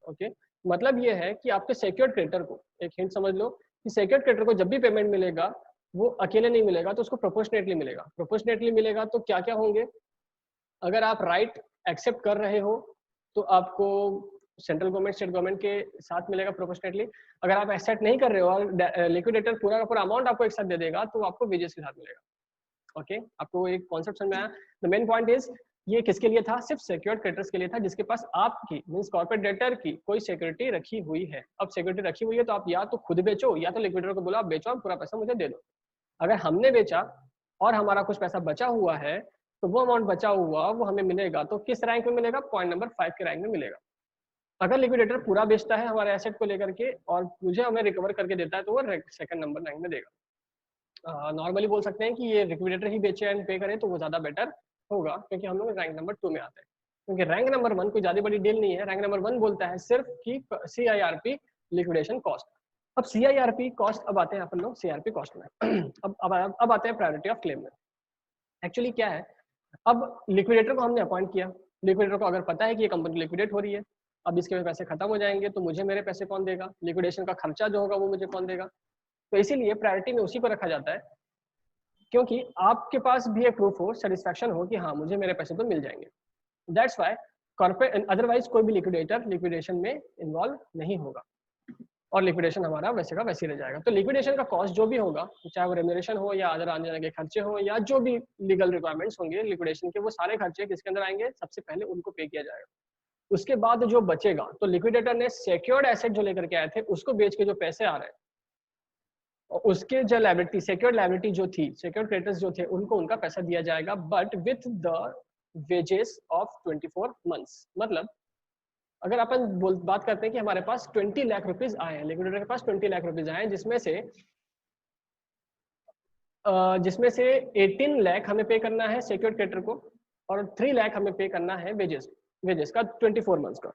ओके, मतलब ये है कि आपके सिक्योर्ड क्रेडिटर को, एक हिंट समझ लो कि सिक्योर्ड क्रेडिटर को जब भी पेमेंट मिलेगा वो अकेले नहीं मिलेगा, तो उसको प्रोपोर्शनेटली मिलेगा। प्रोपोर्शनेटली मिलेगा तो क्या क्या होंगे, अगर आप राइट एक्सेप्ट कर रहे हो तो आपको सेंट्रल गवर्नमेंट स्टेट गवर्नमेंट के साथ मिलेगा प्रोपोर्शनेटली। अगर आप एक्सेप्ट नहीं कर रहे हो और लिक्विडेटर पूरा का पूरा अमाउंट आपको एक साथ दे देगा तो आपको वेजेस के साथ मिलेगा। ओके, आपको एक कॉन्सेप्ट समझ में आया? द मेन पॉइंट इज ये किसके लिए था, सिर्फ सिक्योर्ड क्रेडिटर्स के लिए था, जिसके पास आपकी मींस कॉर्पोरेट डेटर की कोई सिक्योरिटी रखी हुई है। अब सिक्योरिटी रखी हुई है तो आप या तो खुद बेचो या तो लिक्विडेटर को बोलो आप बेचो, आप पूरा पैसा मुझे दे दो। अगर हमने बेचा और हमारा कुछ पैसा बचा हुआ है तो वो अमाउंट बचा हुआ वो हमें मिलेगा, तो किस रैंक में मिलेगा, पॉइंट नंबर 5 के रैंक में मिलेगा। अगर लिक्विडेटर पूरा बेचता है हमारे एसेट को लेकर के और मुझे हमें रिकवर करके देता है तो वो सेकंड नंबर रैंक में देगा। नॉर्मली बोल सकते हैं कि ये लिक्विडेटर ही बेचे एंड पे करे तो वो ज्यादा बेटर होगा, क्योंकि हम लोग रैंक नंबर 2 में आते हैं। क्योंकि रैंक नंबर 1 कोई ज्यादा बड़ी डील नहीं है। रैंक नंबर 1 बोलता है सिर्फ कि CIRP लिक्विडेशन कॉस्ट। अब CIRP कॉस्ट, अब आते हैं अपन लोग CIRP कॉस्ट में। अब आते हैं प्रायोरिटी ऑफ क्लेम में। एक्चुअली क्या है, अब लिक्विडेटर को हमने अपॉइंट किया। लिक्विडेटर को अगर पता है कि ये कंपनी लिक्विडेट हो रही है, अब इसके पैसे खत्म हो जाएंगे तो मुझे मेरे पैसे कौन देगा, लिक्विडेशन का खर्चा जो होगा वो मुझे कौन देगा। तो इसीलिए प्रायोरिटी में उसी को रखा जाता है, क्योंकि आपके पास भी एक प्रूफ हो, सेटिस्फैक्शन हो कि हाँ मुझे मेरे पैसे तो मिल जाएंगे। दैट्स वाई कॉर्पोरेट, अदरवाइज कोई भी लिक्विडेटर लिक्विडेशन में इन्वॉल्व नहीं होगा और लिक्विडेशन हमारा वैसे का वैसे रह जाएगा। तो लिक्विडेशन का कॉस्ट जो भी होगा, चाहे वो रेम्यूनरेशन हो या अदर आने जाने के खर्चे हो या जो भी लीगल रिक्वायरमेंट्स होंगे लिक्विडेशन के, वो सारे खर्चे किसके अंदर आएंगे, सबसे पहले उनको पे किया जाएगा। उसके बाद जो बचेगा तो लिक्विडेटर ने सिक्योर्ड एसेट जो लेकर के आए थे उसको बेच के जो पैसे आ रहे हैं और उसके जो लायबिलिटी, सिक्योर्ड लायबिलिटी जो थी, सिक्योर्ड क्रेडिटर्स जो थे उनको उनका पैसा दिया जाएगा, but with the wages of 24 months. मतलब अगर अपन बात करते हैं कि हमारे पास 20 लाख रुपीज आए हैं, लिक्विडेटर के पास 20 लाख रुपीज आए हैं, जिसमें से 18 लाख हमें पे करना है सिक्योर्ड क्रेडिटर को और 3 लाख हमें पे करना है वेजेस का 24 मंथ्स का।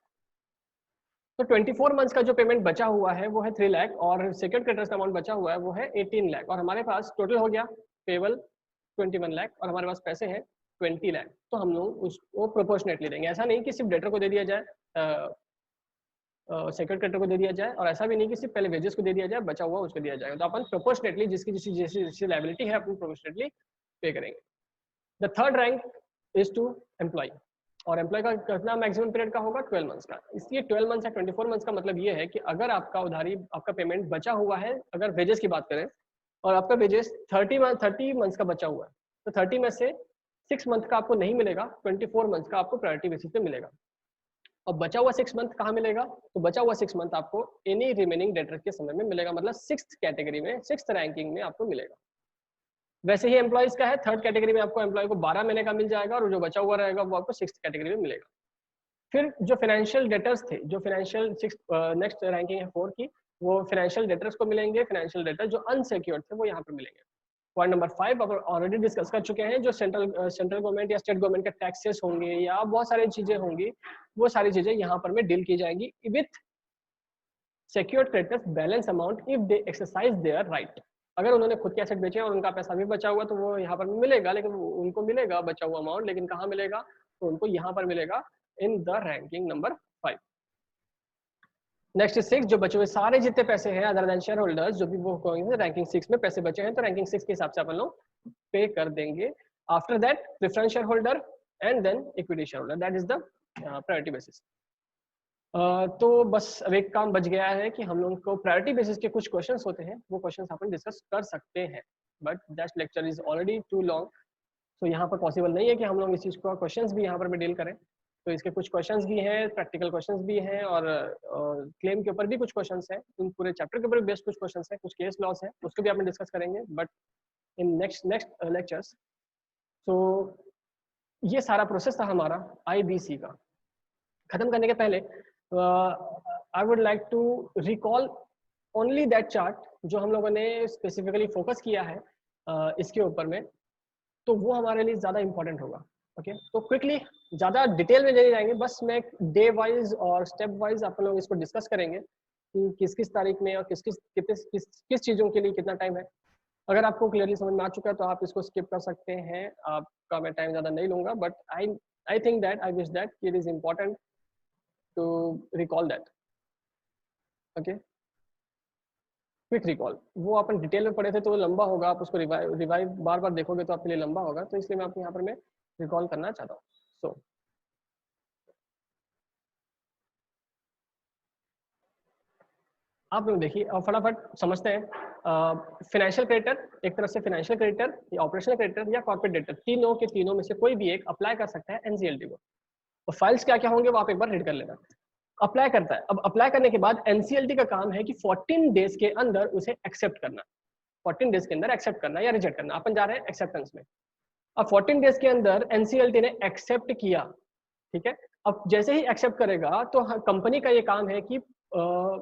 तो 24 मंथ्स का जो पेमेंट बचा हुआ है वो है 3 लाख और सिक्योर्ड क्रेडिटर्स का अमाउंट बचा हुआ है वो है 18 लाख और हमारे पास टोटल हो गया पेबल 21 लाख और हमारे पास पैसे हैं 20 लाख। तो हम लोग उसको प्रोपोर्शनेटली देंगे। ऐसा नहीं कि सिर्फ डेटर को दे दिया जाए, सेक्रेट क्रेडिटर को दे दिया जाए, और ऐसा भी नहीं कि सिर्फ पहले वेजेस को दे दिया जाए, बचा हुआ उसको दिया जाएगा। तो अपन प्रोपोर्शनेटली जिसकी जैसी लायबिलिटी है अपन प्रोपोर्शनेटली पे करेंगे। The third rank is to employ, और एम्प्लॉय का कितना मैक्सिमम पीरियड का होगा, 12 मंथ्स का। इसलिए 12 मंथ्स या 24 मंथ्स का मतलब ये है कि अगर आपका उधारी, आपका पेमेंट बचा हुआ है, अगर वेजेस की बात करें और आपका वेजेस 30 मंथ्स का बचा हुआ है, तो 30 में से 6 मंथ का आपको नहीं मिलेगा, 24 मंथ्स का आपको प्रायोरिटी बेसिस पे मिलेगा। और बचा हुआ 6 मंथ कहाँ मिलेगा, तो बचा हुआ 6 मंथ आपको एनी रिमेनिंग डेटर के समय में मिलेगा, मतलब 6th कैटेगरी में, 6th रैंकिंग में आपको मिलेगा। वैसे ही एम्प्लॉइज का है, 3rd कैटेगरी में आपको एम्प्लॉय को 12 महीने का मिल जाएगा और जो बचा हुआ रहेगा वो आपको 6th कैटेगरी में मिलेगा। फिर जो फाइनेंशियल डेटर्स थे, जो फाइनेंशियल नेक्स्ट रैंकिंग है 4 की, वो फाइनेंशियल डेटर्स को मिलेंगे। फाइनेंशियल डेटर जो अनसिक्योर्ड थे वो यहाँ पर मिलेंगे। पॉइंट नंबर 5 अब ऑलरेडी डिस्कस कर चुके हैं, जो सेंट्रल गवर्नमेंट या स्टेट गवर्नमेंट के टैक्सेस होंगे या बहुत सारी चीजें होंगी, वो सारी चीजें यहाँ पर में डील की जाएंगी with secured creditors balance amount if they exercise their right। अगर उन्होंने खुद के एसेट बेचे और उनका पैसा भी बचा हुआ तो वो यहाँ पर मिलेगा, लेकिन उनको मिलेगा बचा हुआ अमाउंट, लेकिन कहाँ मिलेगा, तो उनको यहाँ पर मिलेगा in the ranking number 5। Next 6, जो बचे हुए सारे जितने पैसे हैं अदर देन शेयर होल्डर्स, जो भी वो रैंकिंग 6 में पैसे बचे हैं, तो रैंकिंग 6 के हिसाब से अपन लोग पे कर देंगे। After that preference share holder and then equity share holder, that is the priority basis. तो बस अब एक काम बच गया है कि हम लोगों को प्रायोरिटी बेसिस के कुछ क्वेश्चंस होते हैं, वो क्वेश्चंस अपन डिस्कस कर सकते हैं, but that lecture is already too long, तो यहाँ पर पॉसिबल नहीं है कि हम लोग इस चीज़ को क्वेश्चंस भी यहाँ पर भी डील करें। तो इसके कुछ क्वेश्चंस भी हैं, प्रैक्टिकल क्वेश्चंस भी हैं, और क्लेम के ऊपर भी कुछ क्वेश्चंस हैं, उन पूरे चैप्टर के ऊपर बेस्ड कुछ क्वेश्चंस हैं, कुछ केस लॉस है, उसको भी अपन डिस्कस करेंगे बट इन नेक्स्ट लेक्चर्स। तो ये सारा प्रोसेस था हमारा IBC का। खत्म करने के पहले I would like to recall only that chart जो हम लोगों ने स्पेसिफिकली फोकस किया है इसके ऊपर में, तो वो हमारे लिए ज़्यादा इंपॉर्टेंट होगा। ओके, तो क्विकली ज़्यादा डिटेल में नहीं जाएंगे, बस मैं डे वाइज और स्टेप वाइज आप लोग इसको डिस्कस करेंगे कि किस किस तारीख में और किस चीज़ों के लिए कितना टाइम है। अगर आपको क्लियरली समझ में आ चुका है तो आप इसको स्किप कर सकते हैं, आपका मैं टाइम ज़्यादा नहीं लूँगा, but I think that I wish that it is important to recall that। Okay, quick recall वो अपन डिटेल में पढ़े थे तो वो लंबा होगा, आप उसको रिवाइव बार बार देखोगे तो आपके लिए लंबा होगा, तो इसलिए मैं आपको यहाँ पर मैं रिकॉल करना चाहता हूँ। सो आप लोग देखिए और फटाफट समझते हैं। फाइनेंशियल क्रेडिटर, एक तरफ से फाइनेंशियल क्रेडिटर या ऑपरेशनल क्रेडिटर या कॉर्पोरेट क्रेडिटर, तीनों के तीनों में से कोई भी एक अप्लाई कर सकता है एनसीएलटी को। और फाइल्स क्या क्या होंगे वो आप एक बार रीड कर लेना। अप्लाई करता है, अब अप्लाई करने के बाद एनसीएलटी का काम है कि 14 डेज के अंदर उसे एक्सेप्ट करना, 14 डेज के अंदर एक्सेप्ट करना या रिजेक्ट करना। अपन जा रहे हैं एक्सेप्टेंस में। अब 14 डेज के अंदर एनसीएलटी ने एक्सेप्ट किया, ठीक है। अब जैसे ही एक्सेप्ट करेगा तो कंपनी का ये काम है कि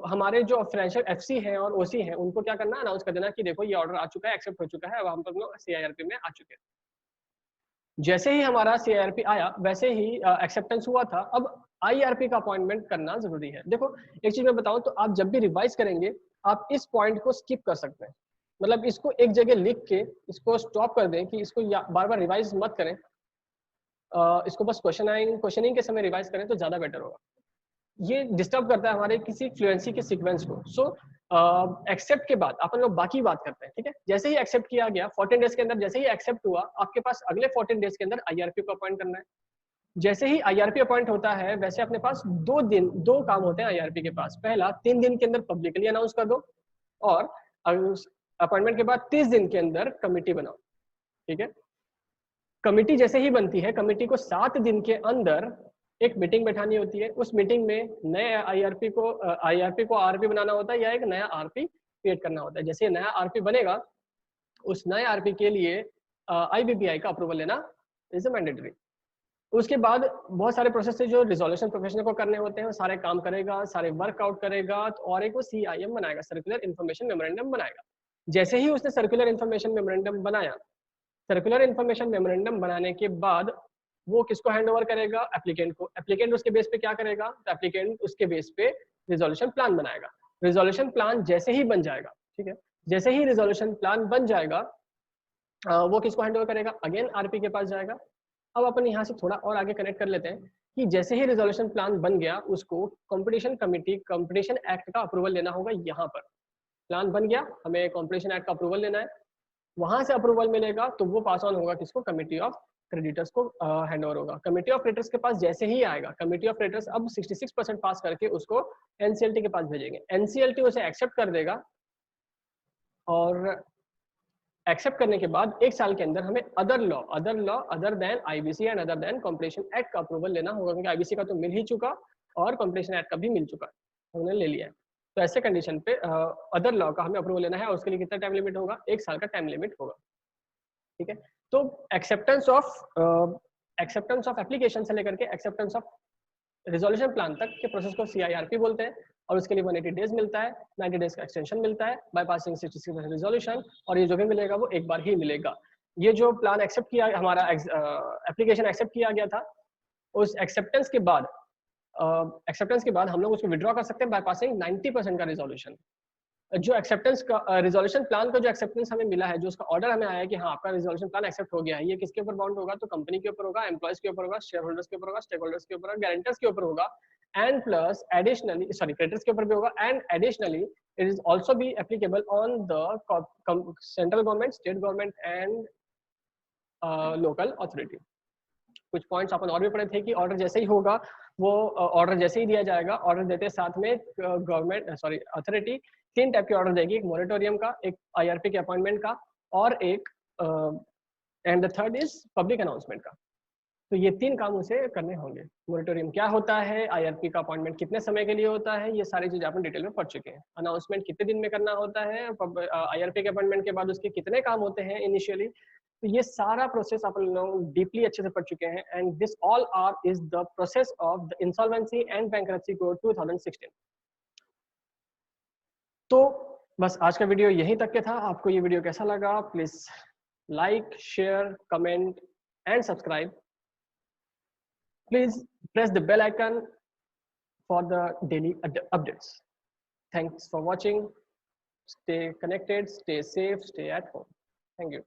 हमारे जो फाइनेंशियल एफसी हैं और ओसी हैं उनको क्या करना, अनाउंस कर देना कि देखो ये ऑर्डर आ चुका है, एक्सेप्ट हो चुका है, अब हम लोग सीआईआरपी में आ चुके हैं। जैसे ही हमारा सीआईआरपी आया वैसे ही एक्सेप्टेंस हुआ था। अब आईआरपी का अपॉइंटमेंट करना जरूरी है। देखो एक चीज मैं बताऊं तो आप जब भी रिवाइज करेंगे आप इस पॉइंट को स्किप कर सकते हैं, मतलब इसको एक जगह लिख के इसको स्टॉप कर दें कि इसको बार बार रिवाइज मत करें। इसको बस क्वेश्चनिंग के समय रिवाइज करें तो ज्यादा बेटर होगा। ये डिस्टर्ब करता है हमारे किसी फ्लुएंसी के सीक्वेंस को। सो एक्सेप्ट के बाद अपन लोग बाकी बात करते हैं, ठीक है। जैसे ही एक्सेप्ट किया गया 14 डेज के अंदर, जैसे ही एक्सेप्ट हुआ आपके पास अगले 14 डेज के अंदर आईआरपी को अपॉइंट करना है। जैसे ही आईआरपी अपॉइंट होता है वैसे अपने पास 2 काम होते हैं आईआरपी के पास। पहला 3 दिन के अंदर पब्लिकली अनाउंस कर दो, और अपॉइंटमेंट के बाद 30 दिन के अंदर कमिटी बनाओ, ठीक है। कमिटी जैसे ही बनती है, कमिटी को 7 दिन के अंदर एक मीटिंग बैठानी होती है। उस मीटिंग में नए आईआरपी को आरपी बनाना होता है या एक नया आरपी क्रिएट करना होता है। जैसे नया आरपी बनेगा उस नए आरपी के लिए आईबीपीआई का अप्रूवल लेना इज मैंडेटरी। उसके बाद बहुत सारे प्रोसेस है जो रिजोल्यूशन प्रोफेशनल को करने होते हैं, वो सारे काम करेगा, सारे वर्कआउट करेगा, तो और एक वो सीआईएम बनाएगा, सर्कुलर इन्फॉर्मेशन मेमोरेंडम बनाएगा। जैसे ही उसने सर्कुलर इन्फॉर्मेशन मेमोरेंडम बनाया, सर्कुलर इन्फॉर्मेशन मेमोरेंडम बनाने के बाद वो किसको हैंड ओवर करेगा, एप्लीकेंट को। एप्लीकेंट उसके बेस पे क्या करेगा, तो एप्लीकेंट उसके बेस पे रिजोल्यूशन प्लान बनाएगा। रिजोल्यूशन प्लान जैसे ही बन जाएगा, ठीक है, जैसे ही रिजोल्यूशन प्लान बन जाएगा वो किसको हैंड ओवर करेगा, अगेन आरपी के पास जाएगा। अब अपन यहाँ से थोड़ा और आगे कनेक्ट कर लेते हैं कि जैसे ही रिजोल्यूशन प्लान बन गया उसको कंपटीशन कमिटी, कंपटीशन एक्ट का अप्रूवल लेना होगा। यहाँ पर प्लान बन गया, हमें कंपटीशन एक्ट का अप्रूवल लेना है, वहां से अप्रूवल मिलेगा तो वो पास ऑन होगा किसको, कमिटी ऑफ क्रेडिटर्स को हैंड ओवर होगा। कमिटी ऑफ क्रेडिटर्स के पास जैसे ही आएगा, कमिटी ऑफ क्रेडिटर्स अब 66% पास करके उसको एनसीएलटी के पास भेजेंगे। एनसीएलटी उसे एक्सेप्ट कर देगा और एक्सेप्ट करने के बाद 1 साल के अंदर हमें other than IBC and other than competition act का अप्रूवल लेना होगा, क्योंकि आईबीसी का तो मिल ही चुका और कॉम्पिटिशन एक्ट का भी मिल चुका, हमने ले लिया है। तो ऐसे कंडीशन पे अदर लॉ का हमें अप्रूवल लेना है और उसके लिए कितना टाइम लिमिट होगा, 1 साल का टाइम लिमिट होगा, ठीक है। तो एक्सेप्टेंस ऑफ एप्लीकेशन से लेकर के एक्सेप्टेंस ऑफ रिजोल्यूशन प्लान तक के प्रोसेस को सीआईआरपी बोलते हैं, और उसके लिए 180 डेज मिलता है, 90 डेज का एक्सटेंशन मिलता है बाईपासिंग 66% रिजोल्यूशन, और ये जो भी मिलेगा वो एक बार ही मिलेगा। ये जो प्लान एक्सेप्ट किया, हमारा एप्लीकेशन एक्सेप्ट किया गया था, उस एक्सेप्टेंस के बाद हम लोग उसको विड्रॉ कर सकते हैं बाईपासिंग 90% का रिजोल्यूशन। जो एक्सेप्टेंस का रिजोल्यूशन प्लान का जो एक्सेप्टेंस हमें मिला है, जो उसका ऑर्डर हमें आया है कि हाँ आपका रिजोल्यूशन प्लान एक्सेप्ट हो गया है, ये किसके ऊपर बाउंड होगा, तो कंपनी के ऊपर होगा, एम्प्लॉयज के ऊपर होगा, शेयर होल्डर्स के ऊपर होगा, स्टेक होल्डर्स के ऊपर होगा, गारंटर्स के ऊपर होगा, एंड प्लस एडिशनली क्रेडिटर्स के ऊपर भी होगा, and additionally it is also be applicable on the central government, state government and local authority. कुछ पॉइंट्स अपन और भी पढ़े थे कि ऑर्डर जैसे ही होगा, वो ऑर्डर जैसे ही दिया जाएगा, ऑर्डर देते साथ में अथॉरिटी 3 टाइप के ऑर्डर देगी, एक मोरेटोरियम का, एक आईआरपी के अपॉइंटमेंट का, और एक and the third is public announcement का। तो ये 3 काम उसे करने होंगे। मोरेटोरियम क्या होता है, आईआरपी का अपॉइंटमेंट कितने समय के लिए होता है, ये सारी चीजें अपन डिटेल में पढ़ चुके हैं। अनाउंसमेंट कितने दिन में करना होता है, आईआरपी के अपॉइंटमेंट के बाद उसके कितने काम होते हैं इनिशियली, तो ये सारा प्रोसेस अपन लोग डीपली अच्छे से पढ़ चुके हैं। And this all are is the process of the insolvency and bankruptcy code 2016। तो बस आज का वीडियो यहीं तक के था। आपको ये वीडियो कैसा लगा, please like, share, comment and subscribe. Please press the bell icon for the daily updates. Thanks for watching. Stay connected, stay safe, stay at home. Thank you.